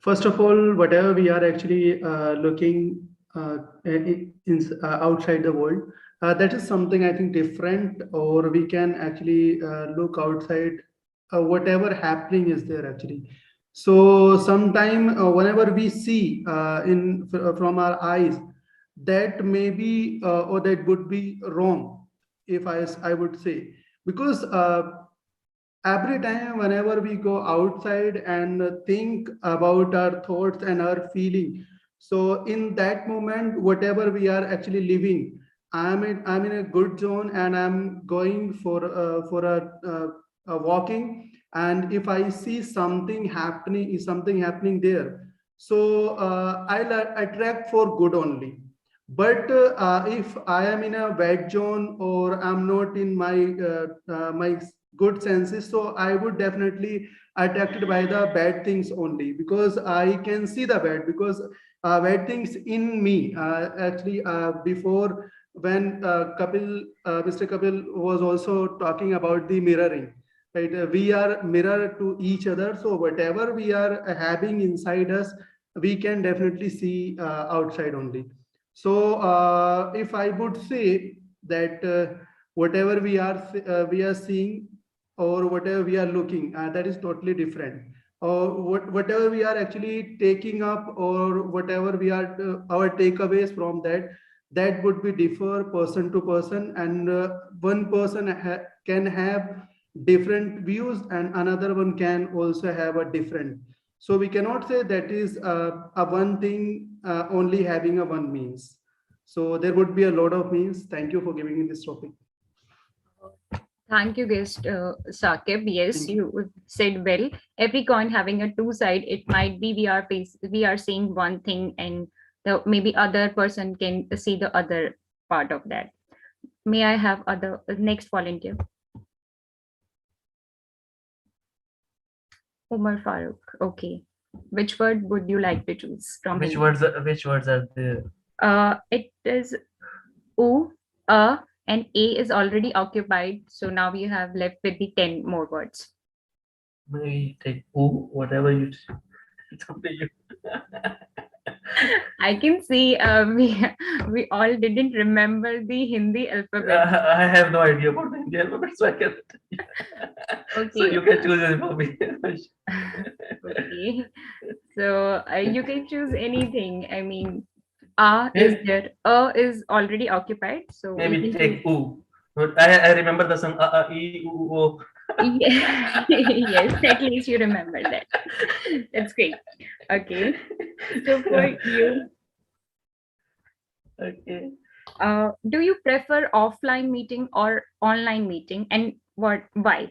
First of all, whatever we are actually looking outside the world, that is something I think different, or we can actually look outside whatever happening is there actually. So sometime whenever we see from our eyes, that may be or that would be wrong, if I would say, because every time whenever we go outside and think about our thoughts and our feeling, so in that moment whatever we are actually living, I'm in a good zone and I'm going for a walking, and if I see something happening there, so I'll attract for good only. But if I am in a bad zone or I'm not in my good senses, so I would definitely attracted by the bad things only, because I can see the bad, because bad things in me actually before, when Mr. Kapil was also talking about the mirroring, right? We are mirror to each other, so whatever we are having inside us, we can definitely see outside only. So if I would say that whatever we are seeing, or whatever we are looking, that is totally different. Or whatever we are actually taking up, or whatever we are our takeaways from that, that would be differ person to person, and one person can have different views, and another one can also have a different. So we cannot say that is a one thing only having a one means. So there would be a lot of means. Thank you for giving me this topic. Thank you, guest Sakib. Yes, you said well. Every coin having a two side. It might be we are seeing one thing, and the maybe other person can see the other part of that. May I have other next volunteer? Umar Farooq. Okay. Which word would you like to choose from Which Hindi? which words are there? It is U, and A is already occupied. So now we have left with the 10 more words. Maybe take who, whatever you. It's up to you. I can see we all didn't remember the Hindi alphabet. I have no idea about the Indian alphabet, so I can. Okay. So you can choose it for me. Okay. So you can choose anything. I mean, is there? Is already occupied. So we Maybe can take choose. U. But I remember the song E U O. Yes, at least you remember that. That's great. Okay. So for you, okay. Do you prefer offline meeting or online meeting, and what? Why?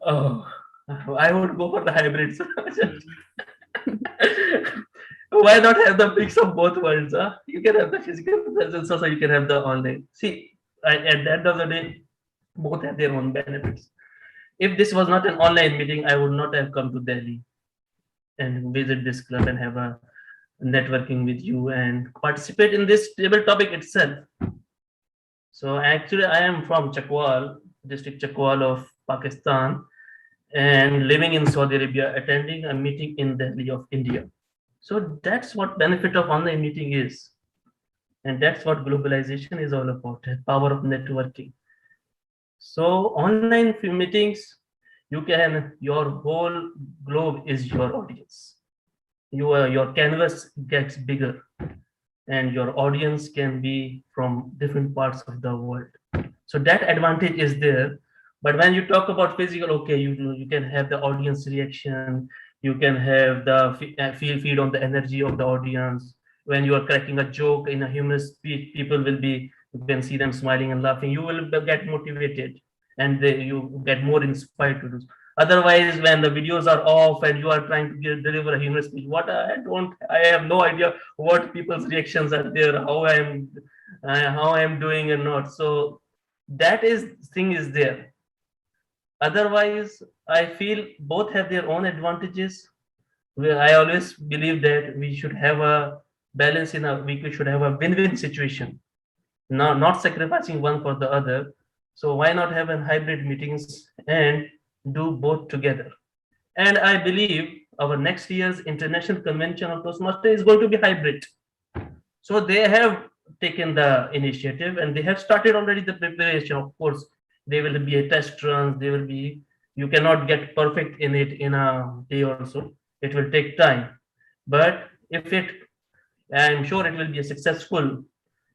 Oh, I would go for the hybrid. Why not have the mix of both worlds? Huh? You can have the physical presence, also you can have the online. See, at the end of the day, both have their own benefits. If this was not an online meeting, I would not have come to Delhi and visit this club and have a networking with you and participate in this table topic itself. So actually, I am from Chakwal, district Chakwal of Pakistan, and living in Saudi Arabia, attending a meeting in Delhi of India. So that's what benefit of online meeting is. And that's what globalization is all about, the power of networking. So online meetings, your whole globe is your audience. Your canvas gets bigger and your audience can be from different parts of the world. So that advantage is there. But when you talk about physical, okay, you can have the audience reaction, you can have the feed on the energy of the audience. When you are cracking a joke in a humorous speech, people will be, you can see them smiling and laughing. You will get motivated and you get more inspired to do. Otherwise, when the videos are off and you are trying to deliver a humorous speech, I have no idea what people's reactions are there, how I am doing and not. So that is thing is there. Otherwise, I feel both have their own advantages. I always believe that we should have a balance we should have a win-win situation, not sacrificing one for the other. So why not have a hybrid meetings and do both together? And I believe our next year's international convention of Toastmasters is going to be hybrid. So they have taken the initiative and they have started already the preparation. Of course, there will be a test runs. You cannot get perfect in it in a day or so. It will take time. But I'm sure it will be a successful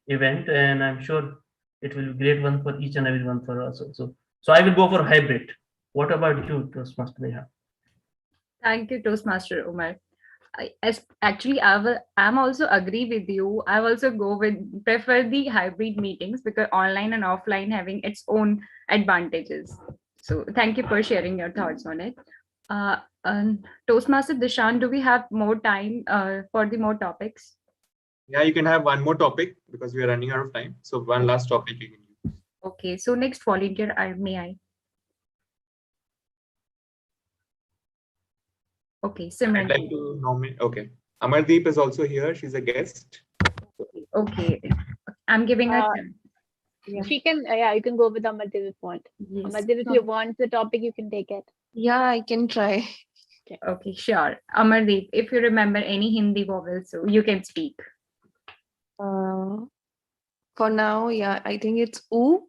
event, and I'm sure it will be a great one for each and every one for us also. So I will go for hybrid. What about you, Toastmaster Neha? Thank you, Toastmaster Umar. I'm also agree with you. I also prefer the hybrid meetings because online and offline having its own advantages. So thank you for sharing your thoughts on it. Toastmaster Dishan, do we have more time for the more topics? Yeah, you can have one more topic because we are running out of time. So one last topic you can use. Okay, so next volunteer, may I? Okay, Simran. I'd like to nominate. Okay, Amardeep is also here. She's a guest. Okay, I'm giving a. She can, you can go with Amardeep if you want. Yes. Amardeep, if you want the topic, you can take it. Yeah, I can try. Okay, sure. Amardeep, if you remember any Hindi vowels, so you can speak. For now, yeah, I think it's oo.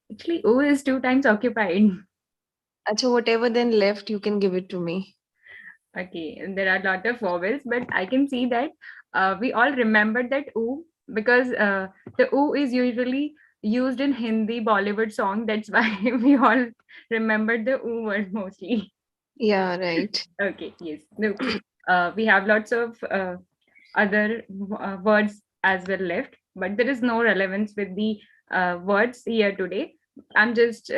Actually, oo is 2 times occupied. So whatever then left, you can give it to me. Okay, and there are a lot of vowels, but I can see that we all remember that oo because the oo is usually used in Hindi Bollywood song. That's why we all remember the oo word mostly. Yeah, right. Okay, yes. No, we have lots of other words as well left, but there is no relevance with the words here today. I'm just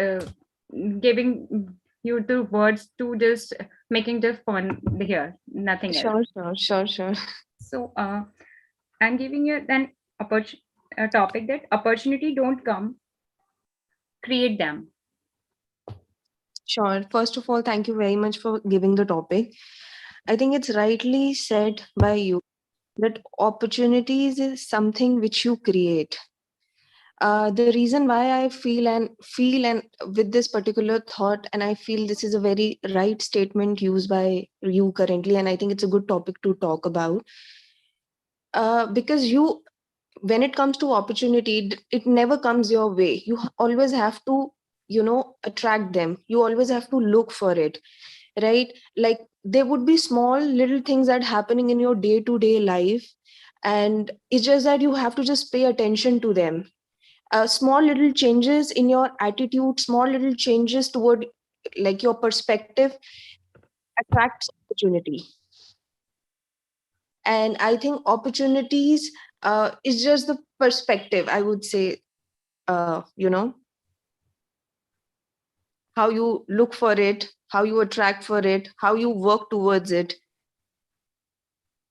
giving you the words to just making the fun here, nothing else. Sure. So I'm giving you then a topic that opportunity don't come, create them. Sure. First of all, thank you very much for giving the topic. I think it's rightly said by you that opportunities is something which you create. The reason why I feel and with this particular thought, and I feel this is a very right statement used by you currently, and I think it's a good topic to talk about. Because when it comes to opportunity, it never comes your way. You always have to, attract them. You always have to look for it, right? Like there would be small little things that happening in your day-to-day life, and it's just that you have to just pay attention to them. Small little changes in your attitude, small little changes toward like your perspective attracts opportunity. And I think opportunities is just the perspective, I would say. How you look for it, how you attract for it, how you work towards it.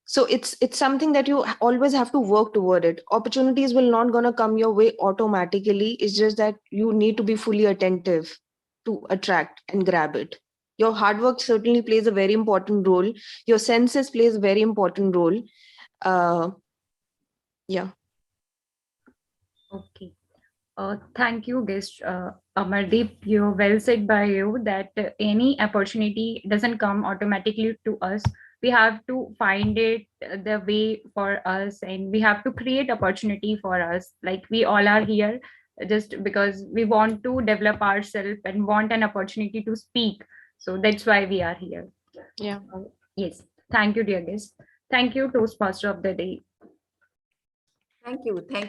So it's something that you always have to work toward it. Opportunities will not gonna come your way automatically. It's just that you need to be fully attentive to attract and grab it. Your hard work certainly plays a very important role. Your senses plays a very important role. Yeah. Okay. Thank you, guest Amardeep. You well said by you that any opportunity doesn't come automatically to us. We have to find it the way for us, and we have to create opportunity for us. Like we all are here just because we want to develop ourselves and want an opportunity to speak. So that's why we are here. Yeah. Yes. Thank you, dear guest. Thank you, Toastmaster of the day. Thank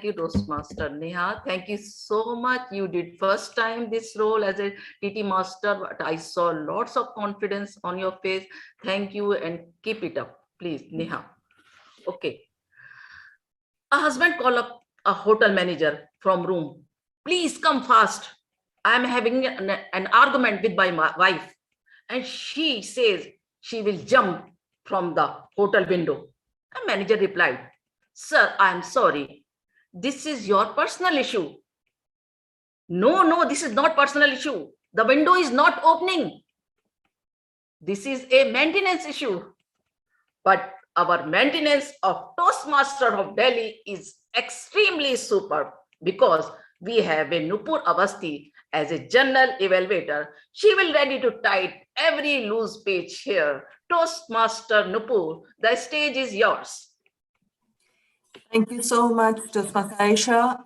you, Toastmaster Neha. Thank you so much. You did first time this role as a TT master, but I saw lots of confidence on your face. Thank you and keep it up, please, Neha. Okay. A husband called up a hotel manager from room. Please come fast. I am having an argument with my wife, and she says she will jump from the hotel window. A manager replied, Sir, I am sorry. This is your personal issue. No, this is not personal issue. The window is not opening. This is a maintenance issue. But our maintenance of Toastmaster of Delhi is extremely superb because we have a Nupur Avasti as a general evaluator. She will ready to tight every loose page here. Toastmaster Nupur, the stage is yours. Thank you so much, Toastmaster Aisha.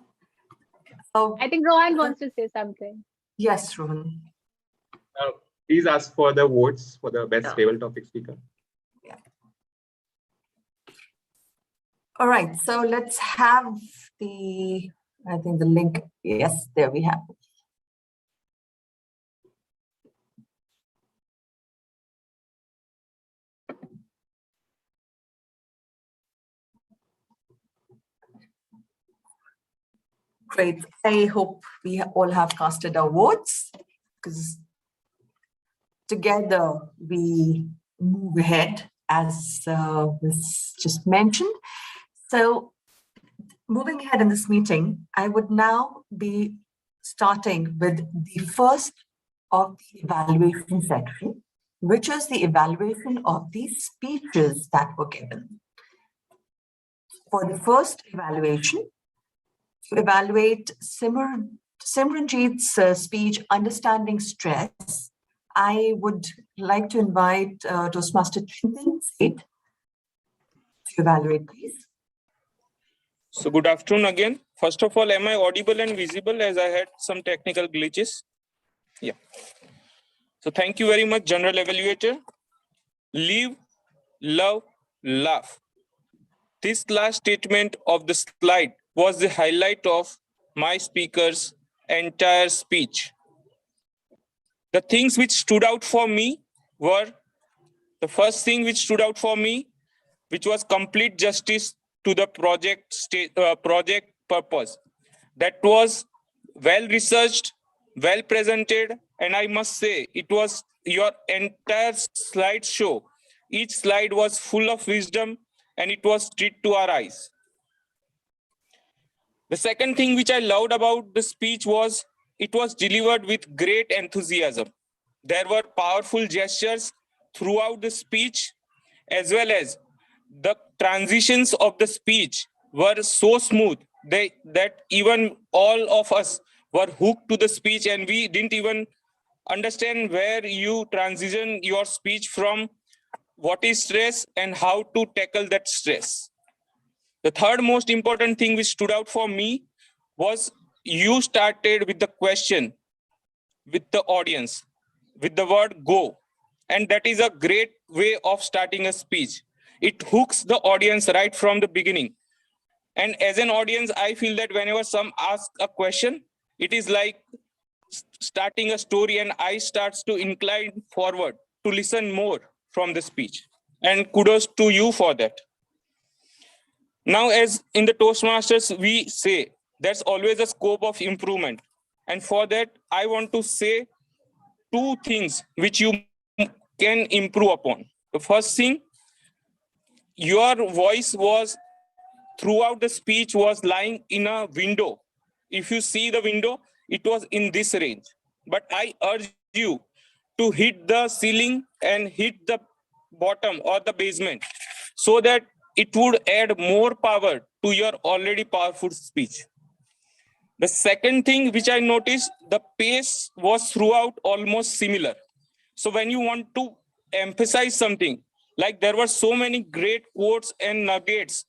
I think Rohan wants to say something. Yes, Rohan. Please ask for the votes for the best table topic speaker. All right, so let's have the link. Yes, there we have it. Great. I hope we all have casted our votes because together we move ahead, as was just mentioned. So moving ahead in this meeting, I would now be starting with the first of the evaluation section, which is the evaluation of the speeches that were given. For the first evaluation, to evaluate Simranjeet's speech, Understanding Stress, I would like to invite Toastmaster Chintan Seth to evaluate, please. So good afternoon again. First of all, am I audible and visible as I had some technical glitches? Yeah. So thank you very much, General Evaluator. Live, love, laugh. This last statement of the slide was the highlight of my speaker's entire speech. The things which stood out for me were, the first thing which stood out for me, which was complete justice to the project purpose. That was well researched, well presented, and I must say it was your entire slideshow. Each slide was full of wisdom and it was straight to our eyes. The second thing which I loved about the speech was it was delivered with great enthusiasm. There were powerful gestures throughout the speech, as well as the transitions of the speech were so smooth that even all of us were hooked to the speech and we didn't even understand where you transition your speech from, what is stress and how to tackle that stress. The third most important thing which stood out for me was you started with the question with the audience, with the word go. And that is a great way of starting a speech. It hooks the audience right from the beginning. And as an audience, I feel that whenever some ask a question, it is like starting a story and I starts to incline forward to listen more from the speech. And kudos to you for that. Now, as in the Toastmasters, we say there's always a scope of improvement. And for that, I want to say two things which you can improve upon. The first thing, your voice was throughout the speech was lying in a window. If you see the window, it was in this range. But I urge you to hit the ceiling and hit the bottom or the basement, so that it would add more power to your already powerful speech. The second thing which I noticed, the pace was throughout almost similar. So when you want to emphasize something, like there were so many great quotes and nuggets,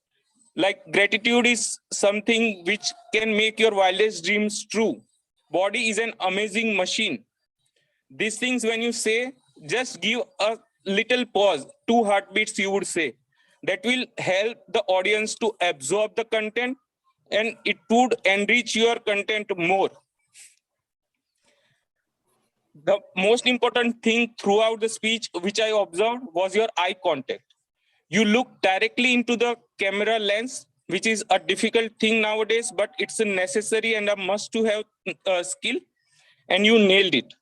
like gratitude is something which can make your wildest dreams true. Body is an amazing machine. These things, when you say, just give a little pause, 2 heartbeats, you would say. That will help the audience to absorb the content, and it would enrich your content more. The most important thing throughout the speech, which I observed, was your eye contact. You look directly into the camera lens, which is a difficult thing nowadays, but it's a necessary and a must to have skill, and you nailed it.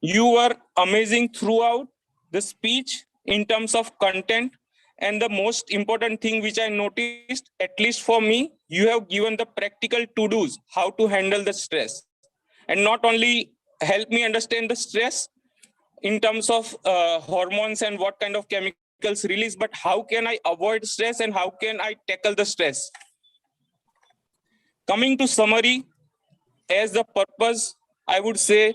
You were amazing throughout the speech in terms of content. And the most important thing which I noticed, at least for me, you have given the practical to-dos, how to handle the stress. And not only help me understand the stress in terms of hormones and what kind of chemicals release, but how can I avoid stress and how can I tackle the stress? Coming to summary, as the purpose, I would say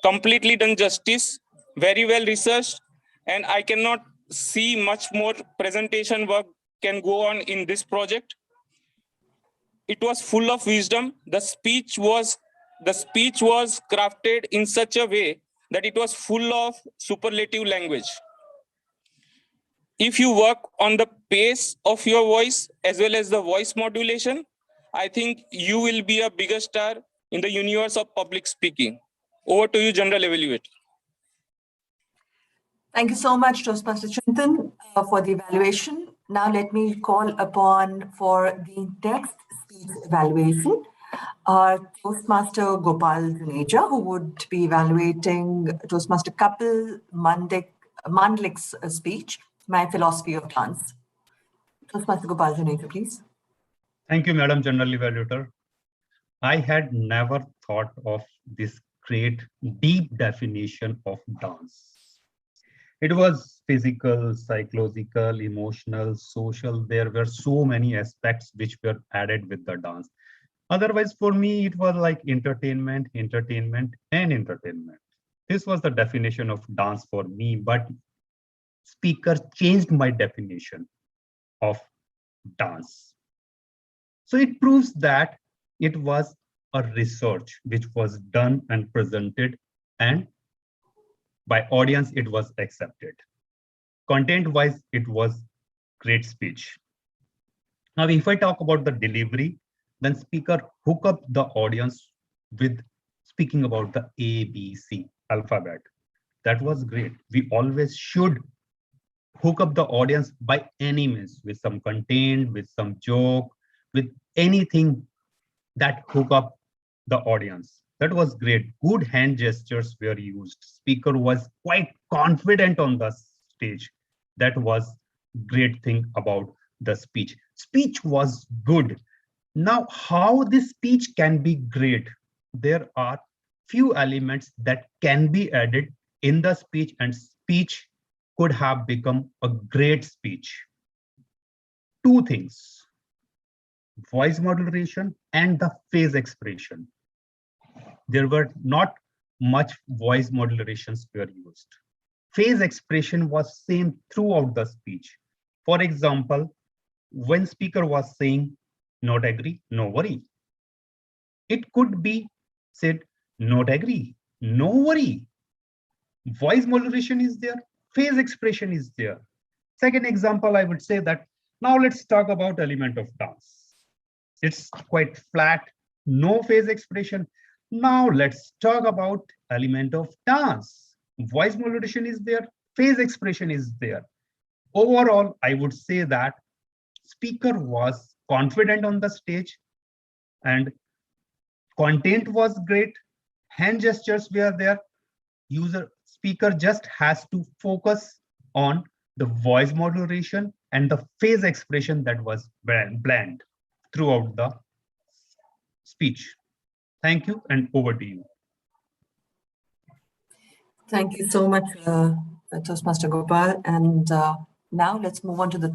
completely done justice, very well researched, and I cannot see much more presentation work can go on in this project. It was full of wisdom. The speech was crafted in such a way that it was full of superlative language. If you work on the pace of your voice as well as the voice modulation, I think you will be a bigger star in the universe of public speaking. Over to you, General Evaluator. Thank you so much, Toastmaster Chintan, for the evaluation. Now let me call upon for the next speech evaluation, Toastmaster Gopal Juneja, who would be evaluating Toastmaster Kapil Mandlik's speech, My Philosophy of Dance. Toastmaster Gopal Juneja, please. Thank you, Madam General Evaluator. I had never thought of this great, deep definition of dance. It was physical, psychological, emotional, social. There were so many aspects which were added with the dance. Otherwise, for me, it was like entertainment, entertainment, and entertainment. This was the definition of dance for me, but speaker changed my definition of dance. So it proves that it was a research which was done and presented, and by audience, it was accepted. Content-wise, it was great speech. Now, if I talk about the delivery, then speaker hook up the audience with speaking about the ABC alphabet. That was great. We always should hook up the audience by any means, with some content, with some joke, with anything that hook up the audience. That was great. Good hand gestures were used. Speaker was quite confident on the stage. That was great thing about the speech. Speech was good. Now, how this speech can be great? There are few elements that can be added in the speech, and speech could have become a great speech. Two things: voice modulation and the face expression. There were not much voice modulations were used. Face expression was same throughout the speech. For example, when speaker was saying, not agree, no worry, it could be said, not agree, no worry. Voice modulation is there, face expression is there. Second example, I would say that now let's talk about element of dance. It's quite flat, no face expression. Now let's talk about element of dance. Voice modulation is there, face expression is there. Overall, I would say that speaker was confident on the stage and content was great. Hand gestures were there. Speaker just has to focus on the voice modulation and the face expression that was bland throughout the speech. Thank you, and over to you. Thank you so much, Toastmaster Gopal. And now let's move on to the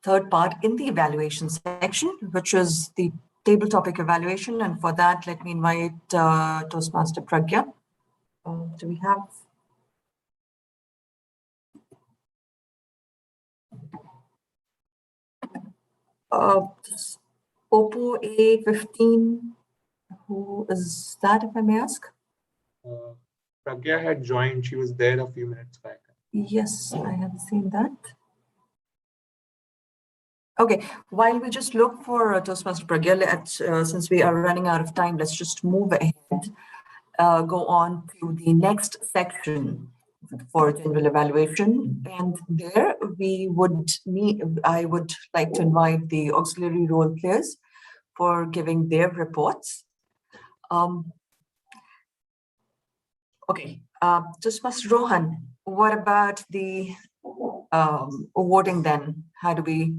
third part in the evaluation section, which is the table topic evaluation. And for that, let me invite Toastmaster Pragya. Do we have? Oppo A15, who is that, if I may ask? Pragya had joined. She was there a few minutes back. Yes, I have seen that. Okay, while we just look for Toastmaster Pragya, since we are running out of time, let's just move ahead, go on to the next section for general evaluation. And there I would like to invite the auxiliary role players for giving their reports. Okay, Toastmaster Rohan, what about the voting then? How do we?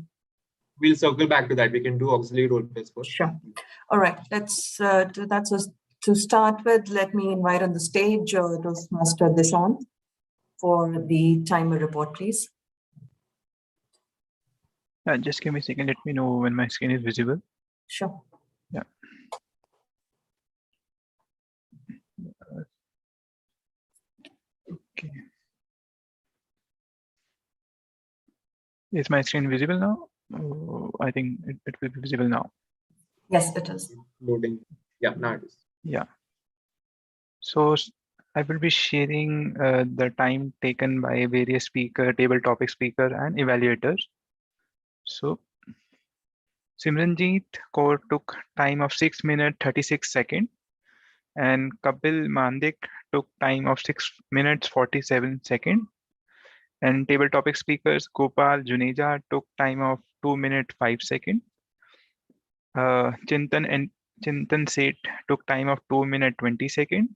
We'll circle back to that. We can do auxiliary role plays first. Sure. All right, let's do that. So to start with, let me invite on the stage Toastmaster Dishant for the timer report, please. Just give me a second. Let me know when my screen is visible. Sure. Yeah. Okay. Is my screen visible now? Oh, I think it will be visible now. Yes, it is. Loading. Yeah, now it is. Yeah. So I will be sharing the time taken by various table topic speaker and evaluators. So Simranjeet Kaur took time of 6 minutes 36 seconds, and Kapil Mandik took time of 6 minutes 47 seconds. And table topic speakers Gopal Juneja took time of 2 minutes 5 seconds. Chintan Seth took time of 2 minutes 20 seconds.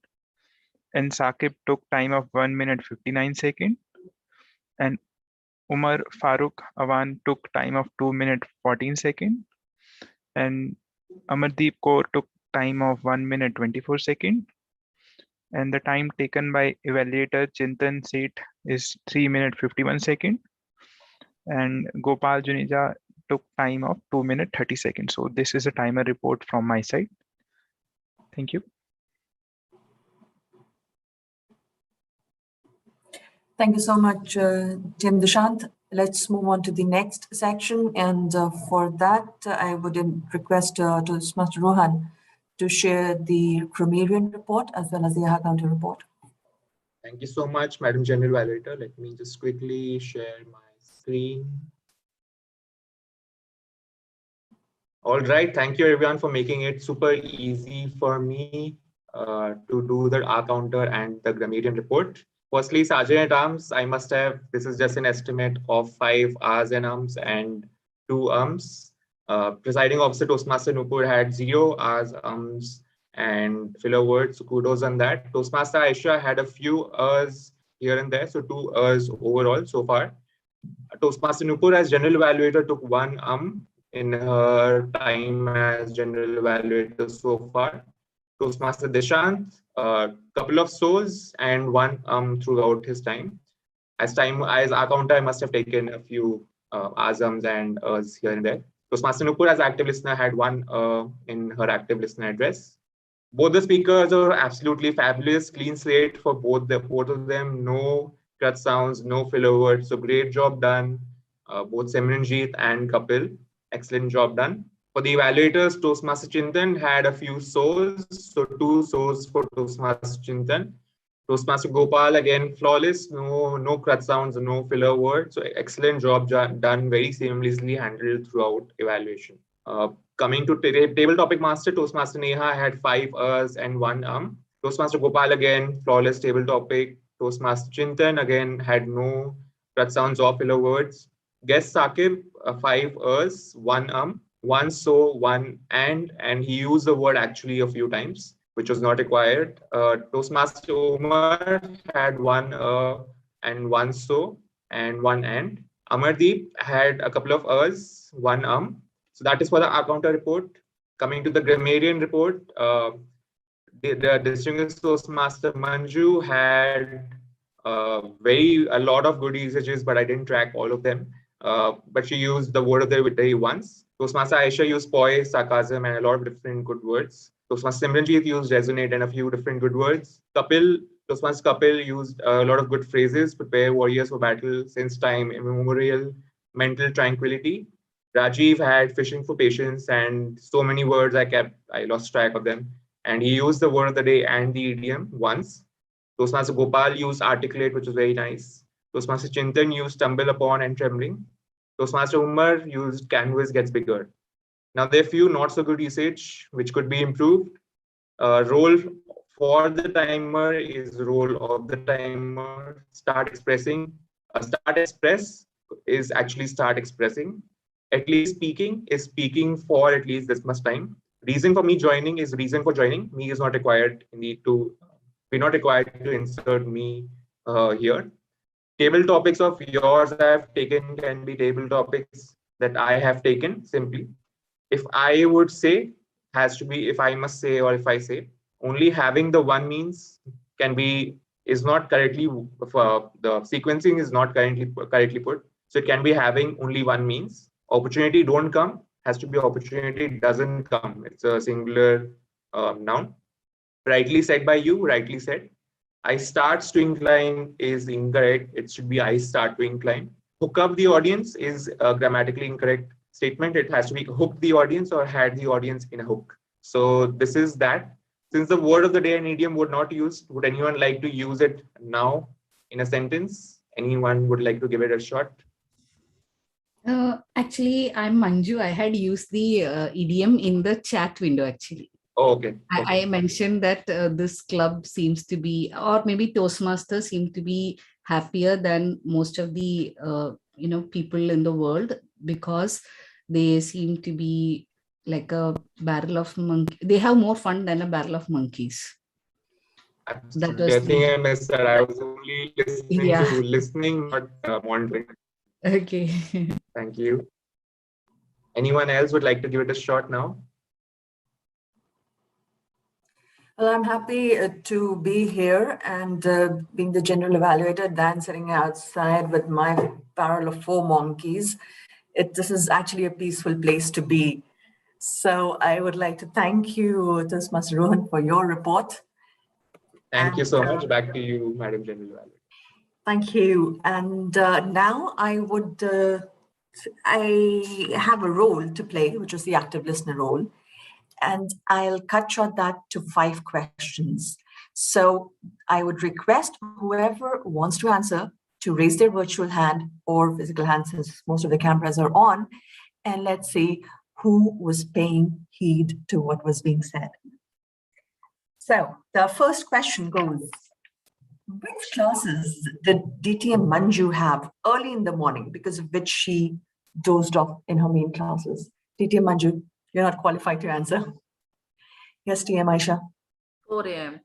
And Saqib took time of 1 minute 59 seconds. And Umar Farooq Awan took time of 2 minutes 14 seconds. And Amardeep Kaur took time of 1 minute 24 seconds. And the time taken by evaluator Chintan Seth is 3 minutes 51 seconds. And Gopal Juneja took time of 2 minutes 30 seconds. So this is a timer report from my side. Thank you. Thank you so much, Tim Dishant. Let's move on to the next section. And for that, I would request Toastmaster Rohan to share the Cromerian report as well as the AHA County report. Thank you so much, Madam General Evaluator. Let me just quickly share my screen. All right, thank you everyone for making it super easy for me to do the R counter and the grammarian report. Firstly, Sergeant at Arms, I must have, this is just an estimate of 5 R's and Ums and 2 Ums. Presiding Officer Toastmaster Nupur had 0 R's, Ums, and filler words, so kudos on that. Toastmaster Aisha had a few R's here and there, so 2 R's overall so far. Toastmaster Nupur as General Evaluator took 1 in her time as General Evaluator so far. Toastmaster Dishant, a couple of so's and 1 throughout his time. As our counter, I must have taken a few asams and here and there. Toastmaster Nupur as active listener had 1 in her active listener address. Both the speakers are absolutely fabulous, clean slate for both of them. No cut sounds, no filler words. So great job done, both Simranjeet and Kapil. Excellent job done. For the evaluators, Toastmaster Chintan had a few so's, so 2 so's for Toastmaster Chintan. Toastmaster Gopal, again, flawless, no crutch sounds, no filler words. So excellent job done, very seamlessly handled throughout evaluation. Coming to table topic master, Toastmaster Neha had 5 R's and 1 Toastmaster Gopal, again, flawless table topic. Toastmaster Chintan, again, had no crutch sounds or filler words. Guest Saqib, 5 R's, 1 1 so, 1 and he used the word actually a few times, which was not required. Toastmaster Umar had 1 and 1 so and 1 and. Amardeep had a couple of R's, 1 So that is for the R counter report. Coming to the grammarian report, the distinguished Toastmaster Manju had a lot of good usages, but I didn't track all of them. But she used the word of the day once. Toastmaster Aisha used poise, sarcasm, and a lot of different good words. Toastmaster Simranjeet used resonate and a few different good words. Toastmaster Kapil used a lot of good phrases: prepare warriors for battle, sense time immemorial, mental tranquility. Rajiv had fishing for patience and so many words I lost track of them. And he used the word of the day and the idiom once. Toastmaster Gopal used articulate, which was very nice. Toastmaster Chintan used stumble upon and trembling. Toastmaster Umar used canvas gets bigger. Now there are few not so good usage which could be improved. Role for the timer is role of the timer. Start expressing. Start express is actually start expressing. At least speaking is speaking for at least this much time. Reason for me joining is reason for joining. Me is not required. We're not required to insert me here. Table topics of yours I have taken can be table topics that I have taken simply. If I would say, has to be if I must say or if I say, only having the one means is not correctly, the sequencing is not correctly put. So it can be having only one means. Opportunity don't come, has to be opportunity doesn't come. It's a singular noun. Rightly said by you, rightly said. I starts to incline is incorrect. It should be I start to incline. Hook up the audience is a grammatically incorrect statement. It has to be hook the audience or had the audience in a hook. So this is that. Since the word of the day and idiom were not used, would anyone like to use it now in a sentence? Anyone would like to give it a shot? Actually, I'm Manju. I had used the idiom in the chat window, actually. Oh, okay. I mentioned that this club seems to be, or maybe Toastmasters seem to be happier than most of the people in the world because they seem to be like a barrel of monkeys. They have more fun than a barrel of monkeys. Absolutely. I think I missed that. I was only listening, not monitoring. Okay. Thank you. Anyone else would like to give it a shot now? Well, I'm happy to be here and being the general evaluator than sitting outside with my barrel of 4 monkeys. This is actually a peaceful place to be. So I would like to thank you, Toastmaster Rohan, for your report. Thank you so much. Back to you, Madam General Evaluator. Thank you. And now I have a role to play, which is the active listener role. And I'll cut short that to 5 questions. So I would request whoever wants to answer to raise their virtual hand or physical hand, since most of the cameras are on, and let's see who was paying heed to what was being said. So the first question goes, which classes did DTM Manju have early in the morning because of which she dozed off in her main classes? DTM Manju, you're not qualified to answer. Yes, TM Aisha. 4 a.m.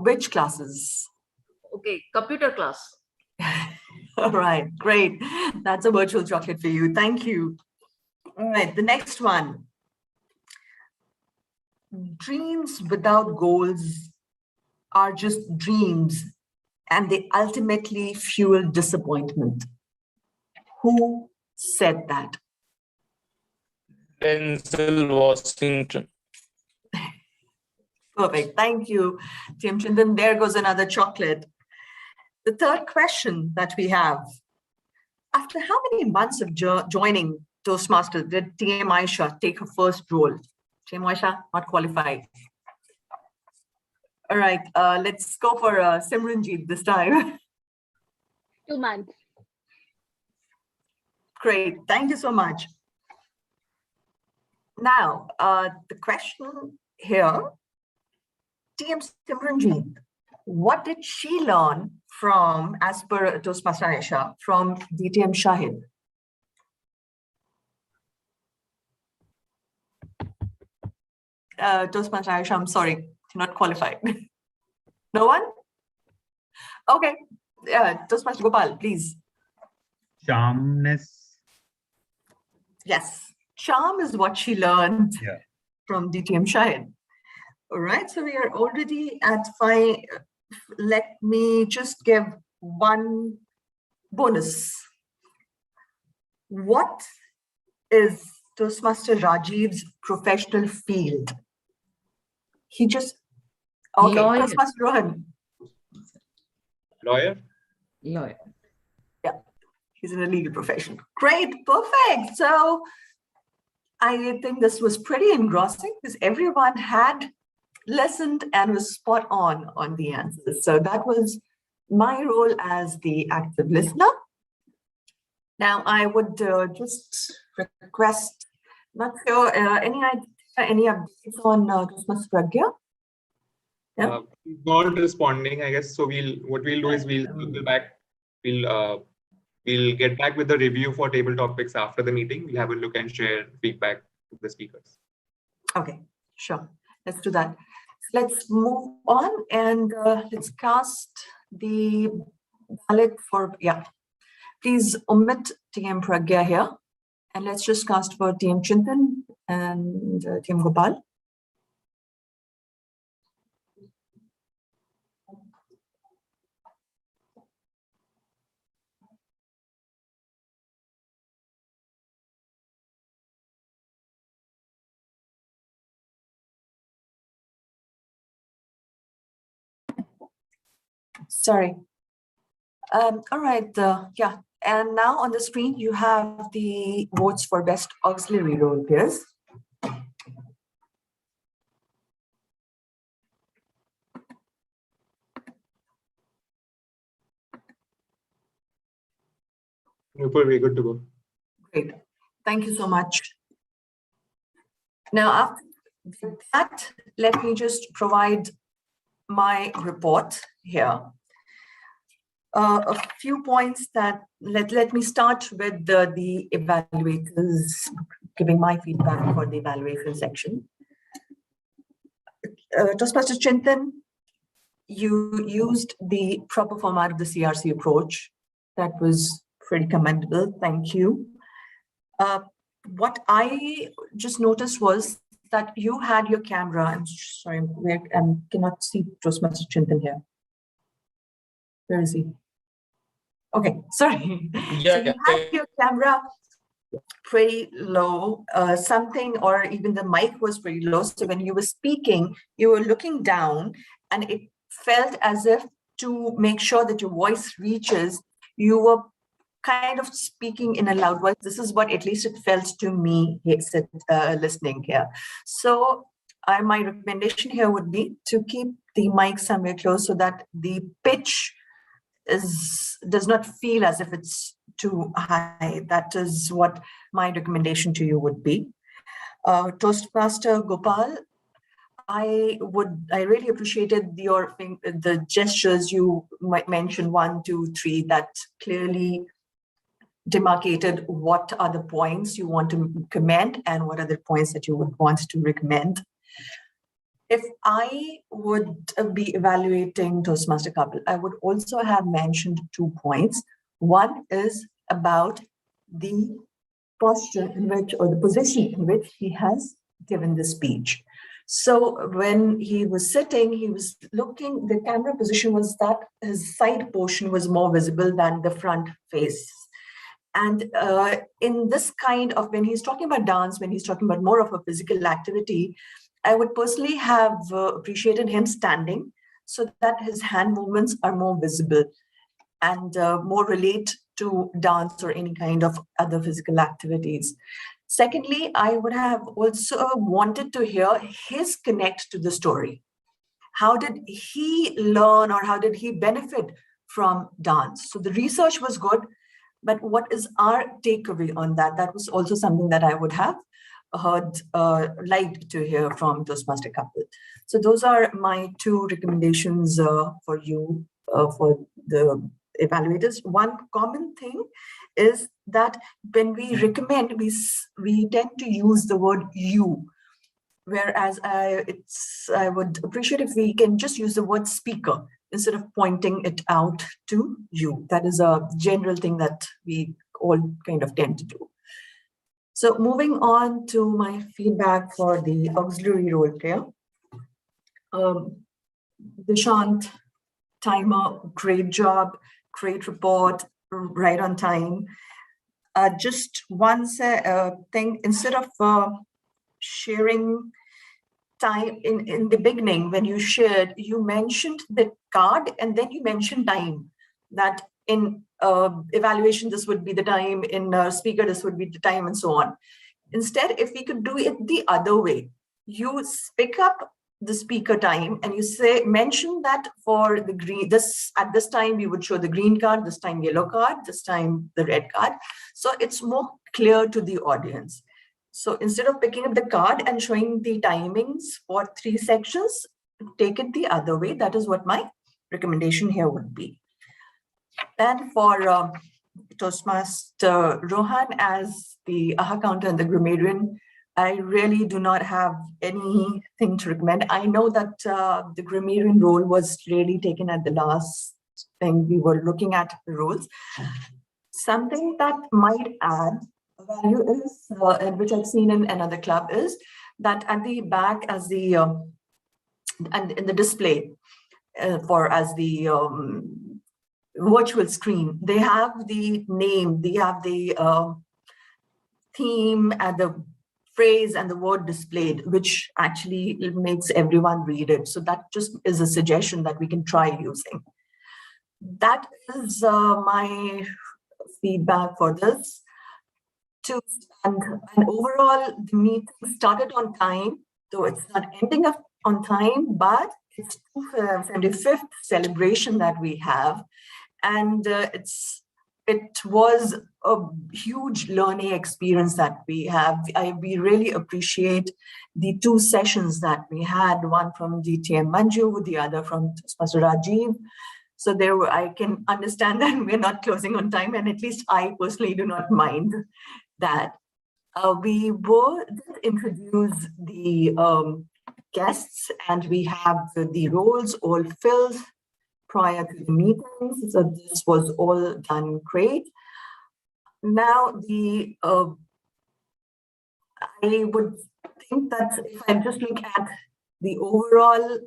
Which classes? Okay, computer class. All right, great. That's a virtual chocolate for you. Thank you. All right, the next one. Dreams without goals are just dreams, and they ultimately fuel disappointment. Who said that? Denzel Washington. Perfect. Thank you, Tim Chindan. There goes another chocolate. The third question that we have. After how many months of joining Toastmasters did TM Aisha take her first role? TM Aisha, not qualified. All right, let's go for Simranjeet this time. 2 months. Great. Thank you so much. Now, the question here, TM Simranjeet, what did she learn from, as per Toastmaster Aisha, from DTM Shahid? Toastmaster Aisha, I'm sorry, not qualified. No one? Okay. Toastmaster Gopal, please. Calmness. Yes. Charm is what she learned from DTM Shahid. All right, so we are already at 5. Let me just give one bonus. What is Toastmaster Rajiv's professional field? He just, okay, Lawyer. Toastmaster Rohan. Lawyer? Lawyer. Yeah, he's in a legal profession. Great, perfect. So I think this was pretty engrossing because everyone had listened and was spot on the answers. So that was my role as the active listener. Now I would just request, not sure, any updates on Toastmaster Pragya? Yeah. He's not responding, I guess. So what we'll do is we'll circle back. We'll get back with the review for table topics after the meeting. We'll have a look and share feedback to the speakers. Okay, sure. Let's do that. Let's move on and let's cast the ballot for, yeah. Please omit TM Pragya here. And let's just cast for TM Chintan and TM Gopal. Sorry. All right, yeah. And now on the screen, you have the votes for best auxiliary role players. We're good to go. Great. Thank you so much. Now, after that, let me just provide my report here. A few points that let me start with the evaluators, giving my feedback for the evaluation section. Toastmaster Chintan, you used the proper format of the CRC approach. That was pretty commendable. Thank you. What I just noticed was that you had your camera. I'm sorry, I cannot see Toastmaster Chintan here. Where is he? Okay, sorry. Yeah, so you had your camera pretty low, something, or even the mic was pretty low. So when you were speaking, you were looking down and it felt as if to make sure that your voice reaches, you were kind of speaking in a loud voice. This is what at least it felt to me listening here. So my recommendation here would be to keep the mic somewhere close so that the pitch does not feel as if it's too high. That is what my recommendation to you would be. Toastmaster Gopal, I really appreciated the gestures you might mention 1, 2, 3 that clearly demarcated what are the points you want to commend and what are the points that you would want to recommend. If I would be evaluating Toastmaster Kapil, I would also have mentioned 2 points. One is about the posture in which, or the position in which he has given the speech. So when he was sitting, he was looking, the camera position was that his side portion was more visible than the front face. And in this kind of, when he's talking about dance, when he's talking about more of a physical activity, I would personally have appreciated him standing so that his hand movements are more visible and more relate to dance or any kind of other physical activities. Secondly, I would have also wanted to hear his connect to the story. How did he learn or how did he benefit from dance? So the research was good, but what is our takeaway on that? That was also something that I would have liked to hear from Toastmaster Kapil. So those are my 2 recommendations for you, for the evaluators. One common thing is that when we recommend, we tend to use the word you, whereas I would appreciate if we can just use the word speaker instead of pointing it out to you. That is a general thing that we all kind of tend to do. So moving on to my feedback for the auxiliary role player. Dishant, timer, great job, great report, right on time. Just one thing, instead of sharing time in the beginning, when you shared, you mentioned the card and then you mentioned time. That in evaluation, this would be the time, in speaker, this would be the time, and so on. Instead, if we could do it the other way, you pick up the speaker time and you say, mention that for the green, at this time we would show the green card, this time yellow card, this time the red card. So it's more clear to the audience. So instead of picking up the card and showing the timings for 3 sections, take it the other way. That is what my recommendation here would be. And for Toastmaster Rohan as the AHA counter and the grammarian, I really do not have anything to recommend. I know that the grammarian role was really taken at the last thing we were looking at the roles. Something that might add value is, and which I've seen in another club, is that at the back, as the and in the display as the virtual screen, they have the name, they have the theme and the phrase and the word displayed, which actually makes everyone read it. So that just is a suggestion that we can try using. That is my feedback for this. And overall, the meeting started on time, though it's not ending up on time, but it's the 75th celebration that we have. And it was a huge learning experience that we have. We really appreciate the 2 sessions that we had, one from DTM Manju, the other from Toastmaster Rajiv. So I can understand that we're not closing on time, and at least I personally do not mind that. We will introduce the guests, and we have the roles all filled prior to the meetings. So this was all done great. Now I would think that if I just look at the overall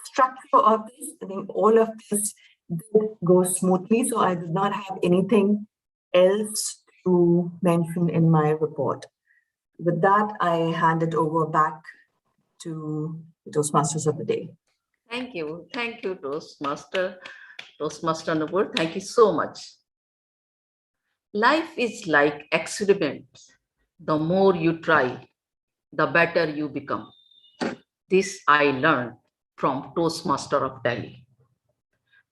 structure of this, I think all of this did go smoothly. So I did not have anything else to mention in my report. With that, I hand it over back to the Toastmasters of the day. Thank you, Toastmaster Nupur. Thank you so much. Life is like experiments. The more you try, the better you become. This I learned from Toastmaster of Delhi.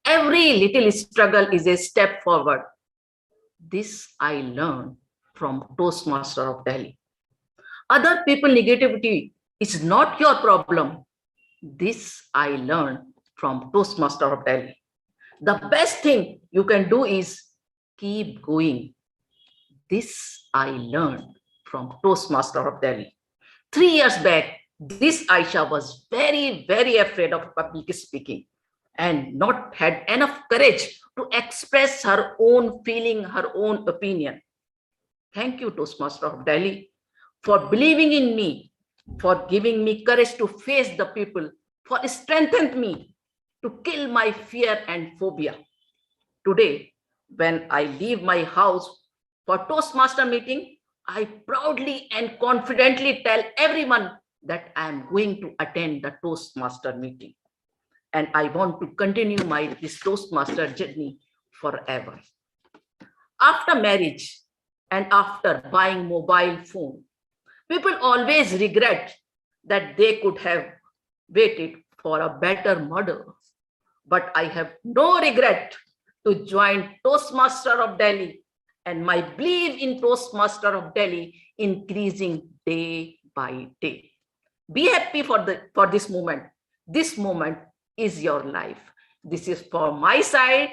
Every little struggle is a step forward. This I learned from Toastmaster of Delhi. Other people negativity is not your problem. This I learned from Toastmaster of Delhi. The best thing you can do is keep going. This I learned from Toastmaster of Delhi. 3 years back, this Aisha was very, very afraid of public speaking and not had enough courage to express her own feeling, her own opinion. Thank you, Toastmaster of Delhi, for believing in me, for giving me courage to face the people, for strengthening me to kill my fear and phobia. Today, when I leave my house for Toastmaster meeting, I proudly and confidently tell everyone that I am going to attend the Toastmaster meeting. And I want to continue this Toastmaster journey forever. After marriage and after buying mobile phone, people always regret that they could have waited for a better model. But I have no regret to join Toastmaster of Delhi, and my belief in Toastmaster of Delhi increasing day by day. Be happy for this moment. This moment is your life. This is for my side,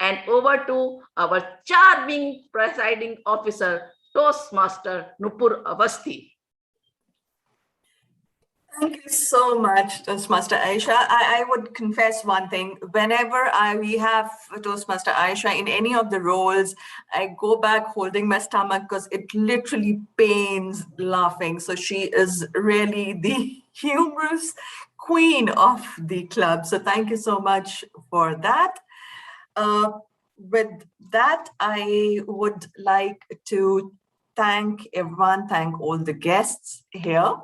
and over to our charming presiding officer, Toastmaster Nupur Avasthi. Thank you so much, Toastmaster Aisha. I would confess one thing. Whenever we have Toastmaster Aisha in any of the roles, I go back holding my stomach because it literally pains laughing. So she is really the humorous queen of the club. So thank you so much for that. With that, I would like to thank everyone, thank all the guests here.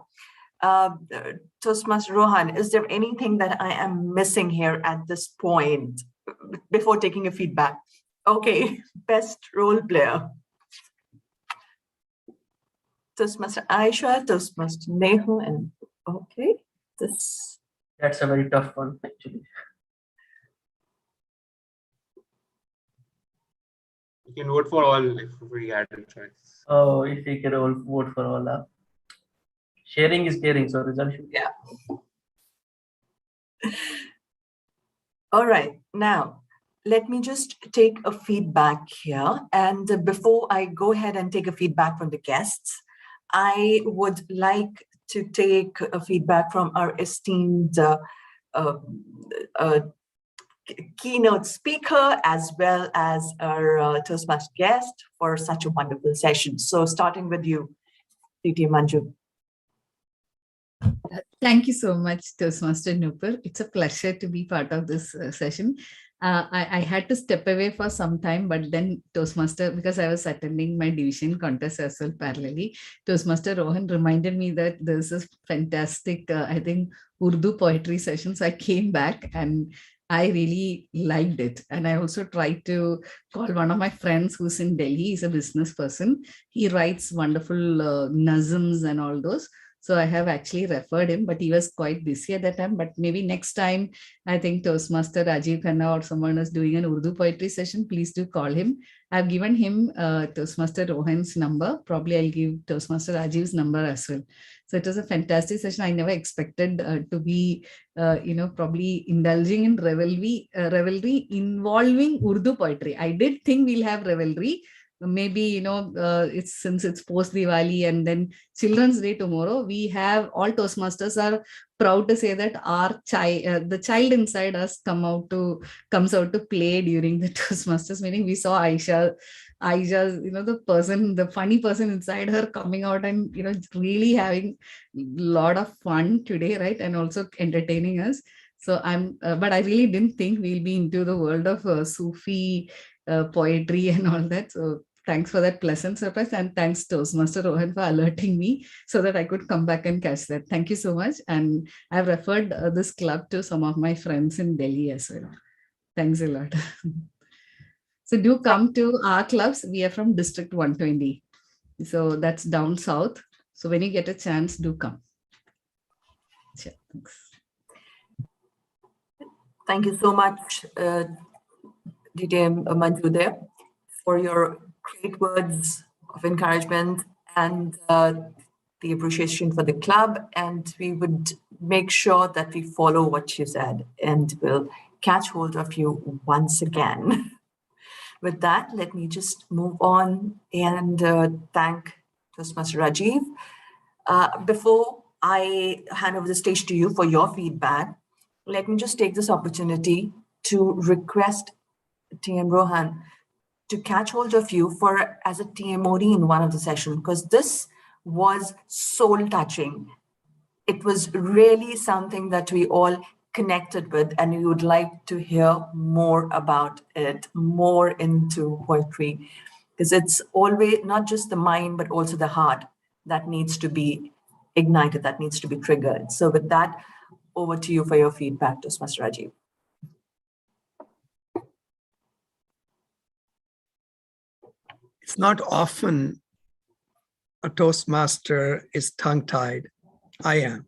Toastmaster Rohan, is there anything that I am missing here at this point before taking a feedback? Okay, best role player. Toastmaster Aisha, Toastmaster Nehu, and okay, this. That's a very tough one, actually. You can vote for all if we had a choice. Oh, if we can all vote for all. Sharing is caring, so result should. Yeah. All right, now let me just take a feedback here. And before I go ahead and take a feedback from the guests, I would like to take a feedback from our esteemed keynote speaker, as well as our Toastmaster guest for such a wonderful session. So starting with you, DT Manju. Thank you so much, Toastmaster Nupur. It's a pleasure to be part of this session. I had to step away for some time, but then Toastmaster, because I was attending my division contest as well parallelly, Toastmaster Rohan reminded me that there's this fantastic, I think, Urdu poetry session. So I came back and I really liked it. And I also tried to call one of my friends who's in Delhi. He's a business person. He writes wonderful nazms and all those. So I have actually referred him, but he was quite busy at that time. But maybe next time, I think Toastmaster Rajiv Khanna or someone is doing an Urdu poetry session, please do call him. I've given him Toastmaster Rohan's number. Probably I'll give Toastmaster Rajiv's number as well. So it was a fantastic session. I never expected to be, probably indulging in revelry involving Urdu poetry. I did think we'll have revelry. Maybe, it's since it's post Diwali and then Children's Day tomorrow, we have all Toastmasters are proud to say that our child, the child inside us comes out to play during the Toastmasters meeting. We saw Aisha, the funny person inside her coming out and, really having a lot of fun today, right? And also entertaining us. So but I really didn't think we'll be into the world of Sufi poetry and all that. So thanks for that pleasant surprise, and thanks Toastmaster Rohan for alerting me so that I could come back and catch that. Thank you so much. And I've referred this club to some of my friends in Delhi as well. Thanks a lot. So do come to our clubs. We are from District 120. So that's down south. So when you get a chance, do come. Sure, thanks. Thank you so much, DTM Manju there, for your great words of encouragement and the appreciation for the club. And we would make sure that we follow what you said, and we'll catch hold of you once again. With that, let me just move on and thank Toastmaster Rajiv. Before I hand over the stage to you for your feedback, let me just take this opportunity to request TM Rohan to catch hold of you as a TMOD in one of the sessions, because this was soul touching. It was really something that we all connected with, and we would like to hear more about it, more into poetry, because it's always not just the mind, but also the heart that needs to be ignited, that needs to be triggered. So with that, over to you for your feedback, Toastmaster Rajiv. It's not often a Toastmaster is tongue-tied. I am.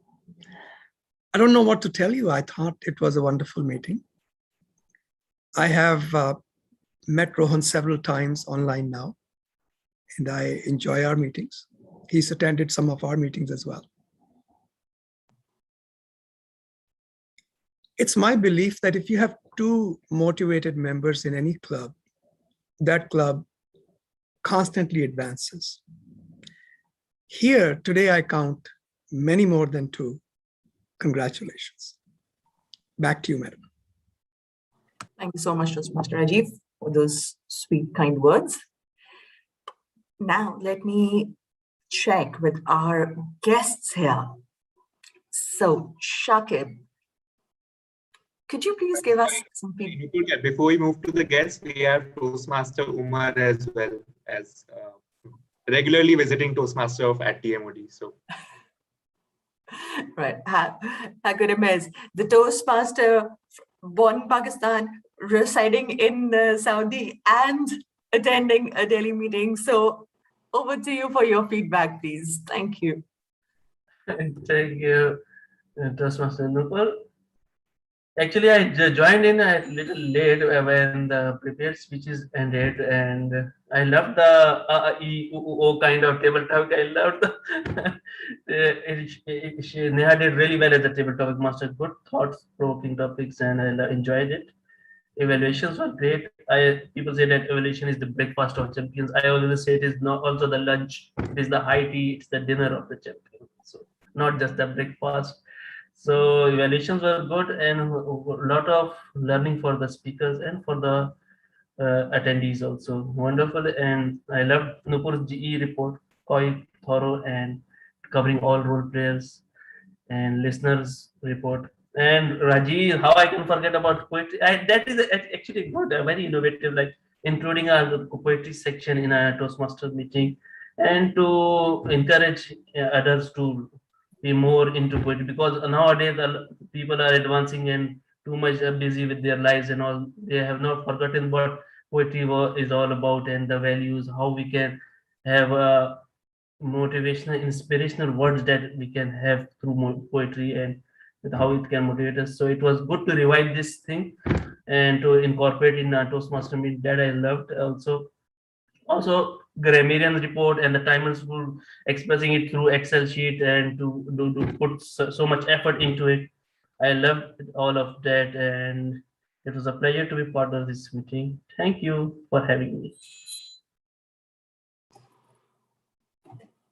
I don't know what to tell you. I thought it was a wonderful meeting. I have met Rohan several times online now, and I enjoy our meetings. He's attended some of our meetings as well. It's my belief that if you have two motivated members in any club, that club constantly advances. Here, today, I count many more than two. Congratulations. Back to you, madam. Thank you so much, Toastmaster Rajiv, for those sweet, kind words. Now, let me check with our guests here. So, Shakib, could you please give us some feedback? Before we move to the guests, we have Toastmaster Umar as well as regularly visiting Toastmaster at TMOD. So, right, Hakurim, the Toastmaster born in Pakistan, residing in Saudi, and attending a Delhi meeting. So, over to you for your feedback, please. Thank you. Thank you, Toastmaster Nupur. Actually, I joined in a little late when the prepared speeches ended, and I loved the kind of table talk. I loved Neha did really well at the table topic master. Good thoughts, provoking topics, and I enjoyed it. Evaluations were great. People say that evaluation is the breakfast of champions. I always say it is not also the lunch. It is the high tea. It's the dinner of the champions. So not just the breakfast. So evaluations were good and a lot of learning for the speakers and for the attendees also. Wonderful. And I loved Nupur's GE report, quite thorough and covering all role players and listeners report. And Raji, how I can forget about poetry? That is actually good, very innovative, like including a poetry section in a Toastmasters meeting, and to encourage others to be more into poetry, because nowadays people are advancing and too much busy with their lives and all. They have not forgotten what poetry is all about and the values, how we can have motivational, inspirational words that we can have through poetry and with how it can motivate us. So it was good to revive this thing and to incorporate in Toastmaster meet. That I loved. Also grammarian report and the timers who expressing it through Excel sheet and to put so much effort into it. I loved all of that, and it was a pleasure to be part of this meeting. Thank you for having me.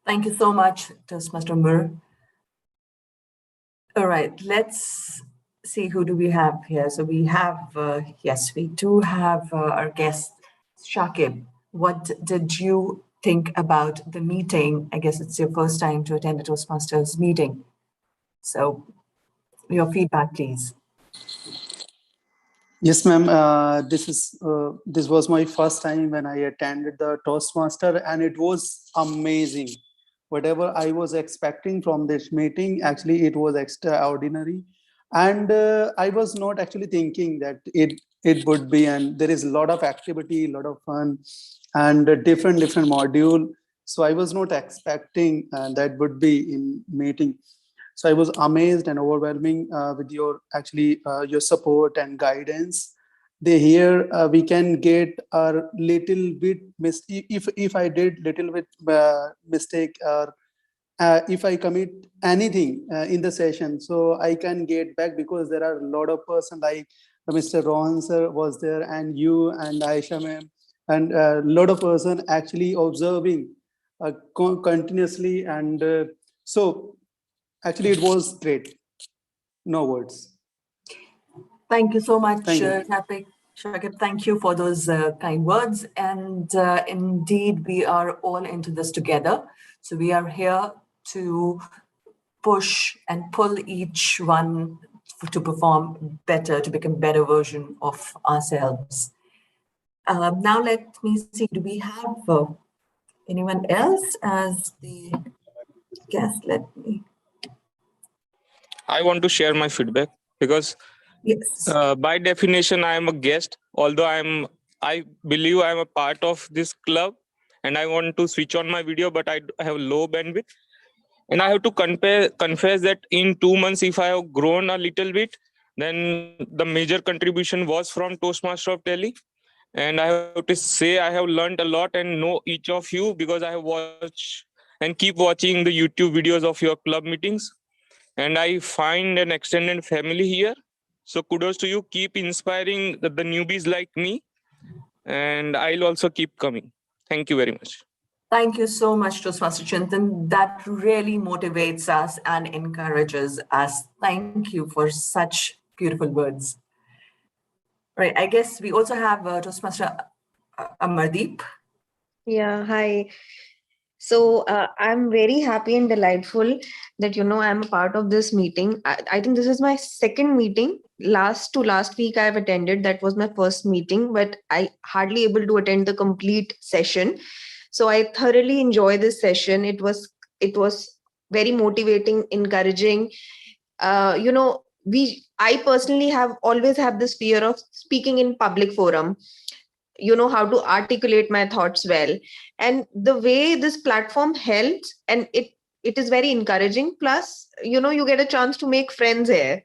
Thank you so much, Toastmaster Umar. All right, let's see, who do we have here? So we have, yes, we do have our guest, Shakib. What did you think about the meeting? I guess it's your first time to attend a Toastmasters meeting. So your feedback, please. Yes, ma'am. This was my first time when I attended the Toastmaster, and it was amazing. Whatever I was expecting from this meeting, actually, it was extraordinary, and I was not actually thinking that it would be. And there is a lot of activity, a lot of fun, and a different module. So I was not expecting that would be in meeting. So I was amazed and overwhelming with your your support and guidance. Here we can get a little bit if I did little bit mistake, or if I commit anything in the session, so I can get back, because there are a lot of person like Mr. Rohan sir was there, and you and Aisha ma'am, and a lot of person actually observing continuously, and so actually, it was great. No words. Thank you so much, Thank you. Shakib. Thank you for those kind words. And indeed, we are all into this together. So we are here to push and pull each one to perform better, to become better version of ourselves. Now let me see, do we have anyone else as the guest? Let me. I want to share my feedback because yes, by definition, I am a guest, although I believe I am a part of this club and I want to switch on my video, but I have low bandwidth. And I have to confess that in 2 months, if I have grown a little bit, then the major contribution was from Toastmaster of Delhi. And I have to say I have learned a lot and know each of you because I have watched and keep watching the YouTube videos of your club meetings. And I find an extended family here. So kudos to you. Keep inspiring the newbies like me. And I'll also keep coming. Thank you very much. Thank you so much, Toastmaster Chintan. That really motivates us and encourages us. Thank you for such beautiful words. Right, I guess we also have Toastmaster Amardeep. Yeah, hi. So I'm very happy and delightful that, I'm a part of this meeting. I think this is my second meeting. Last week I've attended. That was my first meeting, but I hardly able to attend the complete session. So I thoroughly enjoy this session. It was very motivating, encouraging. I personally have always have this fear of speaking in public forum, how to articulate my thoughts well, and the way this platform helps, and it is very encouraging, plus you get a chance to make friends here.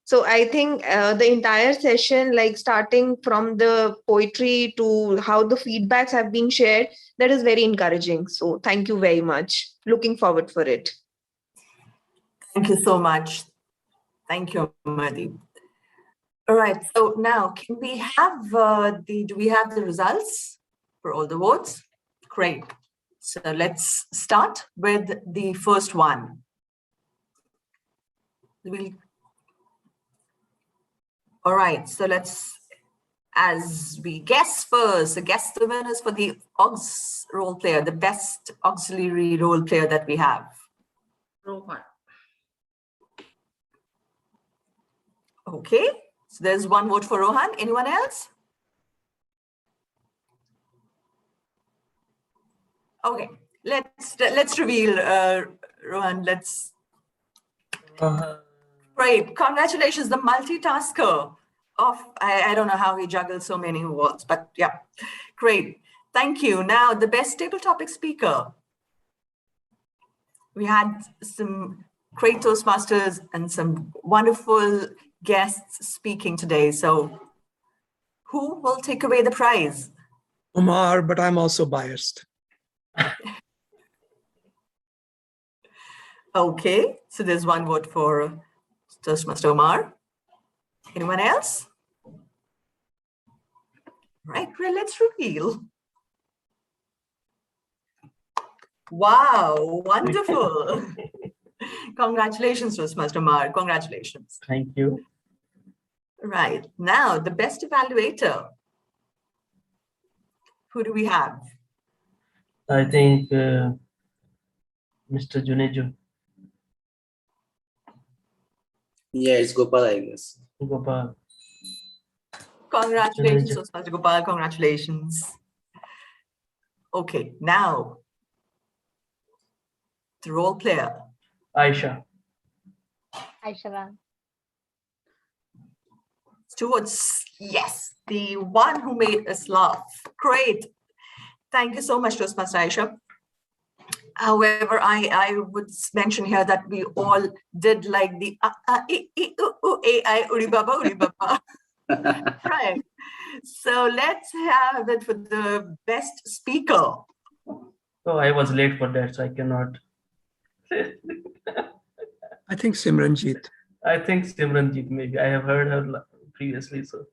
So I think the entire session, like starting from the poetry to how the feedbacks have been shared, that is very encouraging. So thank you very much. Looking forward for it. Thank you so much. Thank you, Amardeep. All right, so now can we have do we have the results for all the votes? Great. So let's start with the first one. All right, so as we guess first, guess the winners for the AUX role player, the best auxiliary role player that we have. Rohan. Okay, so there's one vote for Rohan. Anyone else? Okay, let's reveal Rohan. Let's. Great, congratulations, the multitasker of I don't know how he juggles so many awards, but yeah, great. Thank you. Now the best table topic speaker. We had some great Toastmasters and some wonderful guests speaking today. So who will take away the prize? Omar, but I'm also biased. Okay, so there's one vote for Toastmaster Omar. Anyone else? Right, well, let's reveal. Wow, wonderful. Congratulations, Toastmaster Omar. Congratulations. Thank you. Right, now the best evaluator. Who do we have? I think Mr. Junejo. Yeah, it's Gopal, I guess. Gopal. Congratulations, Toastmaster Gopal. Congratulations. Okay, now the role player. Aisha. Aisha ma'am. Towards, yes, the one who made us laugh. Great. Thank you so much, Toastmaster Aisha. However, I would mention here that we all did like the uri baba. Right. So let's have it for the best speaker. Oh, I was late for that, so I cannot. I think Simranjeet. I think Simranjeet, maybe. I have heard her previously, so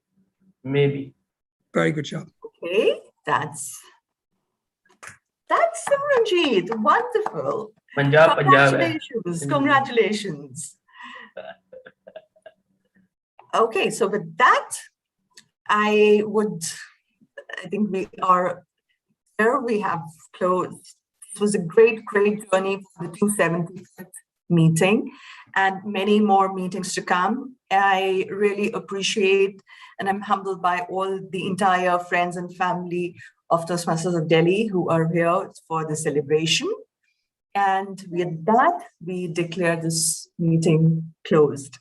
maybe. Very good job. Okay, that's Simranjeet. Wonderful. Punjab. Congratulations. Congratulations. Okay, so with that, I think we are here. We have closed. It was a great journey for the 275th meeting and many more meetings to come. I really appreciate and I'm humbled by all the entire friends and family of Toastmasters of Delhi who are here for the celebration. And with that, we declare this meeting closed.